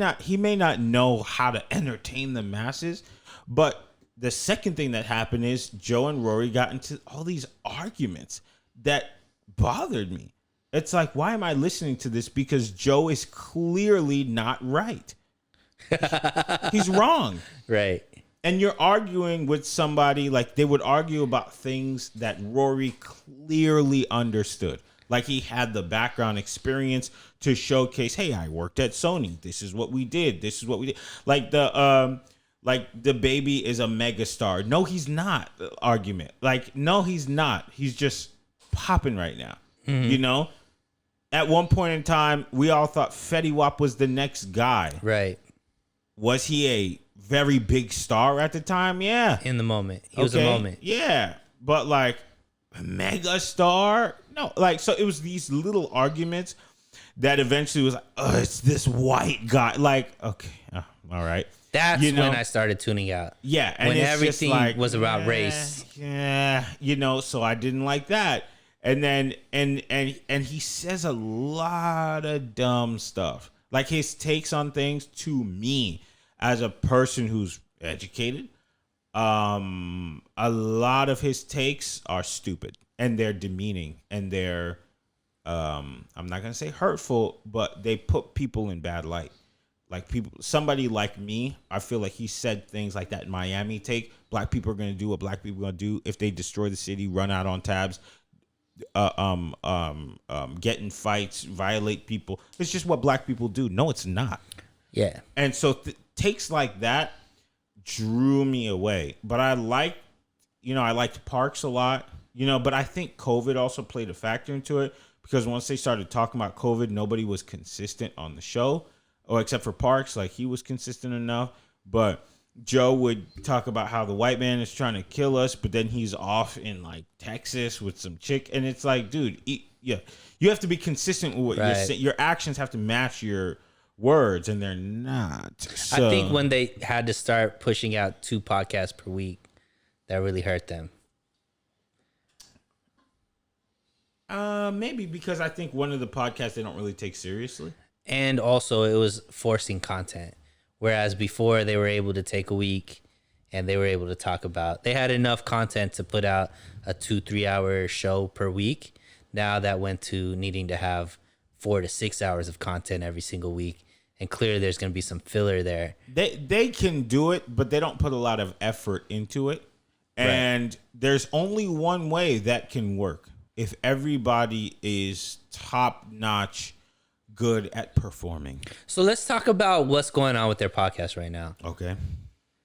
not know how to entertain the masses, but the second thing that happened is Joe and Rory got into all these arguments that bothered me. It's like, why am I listening to this? Because Joe is clearly not right. He's wrong. Right. And you're arguing with somebody, like they would argue about things that Rory clearly understood. Like he had the background experience to showcase, hey, I worked at Sony. This is what we did. This is what we did. Like the baby is a megastar. No, he's not. Argument. Like, no, he's not. He's just popping right now. You know? At one point in time, we all thought Fetty Wap was the next guy. Right. Was he a very big star at the time? Yeah. In the moment. He was a moment. Yeah. But like a mega star? No. Like, so it was these little arguments that eventually was like, oh, it's this white guy. Like, okay. All right. That's You know? when I started tuning out. Yeah. And When it's everything just like, was about race. Yeah. You know, so I didn't like that. And then, and he says a lot of dumb stuff. Like his takes on things, to me, as a person who's educated, a lot of his takes are stupid and they're demeaning and they're, I'm not going to say hurtful, but they put people in bad light. Like somebody like me, I feel like he said things like that in Miami take. Black people are going to do what black people are going to do. If they destroy the city, run out on tabs, get in fights, violate people. It's just what black people do. No, it's not. Yeah. And so takes like that drew me away. But I liked Parks a lot, but I think COVID also played a factor into it because once they started talking about COVID, nobody was consistent on the show, or except for Parks. Like he was consistent enough, but Joe would talk about how the white man is trying to kill us, but then he's off in like Texas with some chick. And it's like, dude, you have to be consistent with what you're saying. Your actions have to match your words, and they're not. So, I think when they had to start pushing out 2 podcasts per week, that really hurt them. Maybe because I think one of the podcasts they don't really take seriously. And also it was forcing content. Whereas before they were able to take a week and they were able to talk about, they had enough content to put out a 2-3 hour show per week. Now that went to needing to have 4 to 6 hours of content every single week. And clearly there's going to be some filler there. They can do it, but they don't put a lot of effort into it. And there's only one way that can work. If everybody is top notch, good at performing. So let's talk about what's going on with their podcast right now. Okay.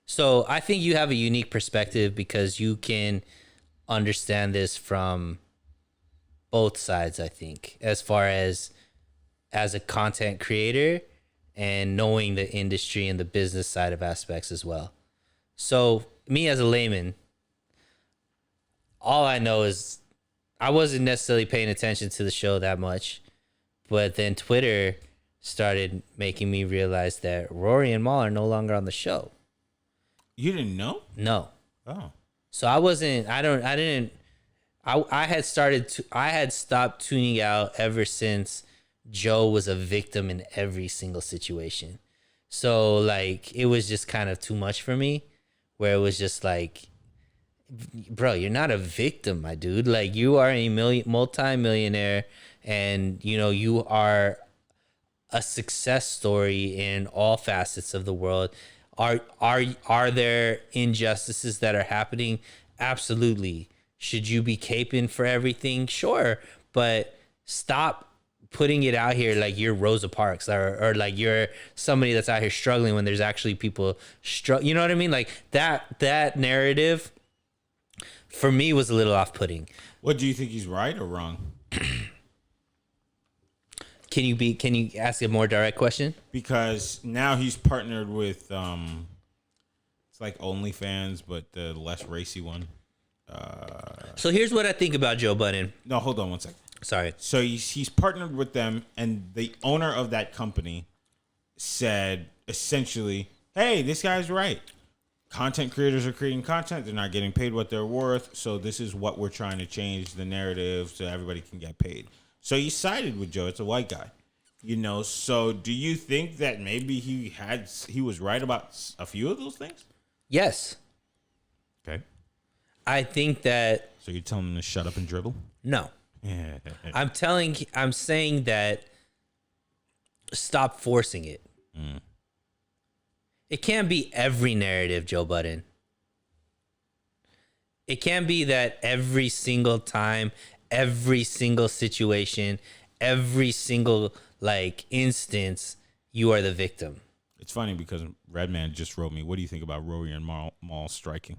So I think you have a unique perspective because you can understand this from both sides, I think, as far as a content creator and knowing the industry and the business side of aspects as well. So me as a layman, all I know is I wasn't necessarily paying attention to the show that much, but then Twitter started making me realize that Rory and Mal are no longer on the show. You didn't know? No. Oh. So I had stopped tuning out ever since Joe was a victim in every single situation. So like it was just kind of too much for me, where it was just like, bro, you're not a victim, my dude. Like you are a multi-millionaire, and you know you are a success story in all facets of the world. Are there injustices that are happening? Absolutely. Should you be caping for everything? Sure, but stop putting it out here like you're Rosa Parks or like you're somebody that's out here struggling when there's actually people you know what I mean? Like that narrative for me was a little off-putting. What do you think, he's right or wrong? Can you ask a more direct question? Because now he's partnered with it's like OnlyFans, but the less racy one. So here's what I think about Joe Budden. No, hold on one second. Sorry. So he's partnered with them, and the owner of that company said essentially, "Hey, this guy's right. Content creators are creating content; they're not getting paid what they're worth. So this is what we're trying to change the narrative so everybody can get paid." So he sided with Joe. It's a white guy, you know. So do you think that maybe he was right about a few of those things? Yes. Okay. I think that So you're telling him to shut up and dribble? no. Yeah. I'm saying that stop forcing it. It can't be every narrative, Joe Budden. It can't be that every single time, every single situation, every single like instance, you are the victim. It's funny because Redman just wrote me, "What do you think about Rory and Maul striking?"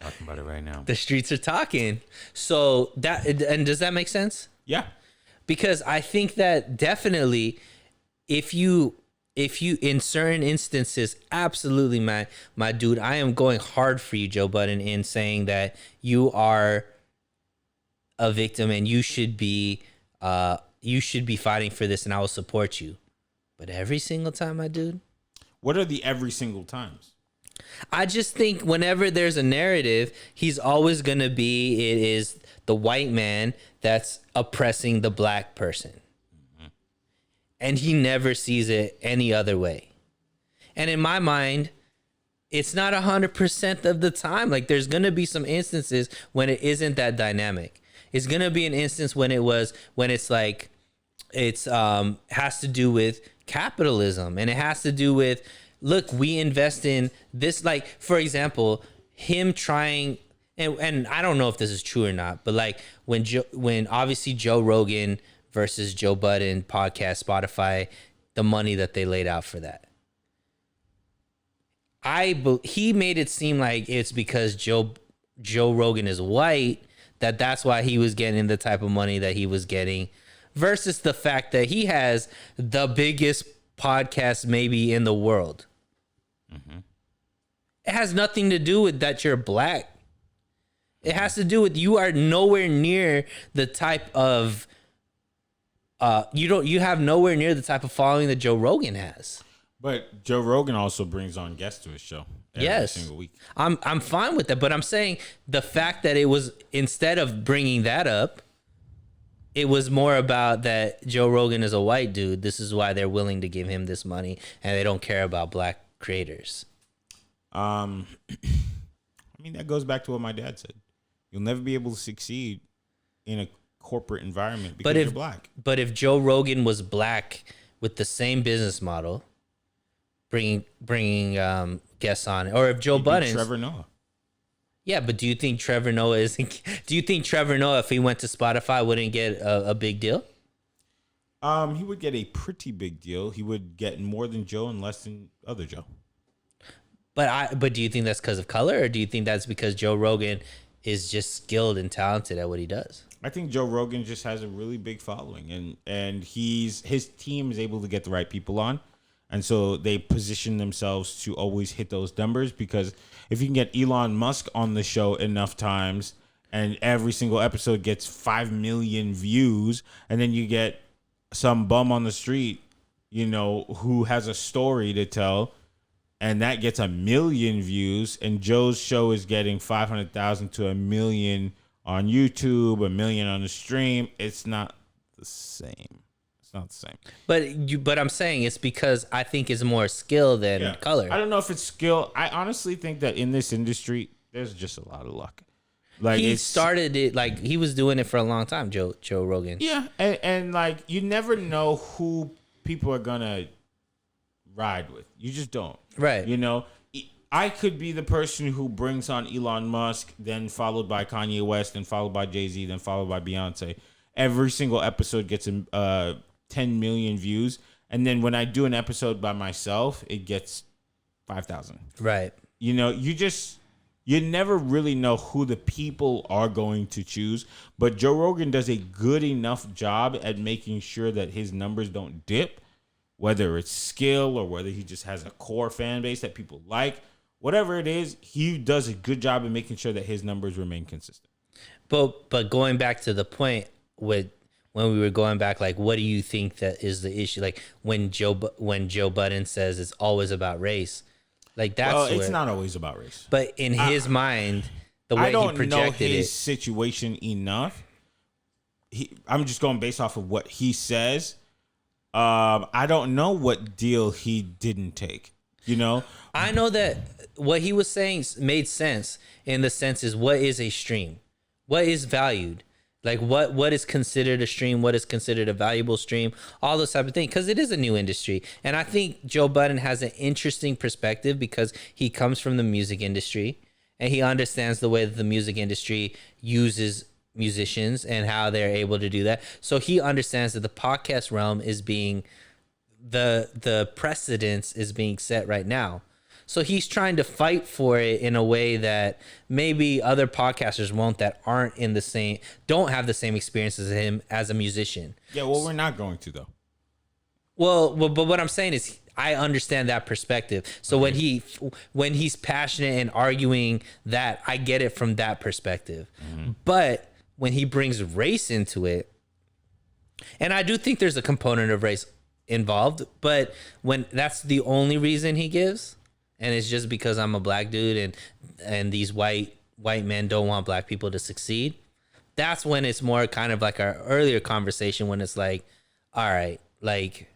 Talking about it right now. The streets are talking. So and does that make sense? Yeah. Because I think that definitely if you in certain instances, absolutely, my dude, I am going hard for you, Joe Budden, in saying that you are a victim and you should be fighting for this, and I will support you. But every single time, my dude, What are the every single times? I just think whenever there's a narrative, he's always gonna be, it is the white man that's oppressing the black person. And he never sees it any other way. And in my mind, it's not 100% of the time. Like there's gonna be some instances when it isn't that dynamic. It's gonna be an instance when it's like it's has to do with capitalism, and it has to do with, look, we invest in this. Like for example, him trying, and I don't know if this is true or not, but like when obviously Joe Rogan versus Joe Budden podcast, Spotify, the money that they laid out for that. He made it seem like it's because Joe Rogan is white, that's why he was getting the type of money that he was getting, versus the fact that he has the biggest podcast maybe in the world. It has nothing to do with that you're black. It has to do with you are nowhere near the type of you have nowhere near the type of following that Joe Rogan has. But Joe Rogan also brings on guests to his show every single week. I'm fine with that, but I'm saying the fact that it was, instead of bringing that up, it was more about that Joe Rogan is a white dude. This is why they're willing to give him this money, and they don't care about black creators. I mean, that goes back to what my dad said. You'll never be able to succeed in a corporate environment because you're black. But if Joe Rogan was black with the same business model, bringing guests on, or if Joe Budden, Trevor Noah. Yeah, but do you think Trevor Noah if he went to Spotify wouldn't get a big deal? He would get a pretty big deal. He would get more than Joe and less than other Joe. But do you think that's because of color, or do you think that's because Joe Rogan is just skilled and talented at what he does? I think Joe Rogan just has a really big following, and his team is able to get the right people on. And so they position themselves to always hit those numbers, because if you can get Elon Musk on the show enough times and every single episode gets 5 million views, and then you get some bum on the street, who has a story to tell, and that gets 1 million views, and Joe's show is getting 500,000 to 1 million on YouTube, 1 million on the stream, it's not the same. It's not the same. But I'm saying it's because I think it's more skill than color. I don't know if it's skill. I honestly think that in this industry, there's just a lot of luck. Like he started it, like he was doing it for a long time, Joe Rogan. Yeah, and like you never know who people are gonna ride with. You just don't. Right. I could be the person who brings on Elon Musk, then followed by Kanye West, then followed by Jay-Z, then followed by Beyonce. Every single episode gets 10 million views, and then when I do an episode by myself, it gets 5,000. Right. You never really know who the people are going to choose, but Joe Rogan does a good enough job at making sure that his numbers don't dip, whether it's skill or whether he just has a core fan base that people like. Whatever it is, he does a good job of making sure that his numbers remain consistent. But going back to the point with when we were going back, like, what do you think that is the issue? Like when Joe Budden says it's always about race, like that's it's not always about race. But in his mind, the way he projected I don't know his situation enough. I'm just going based off of what he says. I don't know what deal he didn't take. I know that what he was saying made sense in the sense is what is a stream, what is valued. Like what is considered a stream, what is considered a valuable stream, all those type of things, because it is a new industry. And I think Joe Budden has an interesting perspective because he comes from the music industry and he understands the way that the music industry uses musicians and how they're able to do that. So he understands that the podcast realm is being, the precedence is being set right now. So he's trying to fight for it in a way that maybe other podcasters won't, that aren't don't have the same experiences as him as a musician. Yeah, well, we're not going to though. Well, but what I'm saying is I understand that perspective. So when he's passionate and arguing that, I get it from that perspective. Mm-hmm. But when he brings race into it, and I do think there's a component of race involved, but when that's the only reason he gives, and it's just because I'm a black dude and these white men don't want black people to succeed, that's when it's more kind of like our earlier conversation when it's like, all right, like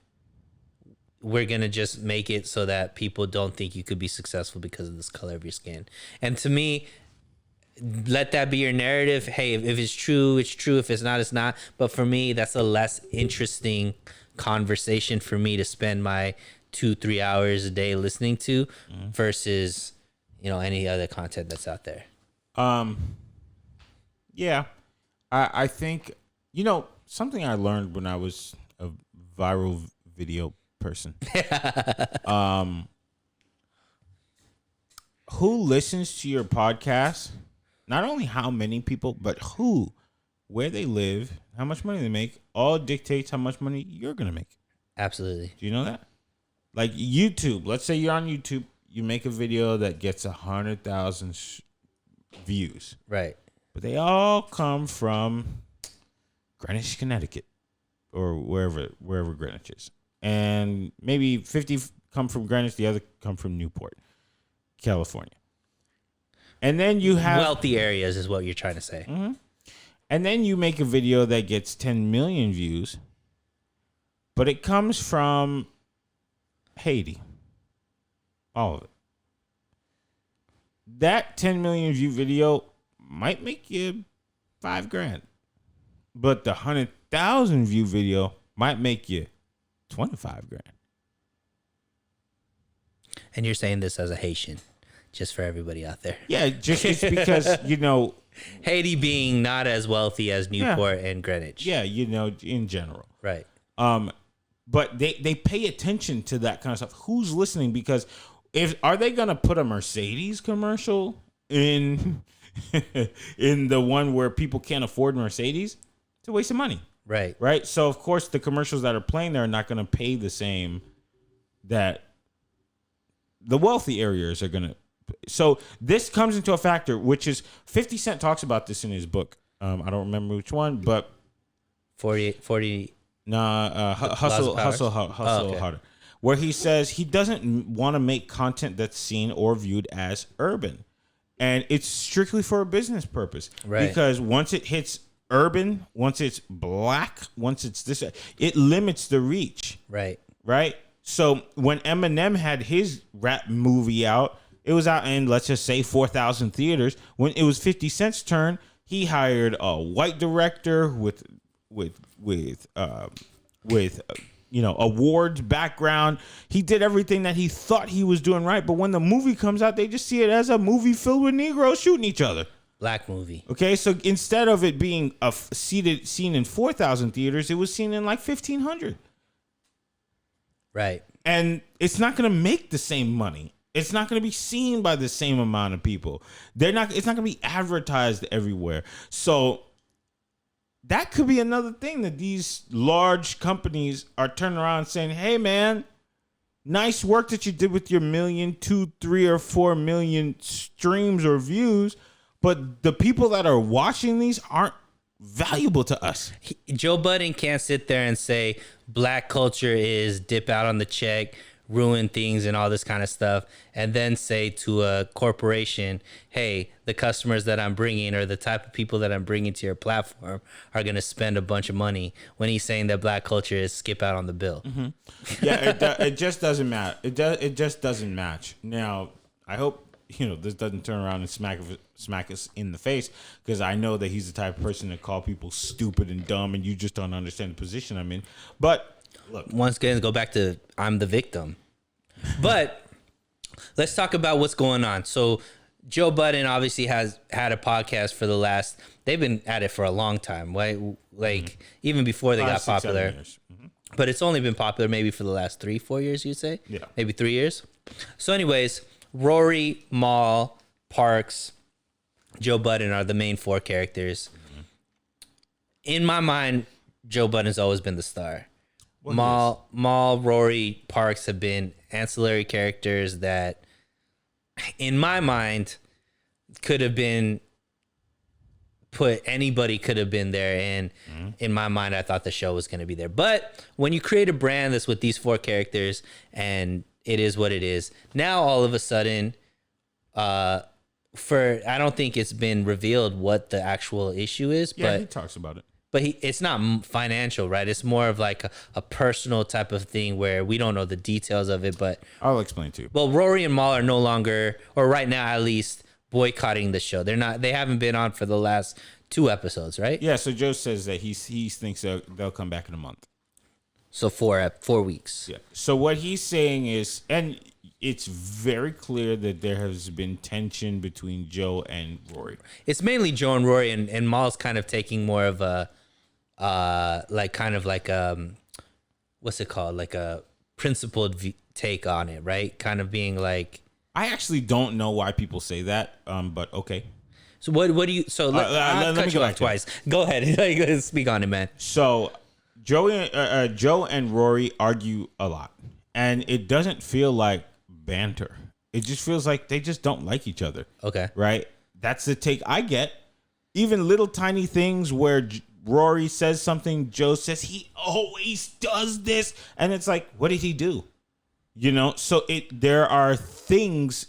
we're going to just make it so that people don't think you could be successful because of this color of your skin. And to me, let that be your narrative. Hey, if it's true, it's true. If it's not, it's not. But for me, that's a less interesting conversation for me to spend my 2-3 hours a day listening to versus any other content that's out there. Yeah, I think something I learned when I was a viral video person. Who listens to your podcast? Not only how many people, but who, where they live, how much money they make, all dictates how much money you're gonna make. Absolutely. Do you know that? Like YouTube, let's say you're on YouTube, you make a video that gets 100,000 views. Right. But they all come from Greenwich, Connecticut, or wherever Greenwich is. And maybe 50 come from Greenwich, the other come from Newport, California. And then you have wealthy areas is what you're trying to say. Mm-hmm. And then you make a video that gets 10 million views, but it comes from Haiti. All of it. That 10 million view video might make you $5,000, but the 100,000 view video might make you $25,000. And you're saying this as a Haitian, just for everybody out there. Yeah, just it's because Haiti being not as wealthy as Newport and Greenwich. Yeah, in general. Right. But they pay attention to that kind of stuff. Who's listening? Because are they gonna put a Mercedes commercial in in the one where people can't afford Mercedes? It's a waste of money. Right. Right. So of course the commercials that are playing there are not gonna pay the same that the wealthy areas are gonna. So this comes into a factor, which is 50 Cent talks about this in his book. I don't remember which one, but 40. Nah, hustle okay. harder. Where he says he doesn't want to make content that's seen or viewed as urban, and it's strictly for a business purpose. Right. Because once it hits urban, once it's black, once it's this, it limits the reach. Right. Right. So when Eminem had his rap movie out, it was out in, let's just say, 4,000 theaters. When it was 50 Cent's turn, he hired a white director with awards background. He did everything that he thought he was doing right, but when the movie comes out, they just see it as a movie filled with Negroes shooting each other. Black movie. Okay, so instead of it being seen in 4,000 theaters, it was seen in like 1,500. Right. And it's not going to make the same money. It's not going to be seen by the same amount of people. It's not going to be advertised everywhere. So that could be another thing that these large companies are turning around saying, hey, man, nice work that you did with your 1 million, 2, 3, or 4 million streams or views. But the people that are watching these aren't valuable to us. Joe Budden can't sit there and say black culture is dip out on the check, ruin things and all this kind of stuff, and then say to a corporation, hey, the customers that I'm bringing or the type of people that I'm bringing to your platform are going to spend a bunch of money, when he's saying that black culture is skip out on the bill. Mm-hmm. Yeah, it just doesn't match. It just doesn't match. Now, I hope this doesn't turn around and smack us in the face, because I know that he's the type of person to call people stupid and dumb, and you just don't understand the position I'm in. But look, once again, go back to I'm the victim. But let's talk about what's going on. So Joe Budden obviously has had a podcast for they've been at it for a long time, right? Like even before they got 6, popular. 7 years. Mm-hmm. But it's only been popular maybe for the last 3-4 years, you'd say? Yeah. Maybe 3 years. So anyways, Rory, Mal, Parks, Joe Budden are the main 4 characters. Mm-hmm. In my mind, Joe Budden's always been the star. Mal, Rory, Parks have been ancillary characters that, in my mind, could have been anybody could have been there. And in my mind, I thought the show was going to be there. But when you create a brand that's with these 4 characters and it is what it is, now all of a sudden, I don't think it's been revealed what the actual issue is. Yeah, but he talks about it. But it's not financial, right? It's more of like a personal type of thing where we don't know the details of it. But I'll explain to you. Well, Rory and Mal are no longer, or right now at least, boycotting the show. They haven't been on for the last 2 episodes, right? Yeah. So Joe says that he thinks they'll come back in a month. So 4 weeks. Yeah. So what he's saying is, and it's very clear that there has been tension between Joe and Rory. It's mainly Joe and Rory, and Mal's kind of taking more of a what's it called? Like a principled take on it, right? Kind of being like, I actually don't know why people say that, but okay. So what do you? So let me go back twice. Go ahead, speak on it, man. So Joe and Rory argue a lot, and it doesn't feel like banter. It just feels like they just don't like each other. Okay, right? That's the take I get. Even little tiny things where Rory says something, Joe says he always does this, and it's like, what did he do? So there are things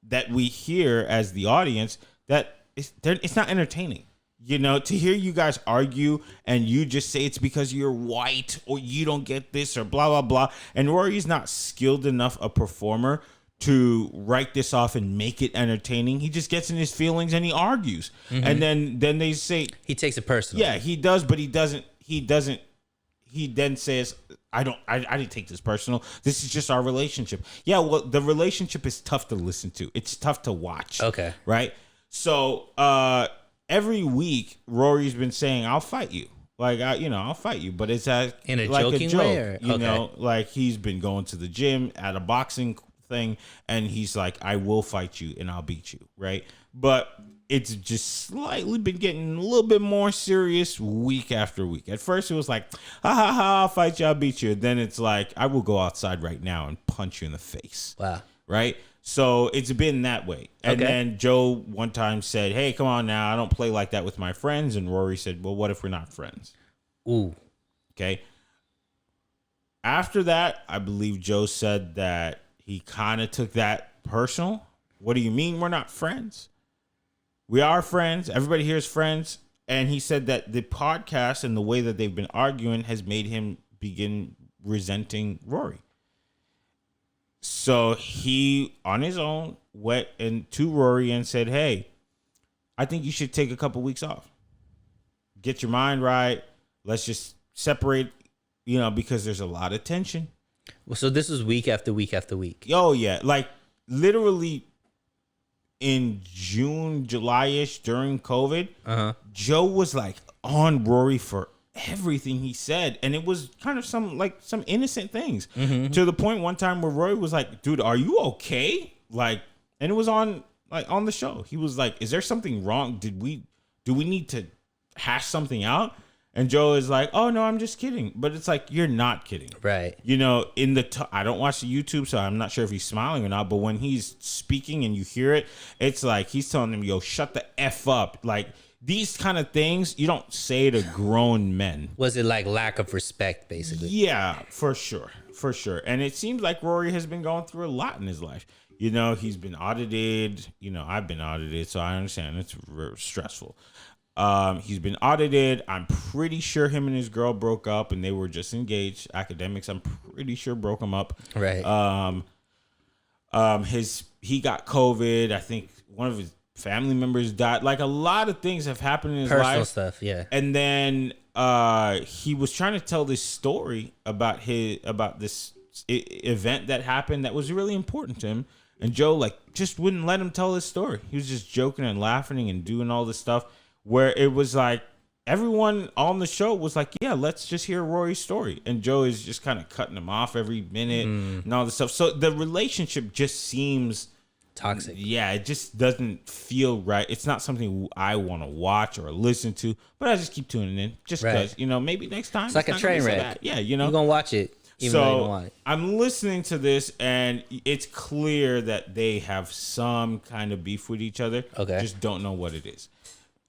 that we hear as the audience that it's not entertaining. To hear you guys argue and you just say it's because you're white or you don't get this or blah, blah, blah. And Rory's not skilled enough a performer to write this off and make it entertaining. He just gets in his feelings and he argues. Mm-hmm. And then they say he takes it personally. Yeah, he does, but he doesn't. He then says, I didn't take this personal. This is just our relationship. Yeah, well, the relationship is tough to listen to. It's tough to watch. Okay. Right? So every week Rory's been saying, I'll fight you. Like, I'll fight you, but it's in a like joking a joke, way, or? like he's been going to the gym at a boxing thing, and he's like, I will fight you and I'll beat you, right? But it's just slightly been getting a little bit more serious week after week. At first it was like, ha ha ha, I'll fight you, I'll beat you. Then it's like, I will go outside right now and punch you in the face. Wow. Right? So it's been that way. And then Joe one time said, hey, come on now, I don't play like that with my friends. And Rory said, well, what if we're not friends? Ooh. Okay. After that, I believe Joe said that he kind of took that personal. What do you mean we're not friends? We are friends. Everybody here is friends. And he said that the podcast and the way that they've been arguing has made him begin resenting Rory. So he, on his own, went to Rory and said, hey, I think you should take a couple weeks off. Get your mind right. Let's just separate, because there's a lot of tension. Well, so this was week after week after week. Oh, yeah. Like, literally in June, July-ish, during COVID, Joe was, like, on Rory for everything he said, and it was kind of some innocent things, to the point one time where Roy was like, dude, are you okay? Like, and it was on the show. He was like, is there something wrong? Do we need to hash something out? And Joe is like, oh no, I'm just kidding. But it's like, you're not kidding, right? I don't watch the YouTube, so I'm not sure if he's smiling or not, but when he's speaking and you hear it, it's like he's telling him, yo, shut the F up. Like, these kind of things you don't say to grown men. Was it like lack of respect, basically? Yeah, for sure. And it seems like Rory has been going through a lot in his life. He's been audited. I've been audited, so I understand it's very stressful. He's been audited. I'm pretty sure him and his girl broke up, and they were just engaged. Academics, I'm pretty sure, broke them up. Right. He got COVID. I think one of his family members died. Like, a lot of things have happened in his life. Personal stuff, yeah. And then he was trying to tell this story about this event that happened that was really important to him. And Joe just wouldn't let him tell his story. He was just joking and laughing and doing all this stuff, where it was like everyone on the show was like, yeah, let's just hear Rory's story. And Joe is just kind of cutting him off every minute and all this stuff. So the relationship just seems toxic. Yeah, it just doesn't feel right. It's not something I want to watch or listen to, but I just keep tuning in just because, maybe next time. It's like a train wreck. Yeah, you're going to watch it even though you don't want it. I'm listening to this, and it's clear that they have some kind of beef with each other. Okay. Just don't know what it is.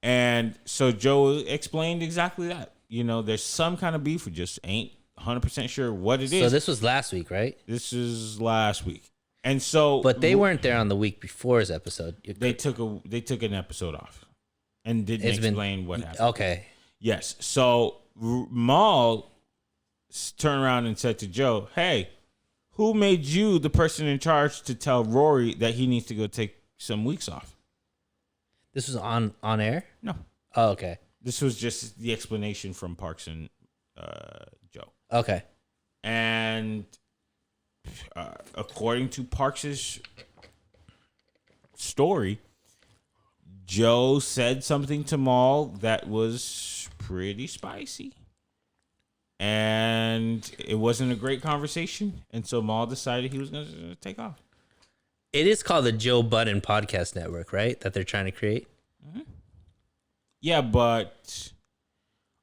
And so Joe explained exactly that. There's some kind of beef. We just ain't 100% sure what it is. So this was last week, right? This is last week. And so, but they weren't there on the week before his episode. They took an episode off, and didn't explain what happened. Okay. Yes. So Mal turned around and said to Joe, "Hey, who made you the person in charge to tell Rory that he needs to go take some weeks off?" This was on air? No. Oh, okay. This was just the explanation from Parks and Joe. Okay. And according to Parks's story, Joe said something to Mal that was pretty spicy. And it wasn't a great conversation. And so Mal decided he was going to take off. It is called the Joe Budden Podcast Network, right? That they're trying to create? Mm-hmm. Yeah, but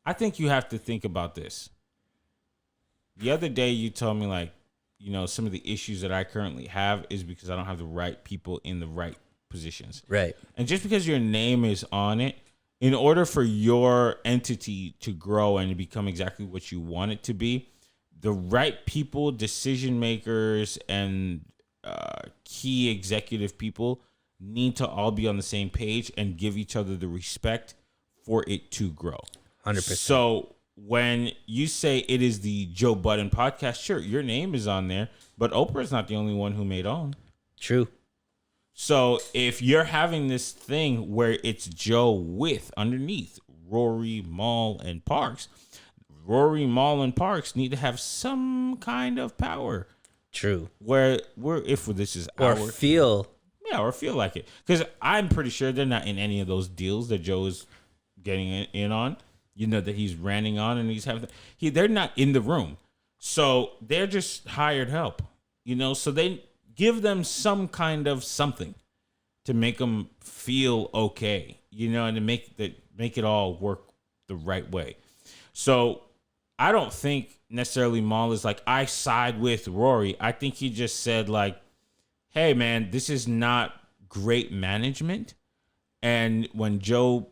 I think you have to think about this. The other day you told me, some of the issues that I currently have is because I don't have the right people in the right positions. Right. And just because your name is on it, in order for your entity to grow and to become exactly what you want it to be, the right people, decision makers, and key executive people need to all be on the same page and give each other the respect for it to grow. 100%. So when you say it is the Joe Budden podcast, sure, your name is on there, but Oprah's not the only one who made OWN. True. So if you're having this thing where it's Joe with underneath Rory, Mal, and Parks, Rory, Mal, and Parks need to have some kind of power. True. Where if this is or feel like it, because I'm pretty sure they're not in any of those deals that Joe is getting in on. That he's ranting on, and they're not in the room, so they're just hired help. So they give them some kind of something to make them feel okay, you know, and to make it all work the right way. So I don't think necessarily Mal is like, I side with Rory. I think he just said like, hey man, this is not great management. And when Joe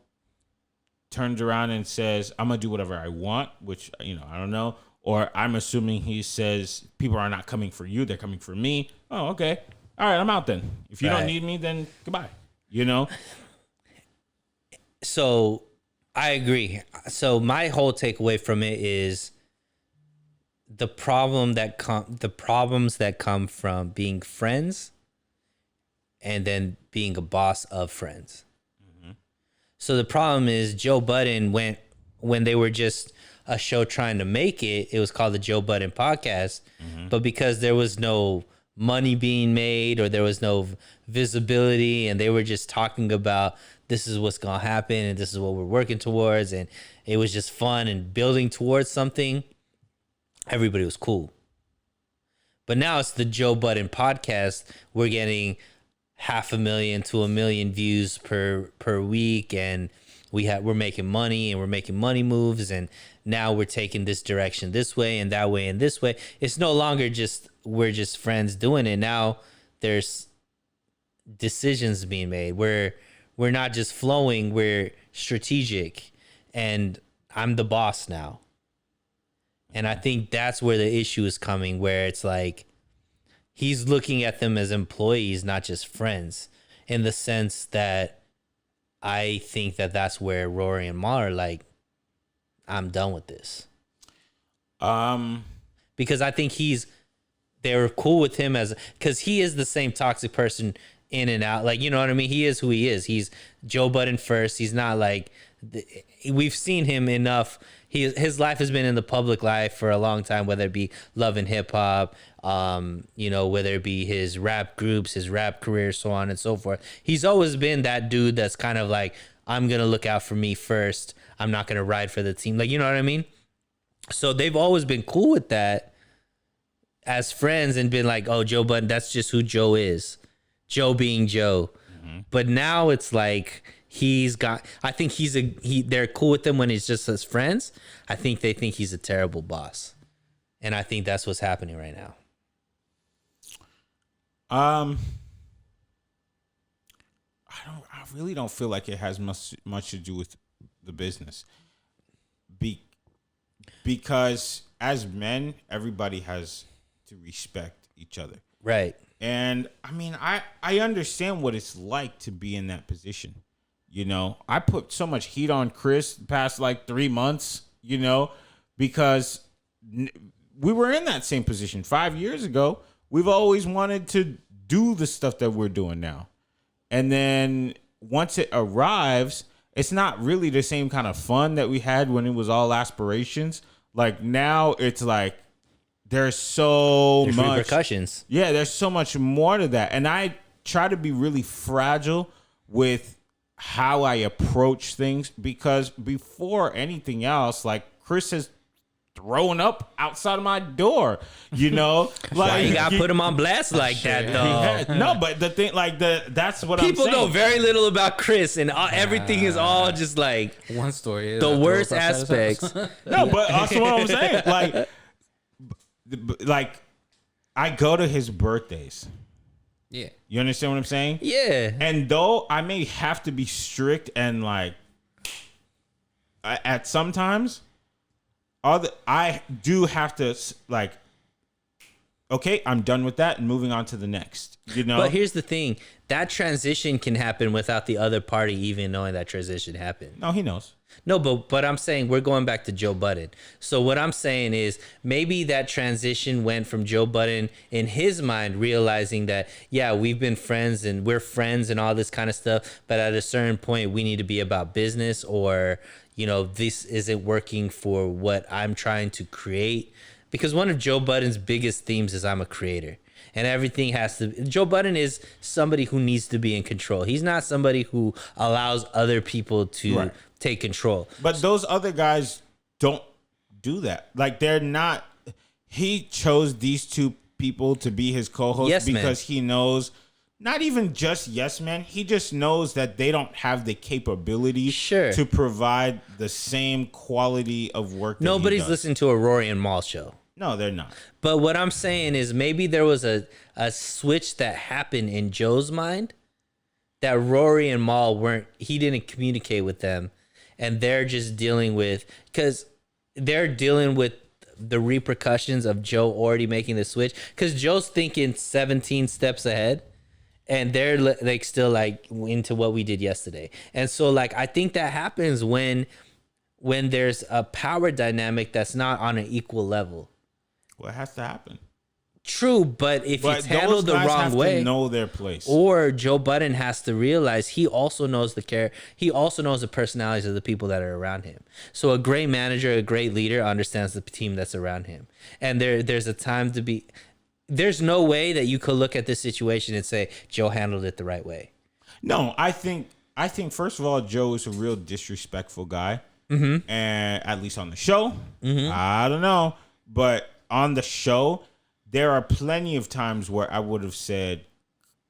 turns around and says, I'm gonna do whatever I want, which, you know, I don't know, or I'm assuming he says people are not coming for you, they're coming for me. Oh, okay. All right, I'm out then. If you don't need me, then goodbye. You know? So I agree. So my whole takeaway from it is the problems that come from being friends and then being a boss of friends. Mm-hmm. So the problem is Joe Budden when they were just a show trying to make it, it was called the Joe Budden Podcast. Mm-hmm. But because there was no money being made or there was no visibility and they were just talking about this is what's going to happen and this is what we're working towards, and it was just fun and building towards something, everybody was cool. But now it's the Joe Budden Podcast. We're getting 500,000 to 1 million views per week, and we're making money and we're making money moves, and now we're taking this direction this way and that way and this way. It's no longer just we're just friends doing it. Now there's decisions being made. We're not just flowing, we're strategic, and I'm the boss now. And I think that's where the issue is coming, where it's like he's looking at them as employees, not just friends, in the sense that I think that that's where Rory and Ma are like, I'm done with this. Because I think they're cool with him because he is the same toxic person in and out. Like, you know what I mean? He is who he is. He's Joe Budden first. He's not like, we've seen him enough. His life has been in the public life for a long time, whether it be Love and Hip Hop, you know, whether it be his rap groups, his rap career, so on and so forth. He's always been that dude that's kind of like, I'm going to look out for me first. I'm not going to ride for the team. Like, you know what I mean? So they've always been cool with that as friends and been like, oh, Joe Budden, that's just who Joe is. Joe being Joe. Mm-hmm. But now it's like I think they're cool with him when he's just as friends. I think they think he's a terrible boss. And I think that's what's happening right now. I really don't feel like it has much to do with the business. Because as men, everybody has to respect each other. Right. And I mean, I understand what it's like to be in that position. You know, I put so much heat on Chris the past like 3 months, you know, because we were in that same position 5 years ago. We've always wanted to do the stuff that we're doing now. And then once it arrives, it's not really the same kind of fun that we had when it was all aspirations. Like now it's like there's much repercussions. Yeah, there's so much more to that. And I try to be really fragile with how I approach things, because before anything else, like Chris has thrown up outside of my door, you know. Like why you gotta put him on blast like that, though? No, but the thing, like that's what people I'm saying. Know very little about Chris, and everything is all just like one story. Is the worst aspects. No, but that's what I'm saying. Like I go to his birthdays. Yeah. You understand what I'm saying? Yeah. And though I may have to be strict and like at some times, I do have to like, okay, I'm done with that and moving on to the next. You know. But here's the thing: that transition can happen without the other party even knowing that transition happened. No, he knows. No, but I'm saying we're going back to Joe Budden. So what I'm saying is maybe that transition went from Joe Budden in his mind realizing that, yeah, we've been friends and we're friends and all this kind of stuff, but at a certain point we need to be about business, or, you know, this isn't working for what I'm trying to create. Because one of Joe Budden's biggest themes is I'm a creator. And everything has to... Joe Budden is somebody who needs to be in control. He's not somebody who allows other people to take control. But those other guys don't do that. Like, they're not... He chose these two people to be his co-host Yes, man. because he knows, not even just yes man, he just knows that they don't have the capability Sure. to provide the same quality of work that Nobody's he does. listening to a Rory and Mal show. No, they're not. But what I'm saying is maybe there was a switch that happened in Joe's mind that Rory and Mal he didn't communicate with them, and they're just dealing with, because they're dealing with the repercussions of Joe already making the switch, because Joe's thinking 17 steps ahead, and they're like still like into what we did yesterday. And so like I think that happens when there's a power dynamic that's not on an equal level. Well, it has to happen. True, but if it's handled the guys wrong have way, to know their place. or Joe Budden has to realize he also knows he also knows the personalities of the people that are around him. So a great manager, a great leader understands the team that's around him. And there's a time to be. There's no way that you could look at this situation and say Joe handled it the right way. No, I think first of all, Joe is a real disrespectful guy, and at least on the show, I don't know, but on the show, there are plenty of times where I would have said,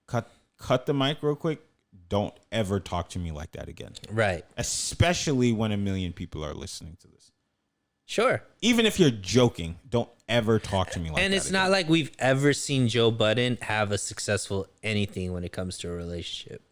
"Cut the mic real quick. Don't ever talk to me like that again." Right. Especially when 1 million people are listening to this. Sure. Even if you're joking, don't ever talk to me like that. And it's not like we've ever seen Joe Budden have a successful anything when it comes to a relationship.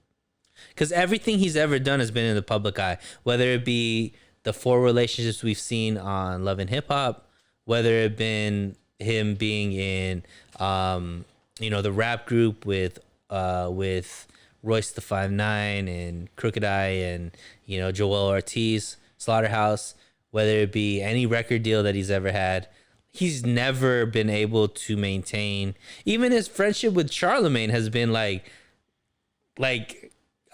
Because everything he's ever done has been in the public eye, whether it be the 4 relationships we've seen on Love and Hip Hop, whether it been him being in, the rap group with Royce the 5'9" and Crooked Eye and, Joel Ortiz, Slaughterhouse, whether it be any record deal that he's ever had, he's never been able to maintain. Even his friendship with Charlemagne has been like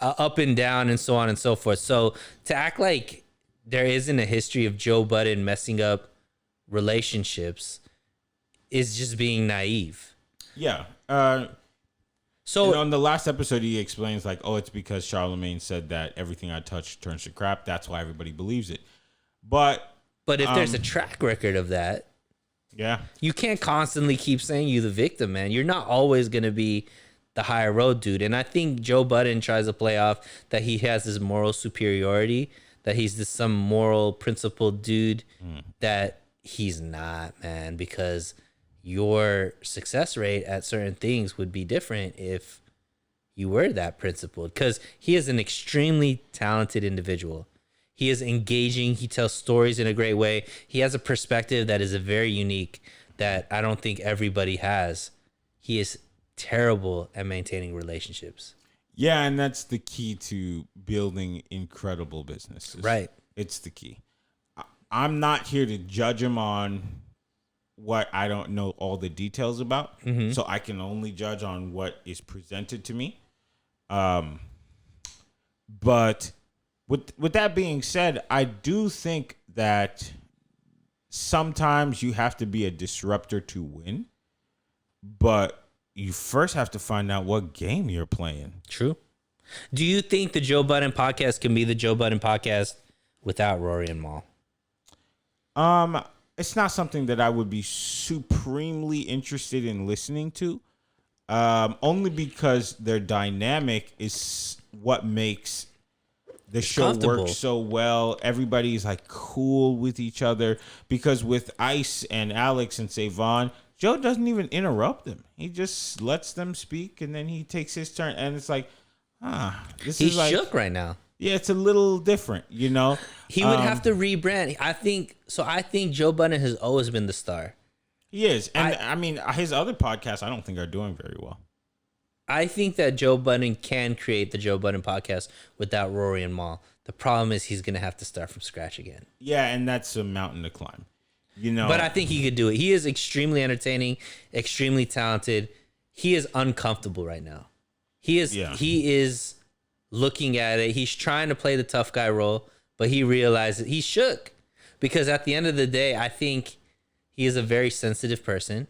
up and down and so on and so forth. So to act like there isn't a history of Joe Budden messing up relationships is just being naive. Yeah. So in the last episode, he explains like, oh, it's because Charlemagne said that everything I touch turns to crap. That's why everybody believes it. But if there's a track record of that, yeah, you can't constantly keep saying you the victim, man. You're not always going to be the higher road dude. And I think Joe Budden tries to play off that he has this moral superiority, that he's this some moral principled dude that he's not, man, because your success rate at certain things would be different if you were that principled, because he is an extremely talented individual. He is engaging. He tells stories in a great way. He has a perspective that is a very unique that I don't think everybody has. He is terrible at maintaining relationships. Yeah, and that's the key to building incredible businesses. Right. It's the key. I'm not here to judge him on what I don't know all the details about. So I can only judge on what is presented to me. But with that being said, I do think that sometimes you have to be a disruptor to win. But you first have to find out what game you're playing. True. Do you think the Joe Budden podcast can be the Joe Budden podcast without Rory and Mal? It's not something that I would be supremely interested in listening to. Only because their dynamic is what makes the show work so well. Everybody's like cool with each other, because with Ice and Alex and Savon, Joe doesn't even interrupt them. He just lets them speak, and then he takes his turn. And it's like, He's shook right now. Yeah, it's a little different, you know? He would have to rebrand. I think Joe Budden has always been the star. He is. And I mean, his other podcasts I don't think are doing very well. I think that Joe Budden can create the Joe Budden podcast without Rory and Mal. The problem is he's going to have to start from scratch again. Yeah, and that's a mountain to climb. You know, but I think he could do it. He is extremely entertaining, extremely talented. He is uncomfortable right now. He is looking at it. He's trying to play the tough guy role, but he realizes he's shook, because at the end of the day, I think he is a very sensitive person,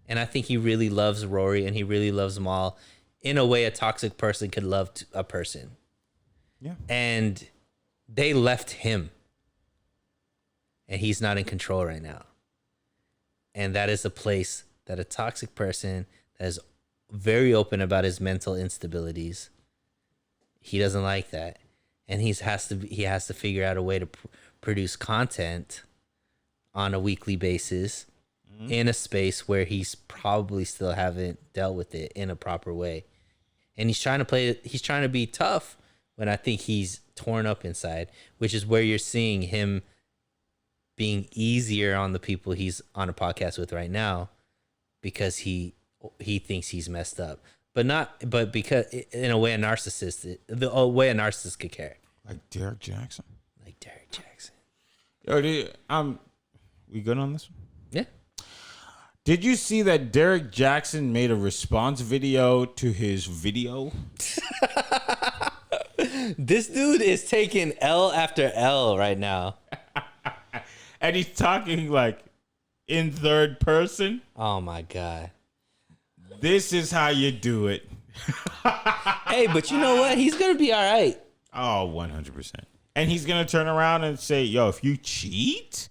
and I think he really loves Rory and he really loves Mal in a way a toxic person could love a person. Yeah. And they left him. And he's not in control right now. And that is a place that a toxic person that is very open about his mental instabilities, he doesn't like that, and he has to figure out a way to produce content on a weekly basis in a space where he's probably still haven't dealt with it in a proper way, and he's trying to be tough when I think he's torn up inside, which is where you're seeing him being easier on the people he's on a podcast with right now, because he thinks he's messed up, but because in a way a narcissist could care. Like Derek Jackson. Yo, we good on this one? Yeah. Did you see that Derek Jackson made a response video to his video? This dude is taking L after L right now. And he's talking like in third person. Oh my God. This is how you do it. Hey, but you know what? He's going to be all right. Oh, 100%. And he's going to turn around and say, yo, if you cheat,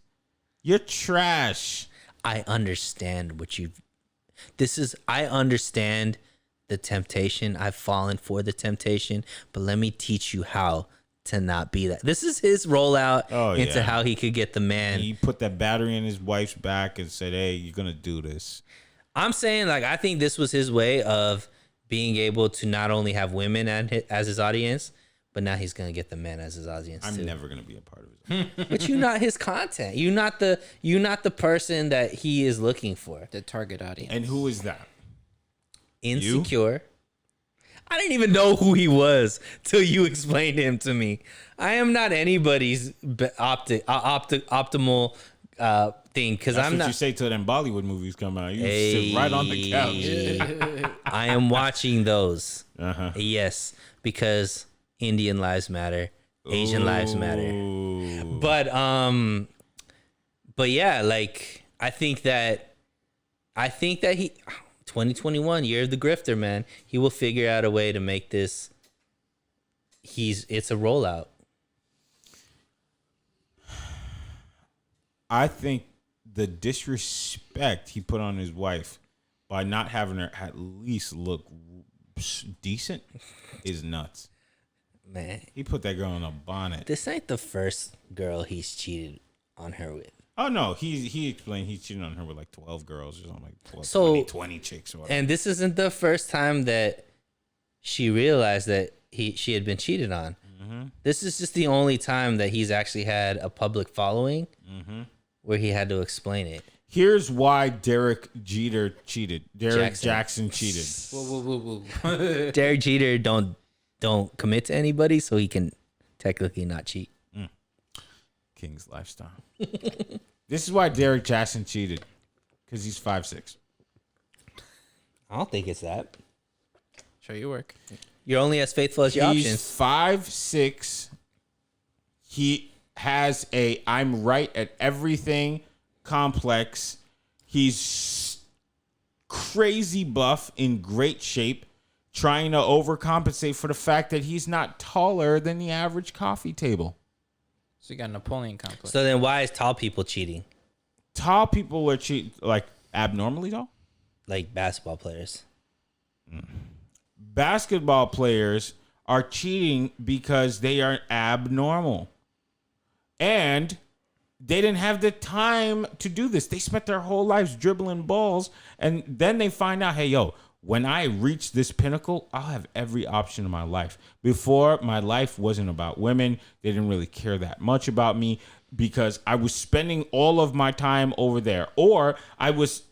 you're trash. I understand I understand the temptation. I've fallen for the temptation, but let me teach you how to not be that. This is his rollout into how he could get the man. He put that battery in his wife's back and said, hey, you're going to do this. I'm saying, like, I think this was his way of being able to not only have women as his audience, but now he's gonna get the men as his audience. I'm too. never gonna be a part of it. But you're not his content. You're not the person that he is looking for. The target audience. And who is that? Insecure. You? I didn't even know who he was till you explained him to me. I am not anybody's optimal thing, because I'm not. What you say till them Bollywood movies come out. You sit right on the couch. I am watching those. Uh-huh. Yes, because Indian lives matter, Asian lives matter. But yeah, like I think that he 2021 year of the grifter, man. He will figure out a way to make this. It's a rollout. I think the disrespect he put on his wife by not having her at least look decent is nuts. Man, he put that girl in a bonnet. This ain't the first girl he's cheated on her with. Oh no, he explained he cheated on her with like 12 girls or something, like 12, 20 chicks or whatever. And this isn't the first time that she realized that she had been cheated on. Mm-hmm. This is just the only time that he's actually had a public following where he had to explain it. Here's why Derek Jeter cheated. Derek Jackson cheated. Derek Jeter don't commit to anybody, so he can technically not cheat. King's lifestyle. This is why Derek Jackson cheated, because he's 5'6". I don't think it's that. Show your work. You're only as faithful as your options. He's 5'6". He has a I'm right at everything complex. He's crazy buff, in great shape, trying to overcompensate for the fact that he's not taller than the average coffee table. So you got Napoleon complex. So then why is tall people cheating? Tall people are cheating, like abnormally tall? Like basketball players. Basketball players are cheating because they are abnormal. And they didn't have the time to do this. They spent their whole lives dribbling balls, and then they find out, hey, yo, when I reach this pinnacle, I'll have every option in my life. Before, my life wasn't about women. They didn't really care that much about me because I was spending all of my time over there. Or I was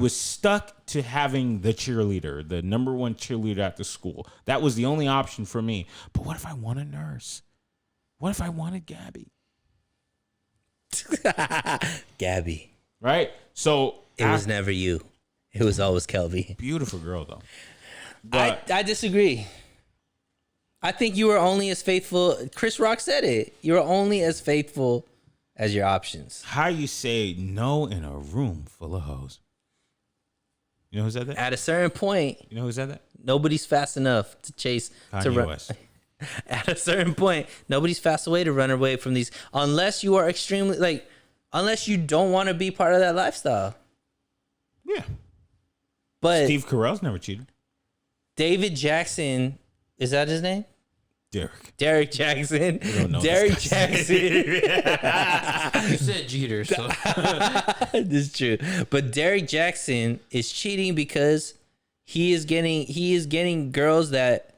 stuck to having the cheerleader, the number one cheerleader at the school. That was the only option for me. But what if I want a nurse? What if I wanted Gabby? Gabby. Right? So it was never you. It was always Kelby. Beautiful girl, though. But I disagree. I think you were only as faithful. Chris Rock said it. You were only as faithful as your options. How you say no in a room full of hoes? You know who said that? At a certain point, you know who said that? Nobody's fast enough to chase to run. West. At a certain point, nobody's fast away to run away from these, unless you are extremely unless you don't want to be part of that lifestyle. Yeah. But Steve Carell's never cheated. David Jackson, is that his name? Derek Jackson. don't know Derek this guy's Jackson. You said Jeter, so This is true. But Derek Jackson is cheating because he is getting girls that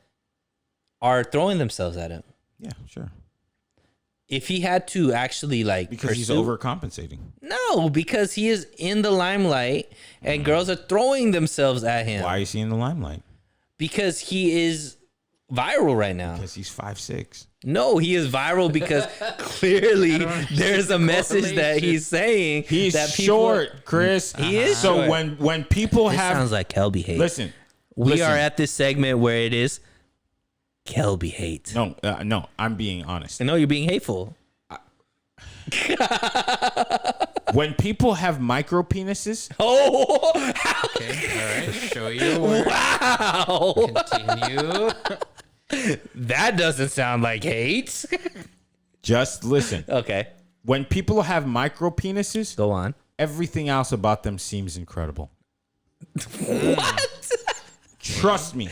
are throwing themselves at him. Yeah, sure. If he had to actually Because he's overcompensating. No, because he is in the limelight and girls are throwing themselves at him. Why is he in the limelight? Because he is viral right now. Because he's 5'6". No, he is viral because clearly there's a message that he's saying. He's that people, short, Chris. He is so short. when people This have sounds like Kelby hate. listen, we are at this segment where it is Kelby hate. no, I'm being honest. I know you're being hateful. When people have micro penises, Oh, okay. All right. Show your work. wow. Continue. That doesn't sound like hate. just listen. Okay, When people have micro penises, go on. everything else about them seems incredible. What? Trust me.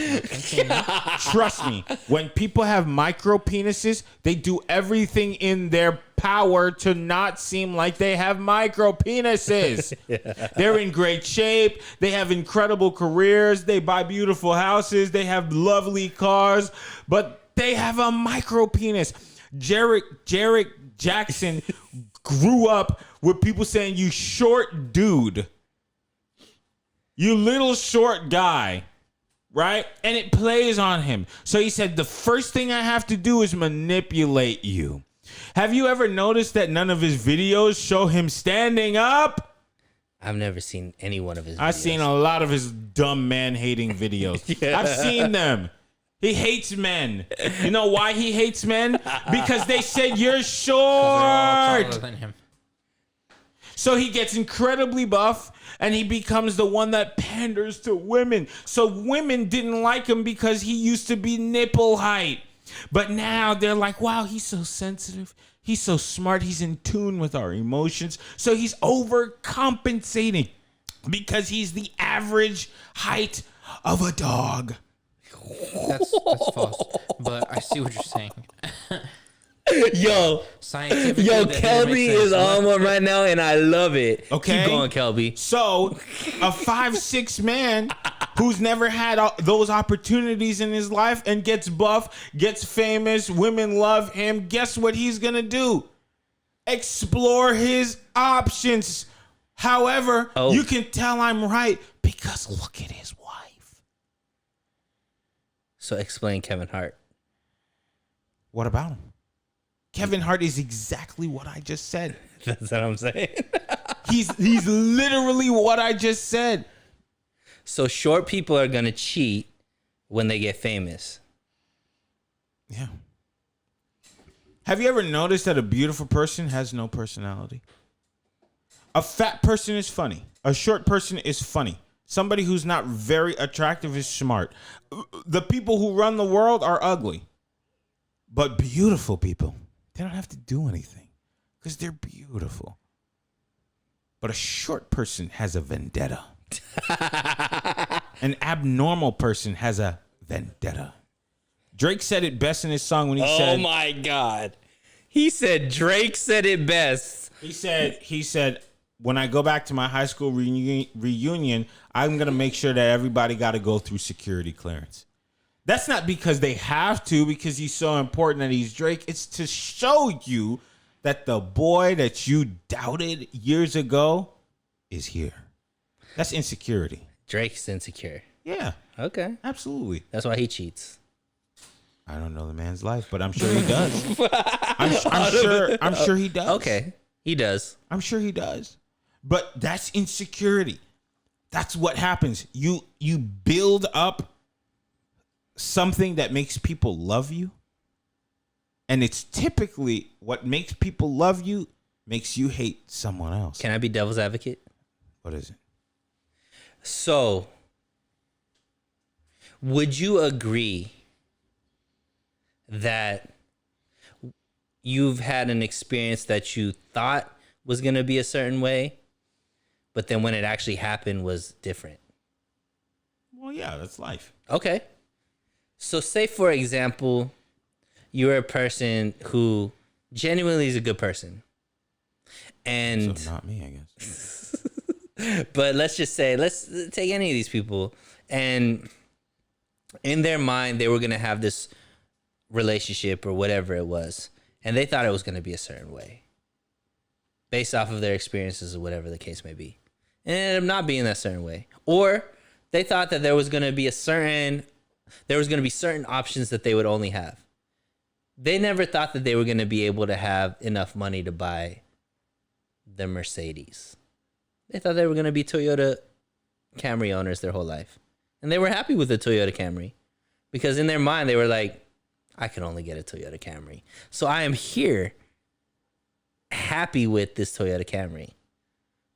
Trust me. When people have micro penises, they do everything in their power to not seem like they have micro penises. They're in great shape. They have incredible careers. They buy beautiful houses. They have lovely cars, but they have a micro penis. Jarek Jackson grew up with people saying, "You short dude. You little short guy." Right? And it plays on him. So he said, the first thing I have to do is manipulate you. Have you ever noticed that none of his videos show him standing up? I've never seen any one of his videos. I've seen a lot of his dumb man-hating videos. Yeah. I've seen them. He hates men. You know why he hates men? Because they said you're They're all short. taller than him. So he gets incredibly buff and he becomes the one that panders to women. So women didn't like him because he used to be nipple height. But now they're like, wow, he's so sensitive. He's so smart. He's in tune with our emotions. So he's overcompensating because he's the average height of a dog. That's false. But I see what you're saying. Yo, Scientifically, that doesn't Kelby make sense. is on one right now, and I love it. Okay. Keep going, Kelby. So a 5'6" man who's never had those opportunities in his life and gets buff, gets famous, women love him. Guess what he's going to do? Explore his options. However, you can tell I'm right because look at his wife. So explain Kevin Hart. What about him? Kevin Hart is exactly what I just said. That's what I'm saying. He's literally what I just said. So short people are gonna cheat when they get famous. Yeah. Have you ever noticed that a beautiful person has no personality? A fat person is funny. A short person is funny. Somebody who's not very attractive is smart. The people who run the world are ugly. But beautiful people, they don't have to do anything because they're beautiful. But a short person has a vendetta. An abnormal person has a vendetta. Drake said it best in his song when he said, "Oh my God," he said. Drake said it best. He said, when I go back to my high school reunion, I'm gonna make sure that everybody got to go through security clearance. That's not because they have to, because he's so important that he's Drake. It's to show you that the boy that you doubted years ago is here. That's insecurity. Drake's insecure. Yeah, Okay, absolutely. that's why he cheats. I don't know the man's life, but I'm sure he does. I'm sure he does. Okay, he does. I'm sure he does. But that's insecurity. That's what happens. You build up something that makes people love you. And it's typically what makes people love you makes you hate someone else. Can I be devil's advocate? What is it? So, would you agree that you've had an experience that you thought was going to be a certain way, but then when it actually happened was different? Well, yeah, that's life. Okay. So say for example, you're a person who genuinely is a good person. And So not me, I guess. but let's just say, let's take any of these people, and in their mind they were going to have this relationship or whatever it was, and they thought it was going to be a certain way based off of their experiences or whatever the case may be, and it ended up not being that certain way. Or they thought that there was going to be certain options that they would only have. They never thought that they were going to be able to have enough money to buy the Mercedes. They thought they were going to be Toyota Camry owners their whole life. And they were happy with the Toyota Camry because in their mind, they were like, I can only get a Toyota Camry. So I am here happy with this Toyota Camry.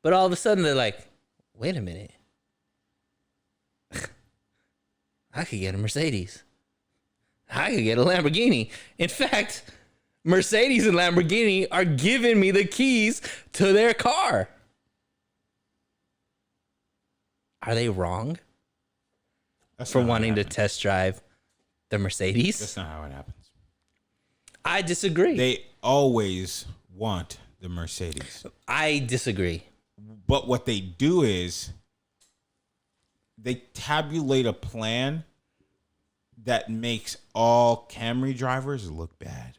But all of a sudden, they're like, wait a minute. I could get a Mercedes. I could get a Lamborghini. In fact, Mercedes and Lamborghini are giving me the keys to their car. Are they wrong for wanting to test drive the Mercedes? That's not how it happens. I disagree. They always want the Mercedes. I disagree. But what they do is they tabulate a plan that makes all Camry drivers look bad.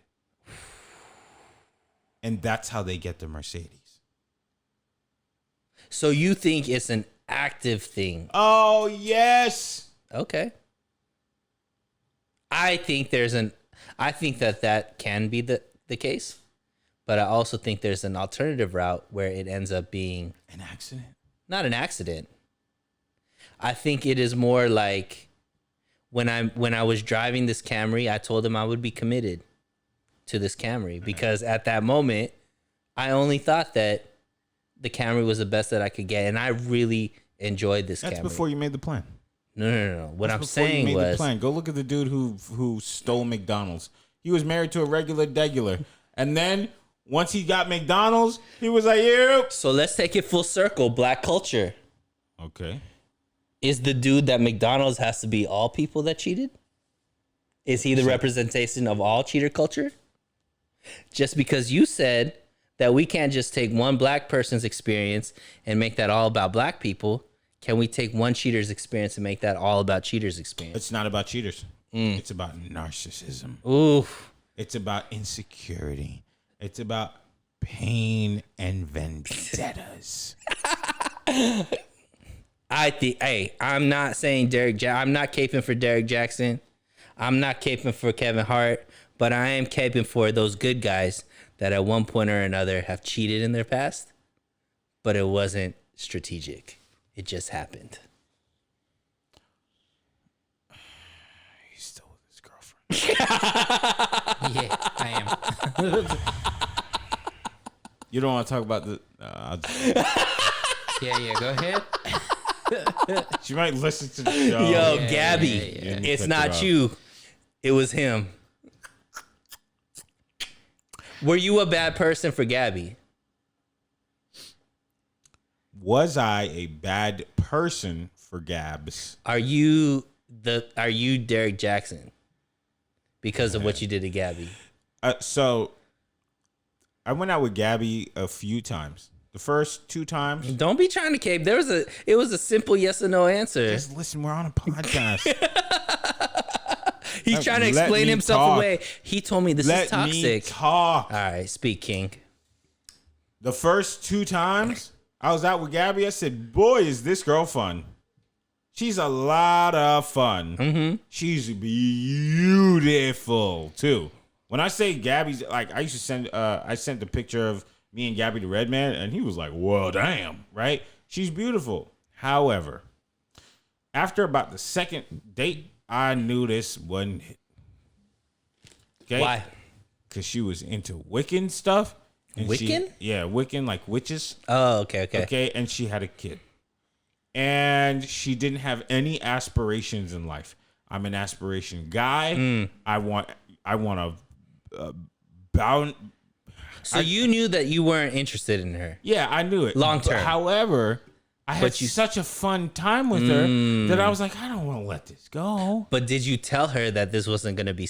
And that's how they get the Mercedes. So you think it's an active thing? Oh, yes. Okay. I think that can be the case, but I also think there's an alternative route where it ends up being An accident? not an accident. I think it is more like when I was driving this Camry, I told him I would be committed to this Camry because at that moment, I only thought that the Camry was the best that I could get, and I really enjoyed this Camry. That's before you made the plan. No. What That's I'm before saying you made was, the plan. Go look at the dude who stole McDonald's. He was married to a regular, and then once he got McDonald's, he was like, "Yeah." so let's take it full circle. Black culture. Okay. Is the dude that McDonald's has to be all people that cheated? Is he the representation of all cheater culture? Just because you said that we can't just take one black person's experience and make that all about black people, can we take one cheater's experience and make that all about cheaters' experience? It's not about cheaters. It's about narcissism. Oof. It's about insecurity. It's about pain and vendettas. I'm not saying I'm not caping for Derek Jackson. I'm not caping for Kevin Hart, but I am caping for those good guys that at one point or another have cheated in their past, but it wasn't strategic. It just happened. He's still with his girlfriend. Yeah, I am. You don't want to talk about the... Yeah, go ahead. she might listen to the show. Yo, yeah, Gabby, yeah. it's Cut not it off. you. It was him. Were you a bad person for Gabby? Was I a bad person for Gabs? Are you Derek Jackson because of what you did to Gabby? So, I went out with Gabby a few times. The first 2 times... Don't be trying to cape. It was a simple yes or no answer. Just listen, we're on a podcast. He's trying to let explain me himself talk. away. He told me this is Let toxic. me talk. All right, speak, King. The first 2 times I was out with Gabby, I said, boy, is this girl fun. She's a lot of fun. Mm-hmm. She's beautiful, too. When I say Gabby's, like, I sent the picture of me and Gabby the Red Man, and he was like, well, damn, right? She's beautiful. However, after about the second date, I knew this wasn't it. Okay? Why? Because she was into Wiccan stuff. And Wiccan? Yeah, Wiccan, like witches. Oh, okay. Okay, and she had a kid. And she didn't have any aspirations in life. I'm an aspiration guy. I want a bound. So you knew that you weren't interested in her. Yeah, I knew it. Long term. However, I had such a fun time with her that I was like, I don't want to let this go. But did you tell her that this wasn't gonna be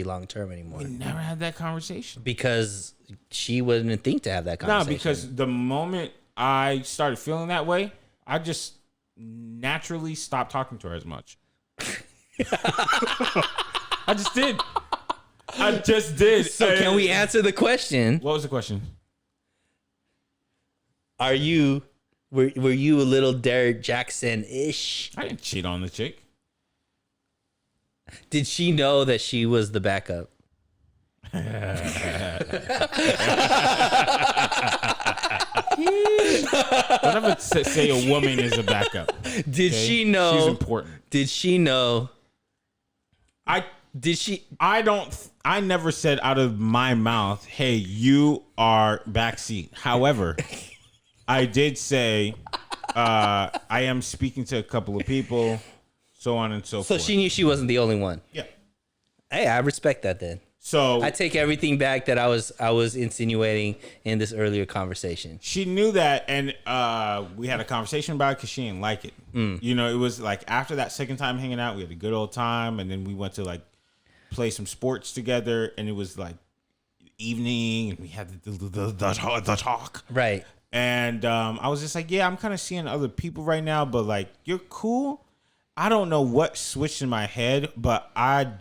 long term anymore? We never had that conversation Because she wouldn't think to have that conversation. No, because the moment I started feeling that way, I just naturally stopped talking to her as much. I just did. So can we answer the question? What was the question? Were you a little Derek Jackson-ish? I didn't cheat on the chick. Did she know that she was the backup? Whatever say a woman is a backup. Did she know? She's important. Did she know? I never said out of my mouth, hey, you are backseat. However, I did say, I am speaking to a couple of people, so on and so forth. So she knew she wasn't the only one. Yeah. Hey, I respect that then. So I take everything back that I was insinuating in this earlier conversation. She knew that, and we had a conversation about it because she didn't like it. You know, it was like after that second time hanging out, we had a good old time, and then we went to like play some sports together, and it was like evening, and we had the talk. Right. And I was just like, yeah, I'm kind of seeing other people right now, but like, you're cool. I don't know what switched in my head, but I'm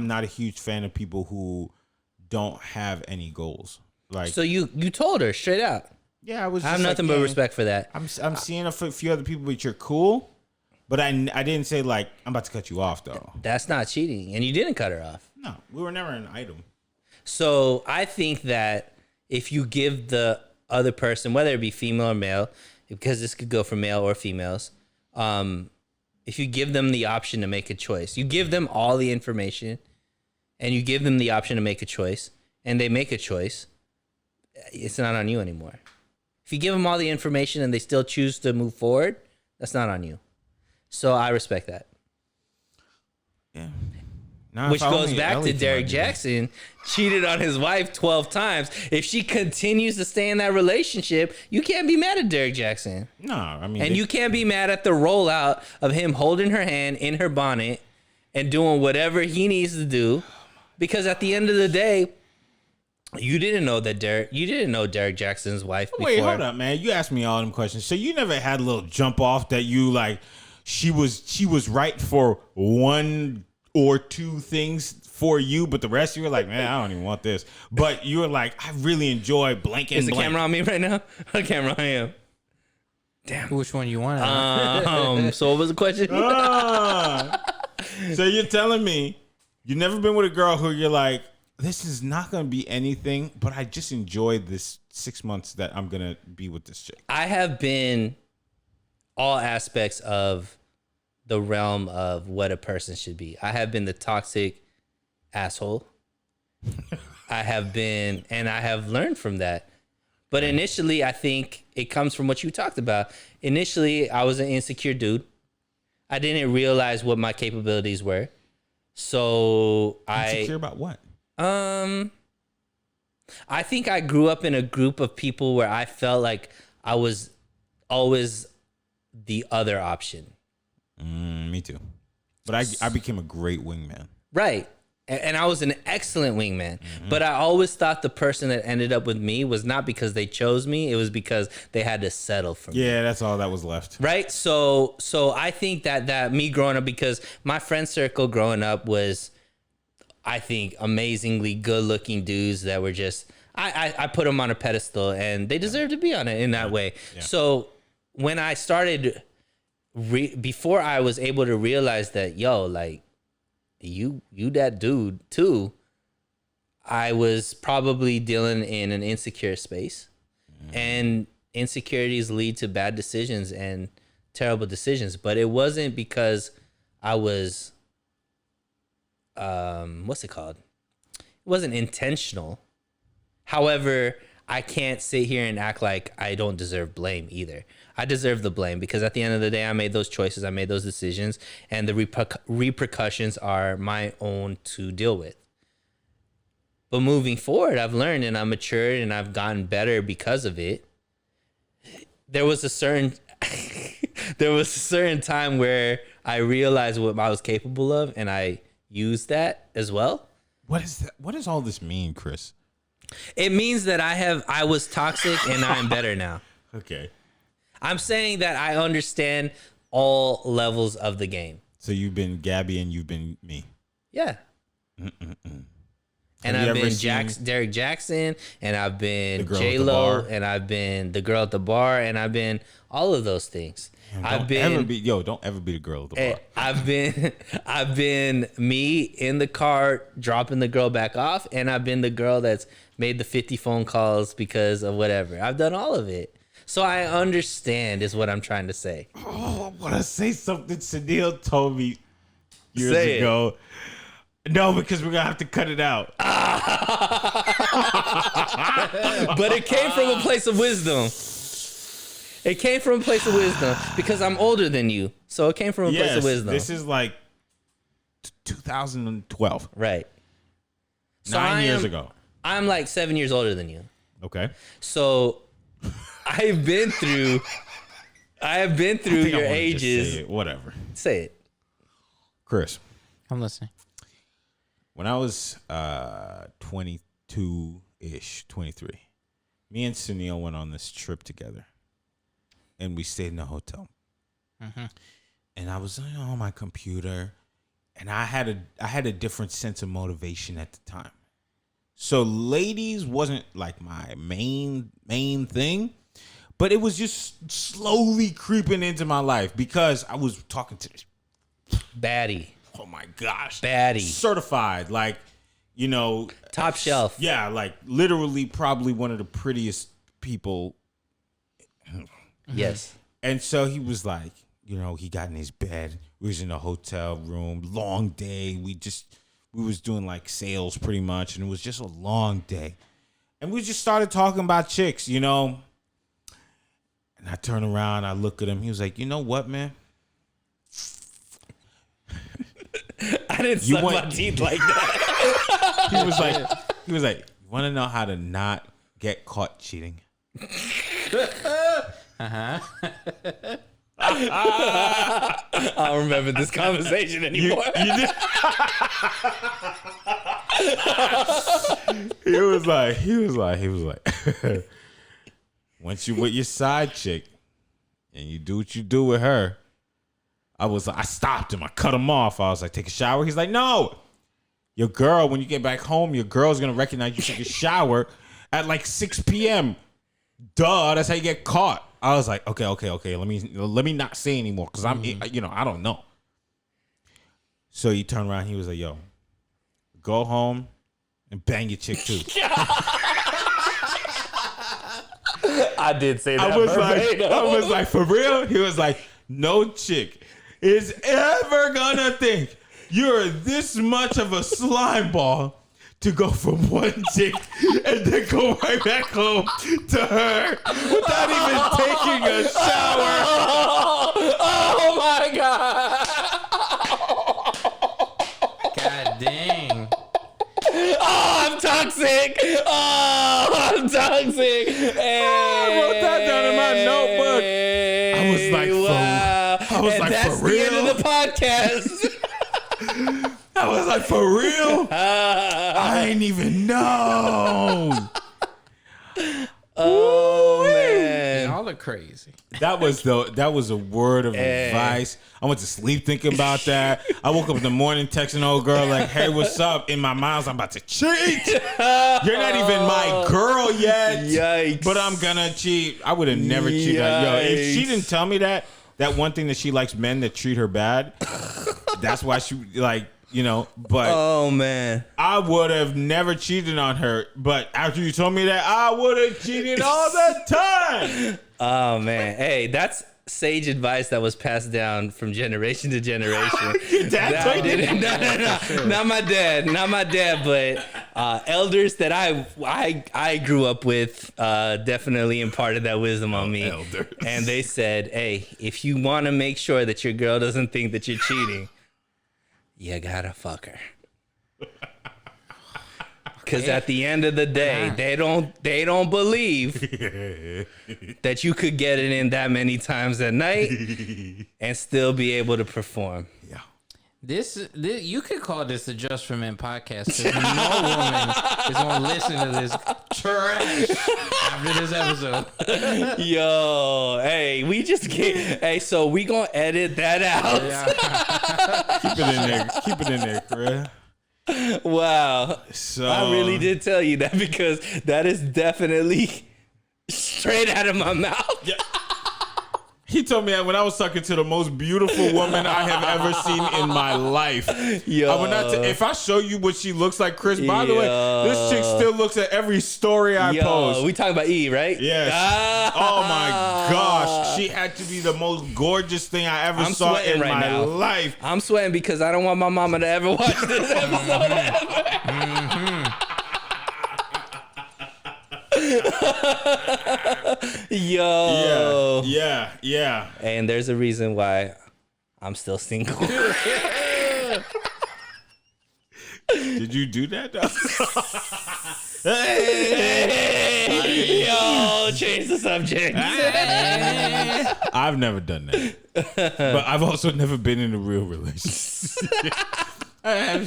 not a huge fan of people who don't have any goals. Like, so you told her straight out. Yeah, I have nothing but respect for that. I'm seeing a few other people, but you're cool. But I didn't say like I'm about to cut you off though. That's not cheating, and you didn't cut her off. No, we were never an item. So I think that if you give the other person, whether it be female or male, because this could go for male or females, if you give them the option to make a choice, you give them all the information and you give them the option to make a choice and they make a choice, it's not on you anymore. If you give them all the information and they still choose to move forward, that's not on you. So I respect that. Yeah. Which goes back to Derek Jackson cheated on his wife 12 times. If she continues to stay in that relationship, you can't be mad at Derek Jackson. No, I mean, and you can't be mad at the rollout of him holding her hand in her bonnet and doing whatever he needs to do, because at the end of the day, you didn't know Derek Jackson's wife before. Wait, hold up, man. You asked me all them questions. So you never had a little jump off that you like she was right for one or two things for you, but the rest you were like, man, I don't even want this. But you were like, I really enjoy blank and Is the blank. camera on me right now? The camera on him. Damn. Which one you wanted? So what was the question? So you're telling me you've never been with a girl who you're like, this is not going to be anything, but I just enjoyed this 6 months that I'm going to be with this chick. I have been all aspects of the realm of what a person should be. I have been the toxic asshole. I have learned from that. But initially, I think it comes from what you talked about. Initially, I was an insecure dude. I didn't realize what my capabilities were. So Insecure about what? I think I grew up in a group of people where I felt like I was always the other option. Me too. But I became a great wingman. Right. And I was an excellent wingman. But I always thought the person that ended up with me was not because they chose me. It was because they had to settle for me. Yeah, that's all that was left. Right. So I think that me growing up, because my friend circle growing up was, I think, amazingly good looking dudes that were just, I put them on a pedestal and they deserve to be on it in that way. Yeah. So when I started, before I was able to realize that, yo, like, you that dude too, I was probably dealing in an insecure space. And insecurities lead to bad decisions and terrible decisions. But it wasn't because I was, what's it called? It wasn't intentional. However, I can't sit here and act like I don't deserve blame either. I deserve the blame because at the end of the day, I made those choices, I made those decisions, and the repercussions are my own to deal with. But moving forward, I've learned and I'm matured and I've gotten better because of it. there was a certain time where I realized what I was capable of, and I used that as well. What is that? What does all this mean, Chris? It means that I was toxic and I'm better now. Okay. I'm saying that I understand all levels of the game. So you've been Gabby and you've been me. Yeah. And Have I've you been ever seen Derek Jackson, and I've been The Girl at the J Lo, Bar? and I've been the girl at the bar, and I've been all of those things. Don't ever be the girl at the bar. I've been me in the car dropping the girl back off, and I've been the girl that's made the 50 phone calls because of whatever. I've done all of it. So I understand is what I'm trying to say. Oh, I want to say something Sunil told me years Say it. ago. No, because we're going to have to cut it out. But it came from a place of wisdom. It came from a place of wisdom because I'm older than you. So it came from a place of wisdom. This is like 2012. Right. So 9 years ago. I'm like 7 years older than you. Okay. So I have been through I think I your wanna just ages. say it. Whatever. Say it. Chris, I'm listening. when I was 22-ish, 23, me and Sunil went on this trip together. And we stayed in a hotel. And I was on my computer. And I had a different sense of motivation at the time. So ladies wasn't like my main thing. But it was just slowly creeping into my life because I was talking to this. Baddie. Oh my gosh. Baddie. Certified. Like, Top shelf. Yeah, like literally probably one of the prettiest people. Yes. And so he was like, he got in his bed. We was in a hotel room, long day. We was doing like sales pretty much. And it was just a long day. And we just started talking about chicks, And I turn around, I look at him. He was like, you know what, man? I didn't suck my teeth like that. He was like, you want to know how to not get caught cheating? I don't remember this conversation anymore. You did? He was like, once you with your side chick and you do what you do with her, I stopped him. I cut him off. I was like, take a shower. He's like, no. Your girl, when you get back home, your girl's going to recognize you took a shower at like 6 p.m. Duh, that's how you get caught. I was like, okay. Let me not say anymore because I don't know. So he turned around. He was like, yo, go home and bang your chick too. I did say that. I was like, for real? He was like, no chick is ever gonna think you're this much of a slime ball to go from one chick and then go right back home to her without even taking a shower. Oh my God. God dang. Oh, I'm toxic. Hey, I wrote that down in my notebook. I was like, that's for real? The end of the podcast. I was like, for real? I ain't even know. Oh man. Y'all are crazy. That was a word of advice. I went to sleep thinking about that. I woke up in the morning texting old girl like, hey, what's up? In my mind, I'm about to cheat. You're not even my girl yet. Yikes. But I'm gonna cheat. I would have never cheated. Yo, if she didn't tell me that one thing that she likes men that treat her bad, that's why she but Oh man. I would have never cheated on her. But after you told me that, I would have cheated all the time. Oh man. Hey, that's sage advice that was passed down from generation to generation. Your dad told you? No. Not my dad, but elders that I grew up with definitely imparted that wisdom on me. Elders. And they said, hey, if you want to make sure that your girl doesn't think that you're cheating, you gotta fuck her. Because at the end of the day, they don't believe that you could get it in that many times a night and still be able to perform. Yeah. This you could call this the Just for Men podcast because no woman is gonna listen to this trash after this episode. Yo, hey, we just get so we gonna edit that out. Yeah. Keep it in there. Keep it in there, Chris. Wow. So I really did tell you that because that is definitely straight out of my mouth. Yeah. He told me that when I was talking to the most beautiful woman I have ever seen in my life. Yo. I would not if I show you what she looks like, Chris, by the way, this chick still looks at every story I post. We talking about E, right? Yes. Oh my gosh. She had to be the most gorgeous thing I ever saw in right my now. life. I'm sweating because I don't want my mama to ever watch this episode ever. Yo. Yeah. And there's a reason why I'm still single. Did you do that though? Yo, change the subject. I've never done that. But I've also never been in a real relationship. A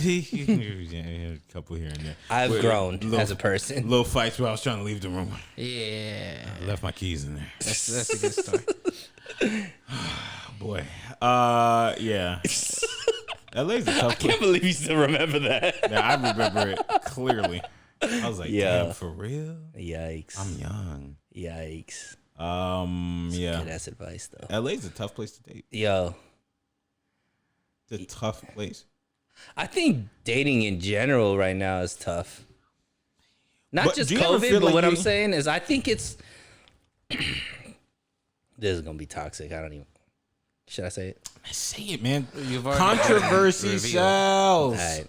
couple here and there. I've grown as a person. Little fights where I was trying to leave the room. Yeah. I left my keys in there. That's a good story. Boy. Yeah. LA's a tough I can't believe you still remember that. Yeah, I remember it clearly. I was like, Yeah. damn, for real? Yikes. I'm young. Yikes. Yeah. That's advice though. LA's a tough place to date. Yo, It's a tough place. I think dating in general right now is tough. Not But just do you ever COVID, feel but like what I'm you- saying is I think it's this is gonna be toxic. I don't even should I say it? Say it, man. You've already Controversy revealed. sells. All right.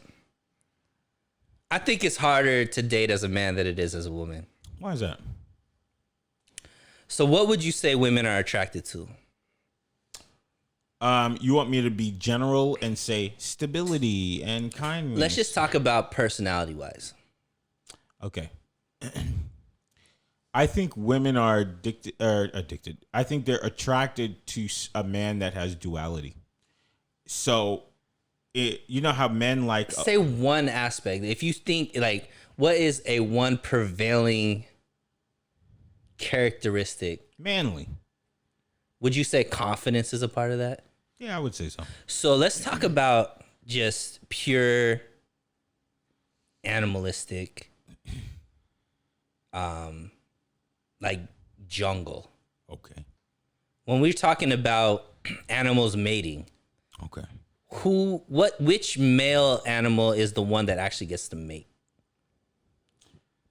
I think it's harder to date as a man than it is as a woman. Why is that? So what would you say women are attracted to? You want me to be general and say stability and kindness? Let's just talk about personality wise. Okay. I think women are addicted. I think they're attracted to a man that has duality. So, you know how men like Say one aspect. If you think like what is a one prevailing characteristic? manly. Would you say confidence is a part of that? Yeah, I would say so. So let's talk about just pure animalistic, like jungle. Okay. When we're talking about animals mating, Okay. which male animal is the one that actually gets to mate?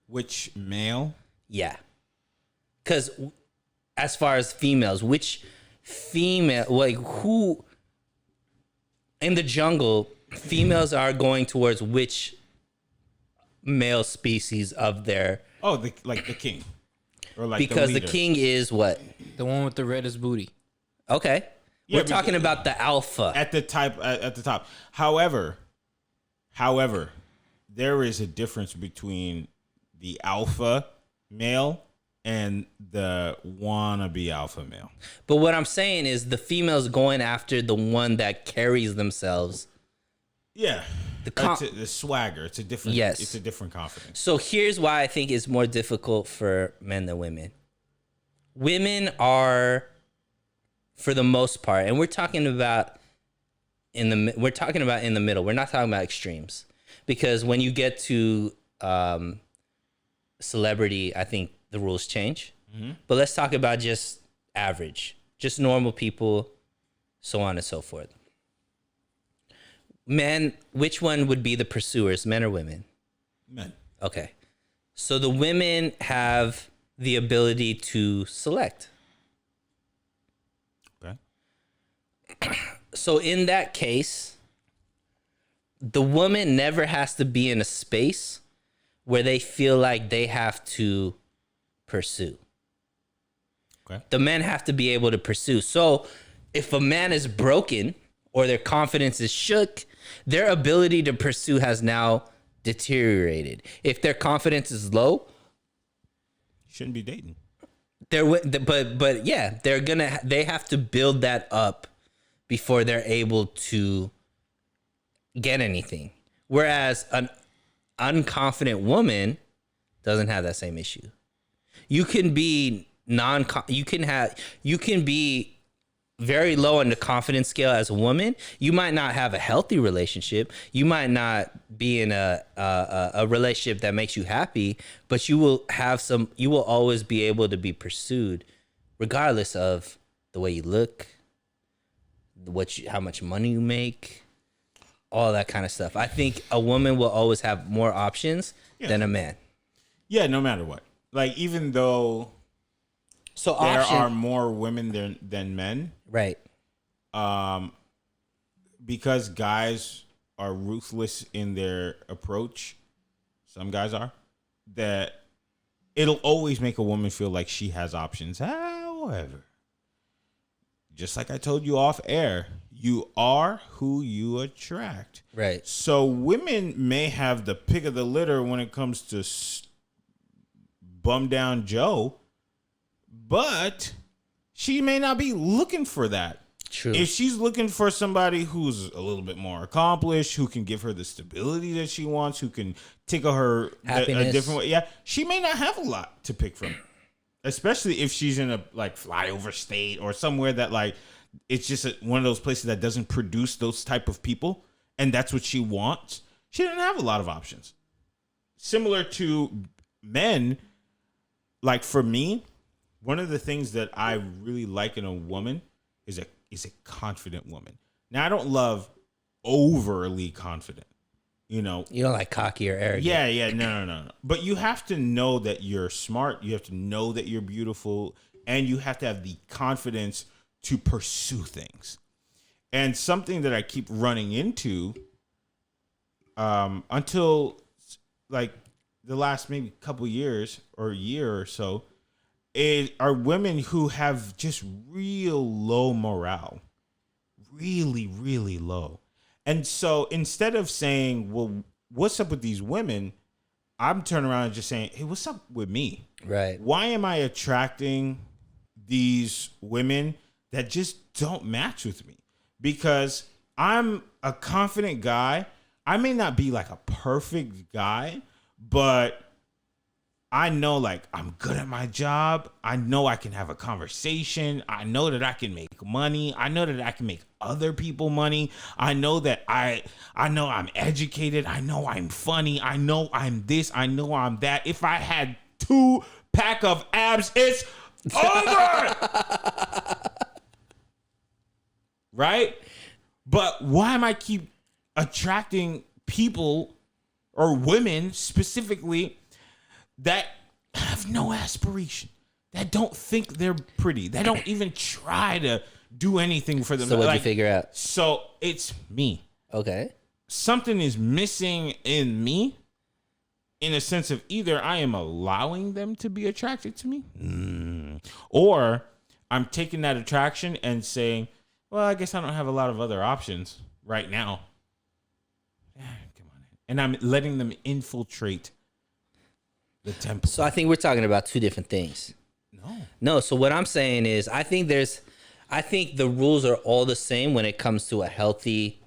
Which male? Yeah. Because as far as females, which female, like who in the jungle, females are going towards which male species of their, Oh, the king, or like because the leader. king is what? The one with the reddest booty. Okay. Yeah, We're but- talking about the alpha. at the top. However, there is a difference between the alpha male and the wannabe alpha male. But what I'm saying is the female's going after the one that carries themselves. Yeah, The the swagger. It's a different. Yes. It's a different confidence. So here's why I think it's more difficult for men than women. Women are, for the most part, and we're talking about in the middle. We're not talking about extremes, because when you get to celebrity, I think the rules change. But let's talk about just average, just normal people, so on and so forth. Men, which one would be the pursuers, men or women? Men. Okay. So the women have the ability to select. Okay. So in that case, the woman never has to be in a space where they feel like they have to pursue. Okay. The men have to be able to pursue. So if a man is broken or their confidence is shook, their ability to pursue has now deteriorated. If their confidence is low, Shouldn't be dating. but yeah, they have to build that up before they're able to get anything. Whereas an unconfident woman doesn't have that same issue. You can be you can be very low on the confidence scale as a woman. You might not have a healthy relationship. You might not be in a relationship that makes you happy, but you will always be able to be pursued regardless of the way you look, how much money you make, all that kind of stuff. I think a woman will always have more options than a man. Yeah, no matter what. Like, even though there are more women than men, right? Because guys are ruthless in their approach, some guys are, that it'll always make a woman feel like she has options. However, just like I told you off air, you are who you attract. Right. So women may have the pick of the litter when it comes to bum down Joe, but she may not be looking for that. True. If she's looking for somebody who's a little bit more accomplished, who can give her the stability that she wants, who can tickle her a different way, yeah, she may not have a lot to pick from. Especially if she's in a like flyover state or somewhere that like it's just one of those places that doesn't produce those type of people, and that's what she wants. She doesn't have a lot of options. Similar to men, like for me, one of the things that I really like in a woman is a confident woman. Now, I don't love overly confident. You know, you don't like cocky or arrogant. Yeah, no. But you have to know that you're smart. You have to know that you're beautiful, and you have to have the confidence to pursue things. And something that I keep running into, until like the last maybe couple years or a year or so, are women who have just real low morale, really, really low. And so instead of saying, well, what's up with these women? I'm turning around and just saying, hey, what's up with me? Right. Why am I attracting these women that just don't match with me? Because I'm a confident guy. I may not be like a perfect guy, but I know like I'm good at my job. I know I can have a conversation. I know that I can make money. I know that I can make other people money. I know that I know I'm educated. I know I'm funny. I know I'm this. I know I'm that. If I had 2 pack of abs, it's over. Right? But why am I keep attracting people or women specifically that have no aspiration, that don't think they're pretty, that don't even try to do anything for them? So what'd you figure out? So it's me. Okay. Something is missing in me, in a sense of either I am allowing them to be attracted to me, or I'm taking that attraction and saying, well, I guess I don't have a lot of other options right now. Come on. And I'm letting them infiltrate the temple. So I think we're talking about 2 different things. No. So what I'm saying is, I think the rules are all the same when it comes to a healthy,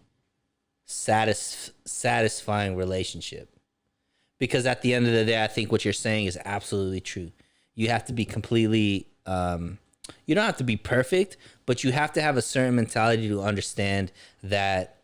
satisfying relationship. Because at the end of the day, I think what you're saying is absolutely true. You have to be completely, you don't have to be perfect, but you have to have a certain mentality to understand that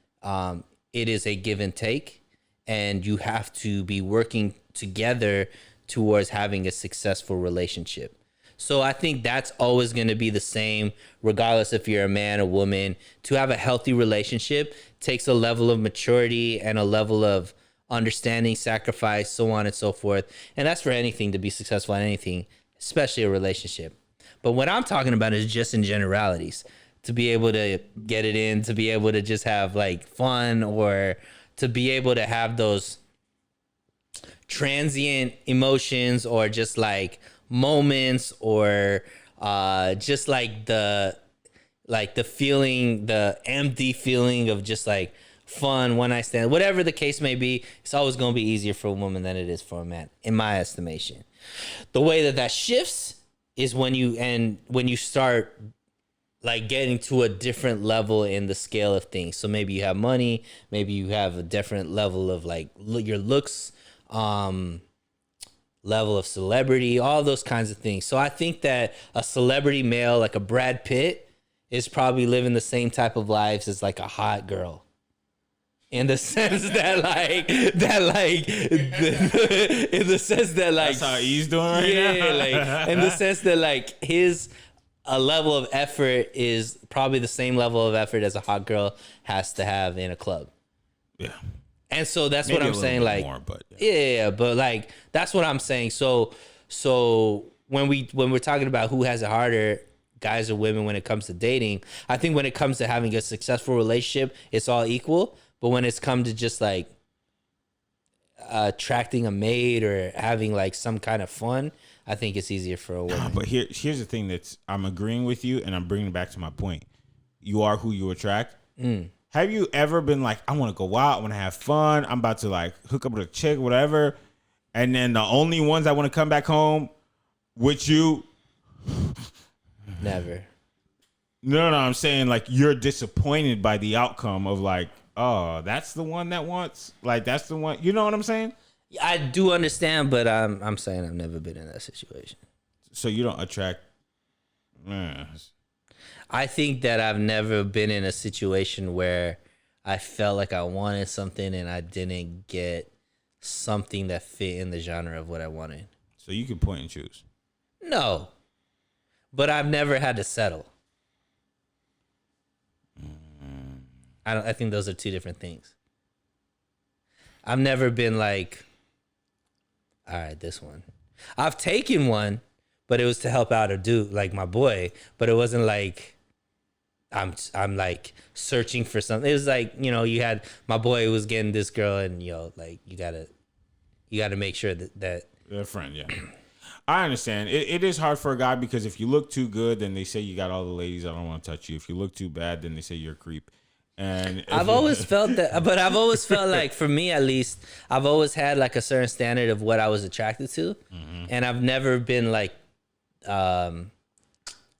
it is a give and take, and you have to be working together towards having a successful relationship. So I think that's always going to be the same, regardless if you're a man or woman. To have a healthy relationship takes a level of maturity and a level of understanding, sacrifice, so on and so forth. And that's for anything, to be successful in anything, especially a relationship. But what I'm talking about is just in generalities, to be able to get it in, to be able to just have like fun, or to be able to have those transient emotions, or just like moments, or just like the feeling, the empty feeling of just like fun, one night stand, whatever the case may be, it's always going to be easier for a woman than it is for a man, in my estimation. The way that shifts is when you start like getting to a different level in the scale of things. So maybe you have money, maybe you have a different level of like your looks, level of celebrity, all those kinds of things. So I think that a celebrity male like a Brad Pitt is probably living the same type of lives as like a hot girl. In the sense that in the sense that like That's how he's doing right now. yeah, like in the sense that like his a level of effort is probably the same level of effort as a hot girl has to have in a club. Yeah. And so that's Maybe what I'm a little saying. bit Like, more, but yeah, but like that's what I'm saying. So when we're talking about who has it harder, guys or women, when it comes to dating, I think when it comes to having a successful relationship, it's all equal. But when it's come to just like attracting a mate or having like some kind of fun, I think it's easier for a woman. But here's the thing I'm agreeing with you, and I'm bringing it back to my point. You are who you attract. Have you ever been like, I want to go out, I want to have fun, I'm about to like hook up with a chick, whatever, and then the only ones that want to come back home with you? Never. No, I'm saying like you're disappointed by the outcome of like, oh, that's the one that wants, like that's the one. You know what I'm saying? I do understand, but I'm saying I've never been in that situation. So you don't attract. I think that I've never been in a situation where I felt like I wanted something and I didn't get something that fit in the genre of what I wanted. So you can point and choose. No, but I've never had to settle. I think those are two different things. I've never been like, all right, this one. I've taken one, but it was to help out a dude, like my boy. But it wasn't like I'm like searching for something. It was like, you know, you had my boy was getting this girl, and like you gotta make sure that They're a friend, yeah. I understand. It is hard for a guy because if you look too good, then they say you got all the ladies. I don't want to touch you. If you look too bad, then they say you're a creep. And I've always felt that, but I've always felt like, for me at least, I've always had like a certain standard of what I was attracted to, and I've never been like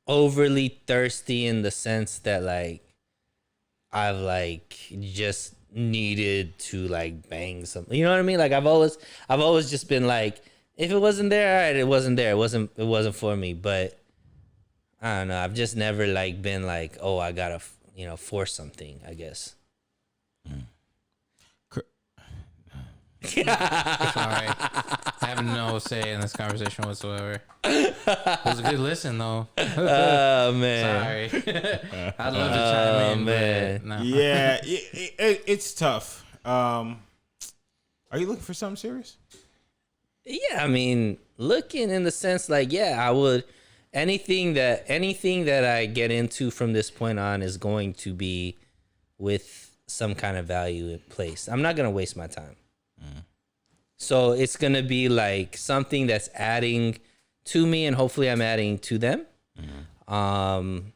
overly thirsty in the sense that like I've like just needed to like bang something. You know what I mean? Like I've always just been like, if it wasn't there, all right, it wasn't there. It wasn't for me. But I don't know. I've just never like been like, oh, I gotta force something, I guess. Sorry, I have no say in this conversation whatsoever. It was a good listen, though. Oh man, Sorry. I'd love to chime in, man. but no. Yeah, it's tough. Are you looking for something serious? yeah. I mean, looking in the sense like, yeah, I would. Anything that I get into from this point on is going to be with some kind of value in place. I'm not gonna waste my time. So it's gonna be like something that's adding to me, and hopefully I'm adding to them. And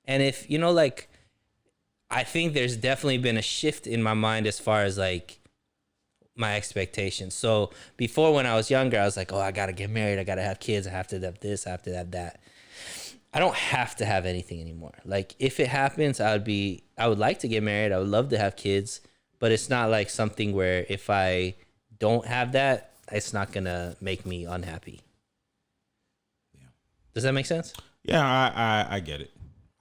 if like, I think there's definitely been a shift in my mind as far as like my expectations. So before, when I was younger, I was like, oh, I gotta get married, I gotta have kids, I have to have this, I have to have that. I don't have to have anything anymore. Like if it happens, I would like to get married, I would love to have kids, but it's not like something where if I don't have that, it's not gonna make me unhappy. Yeah. Does that make sense? Yeah, I get it.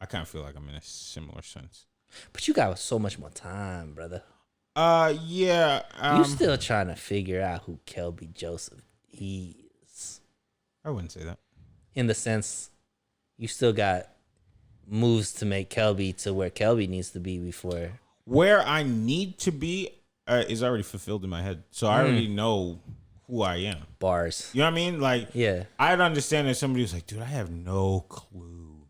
I kind of feel like I'm in a similar sense. But you got so much more time, brother. Yeah. You still trying to figure out who Kelby Joseph is. I wouldn't say that. In the sense, you still got moves to make Kelby to where Kelby needs to be before. Where I need to be is already fulfilled in my head. So I already know who I am. Bars. You know what I mean? Like, Yeah. I'd understand if somebody was like, dude, I have no clue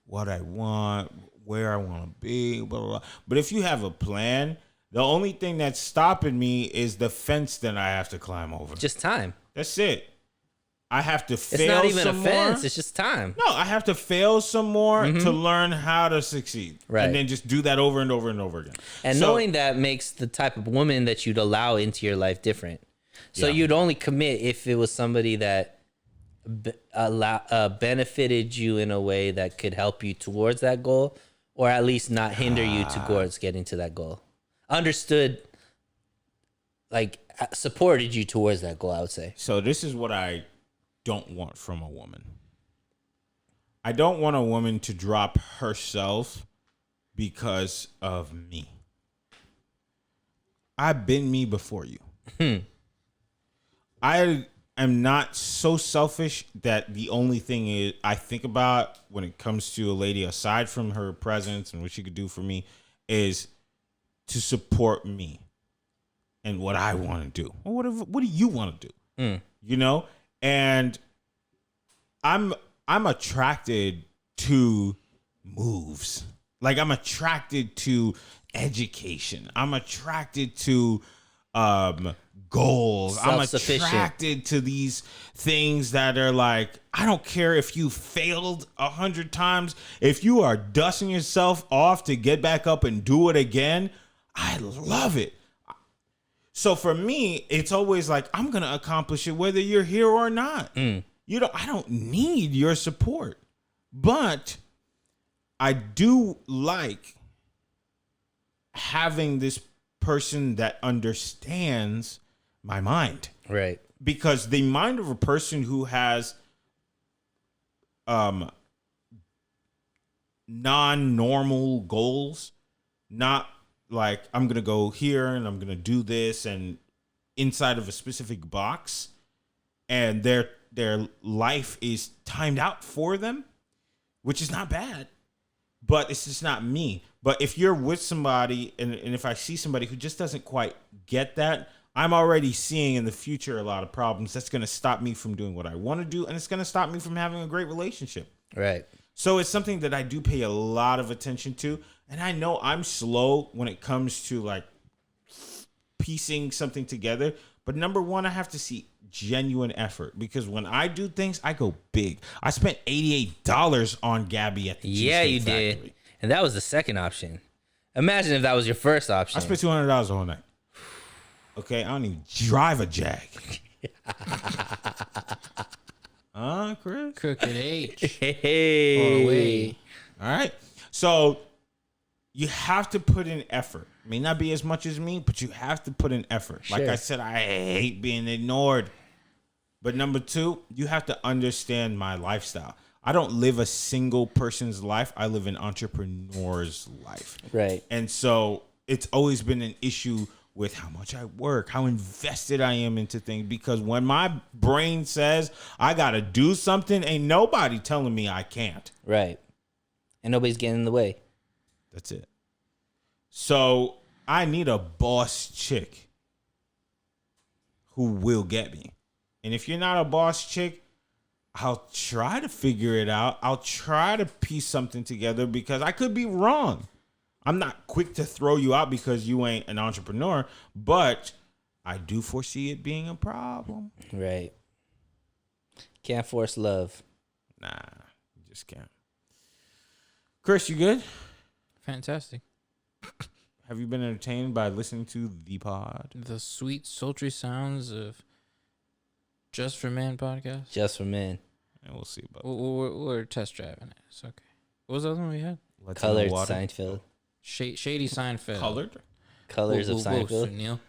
what I want, where I want to be, blah, blah, blah. But if you have a plan, the only thing that's stopping me is the fence that I have to climb over. Just time. That's it. I have to It's fail not even some offense. more. It's just time. No, I have to fail some more to learn how to succeed. Right. And then just do that over and over and over again. And So- knowing that makes the type of woman that you'd allow into your life different. So Yeah. you'd only commit if it was somebody that benefited you in a way that could help you towards that goal, or at least not hinder you towards getting to that goal. Understood, like supported you towards that goal, I would say. So this is what I don't want from a woman. I don't want a woman to drop herself because of me. I've been me before you. I am not so selfish that the only thing is I think about when it comes to a lady, aside from her presence and what she could do for me, is to support me and what I want to do. Well, what do you want to do? You know? And I'm attracted to moves. Like I'm attracted to education. I'm attracted to goals. I'm Self-sufficient. attracted to these things that are like, I don't care if you failed 100 times. If you are dusting yourself off to get back up and do it again, I love it. So for me, it's always like, I'm going to accomplish it whether you're here or not. I don't need your support. But I do like having this person that understands my mind. Right. Because the mind of a person who has non-normal goals, not like I'm going to go here and I'm going to do this and inside of a specific box, and their life is timed out for them, which is not bad, but it's just not me. But if you're with somebody and if I see somebody who just doesn't quite get that, I'm already seeing in the future a lot of problems that's going to stop me from doing what I want to do, and it's going to stop me from having a great relationship. Right. So it's something that I do pay a lot of attention to. And I know I'm slow when it comes to like piecing something together. But number one, I have to see genuine effort, because when I do things, I go big. I spent $88 on Gabby at the Yeah, Cheesecake you Factory. did. And that was the second option. Imagine if that was your first option. I spent $200 on that. Okay, I don't even drive a Jag. Chris? Crooked H. Hey. All the way. All right. So you have to put in effort. It may not be as much as me, but you have to put in effort. Like Sure. I said, I hate being ignored. But number two, you have to understand my lifestyle. I don't live a single person's life. I live an entrepreneur's life. Right. And so it's always been an issue with how much I work, how invested I am into things. Because when my brain says I got to do something, ain't nobody telling me I can't. Right. And nobody's getting in the way. That's it. So I need a boss chick who will get me. And if you're not a boss chick, I'll try to figure it out. I'll try to piece something together, because I could be wrong. I'm not quick to throw you out because you ain't an entrepreneur, but I do foresee it being a problem. Right. Can't force love. Nah, you just can't. Chris, you good? Fantastic. Have you been entertained by listening to the pod? The sweet, sultry sounds of Just for Men podcast. Just for men. And we'll see about We're test driving it. It's okay. What was the other one we had? Let's in the Colored Water. Seinfeld. Shady Seinfeld. Colored? Colors Whoa, of whoa, whoa, Seinfeld. Sunil.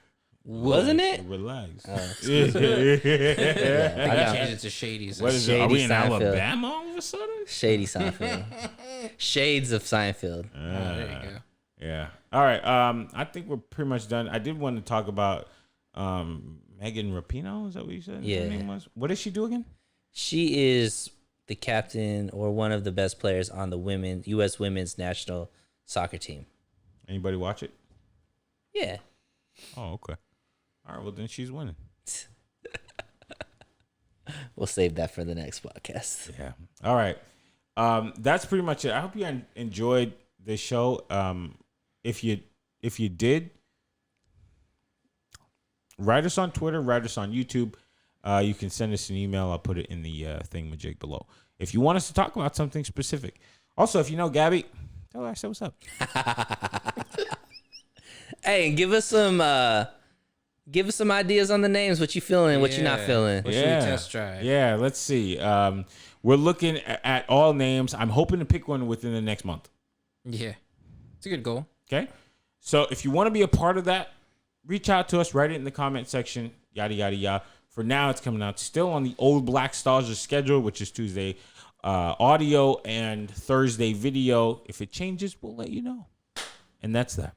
Wasn't it? Relax. Oh, excuse me. I I got changed it to Shady Seinfeld. What is it? Are we in Shady Seinfeld. Alabama all of a sudden? Shady Seinfeld. Shades of Seinfeld. There you go. Yeah. All right. I think we're pretty much done. I did want to talk about Megan Rapinoe. Is that what you said? Yeah. Her name was? What does she do again? She is the captain or one of the best players on the U.S. women's national soccer team. Anybody watch it? Yeah. Oh, okay. All right. Well, then she's winning. We'll save that for the next podcast. Yeah. All right. That's pretty much it. I hope you enjoyed this show. If you did, write us on Twitter, write us on YouTube. you can send us an email. I'll put it in the thingamajig below. If you want us to talk about something specific. Also, if you know Gabby, tell her I said what's up. Hey, give us some ideas on the names. What you feeling? What you not feeling? What should we test drive? Yeah, let's see. We're looking at all names. I'm hoping to pick one within the next month. Yeah. It's a good goal. Okay? So if you want to be a part of that, reach out to us, write it in the comment section, yada, yada, yada. For now, it's coming out still on the old Black Stars schedule, which is Tuesday audio and Thursday video. If it changes, we'll let you know. And that's that.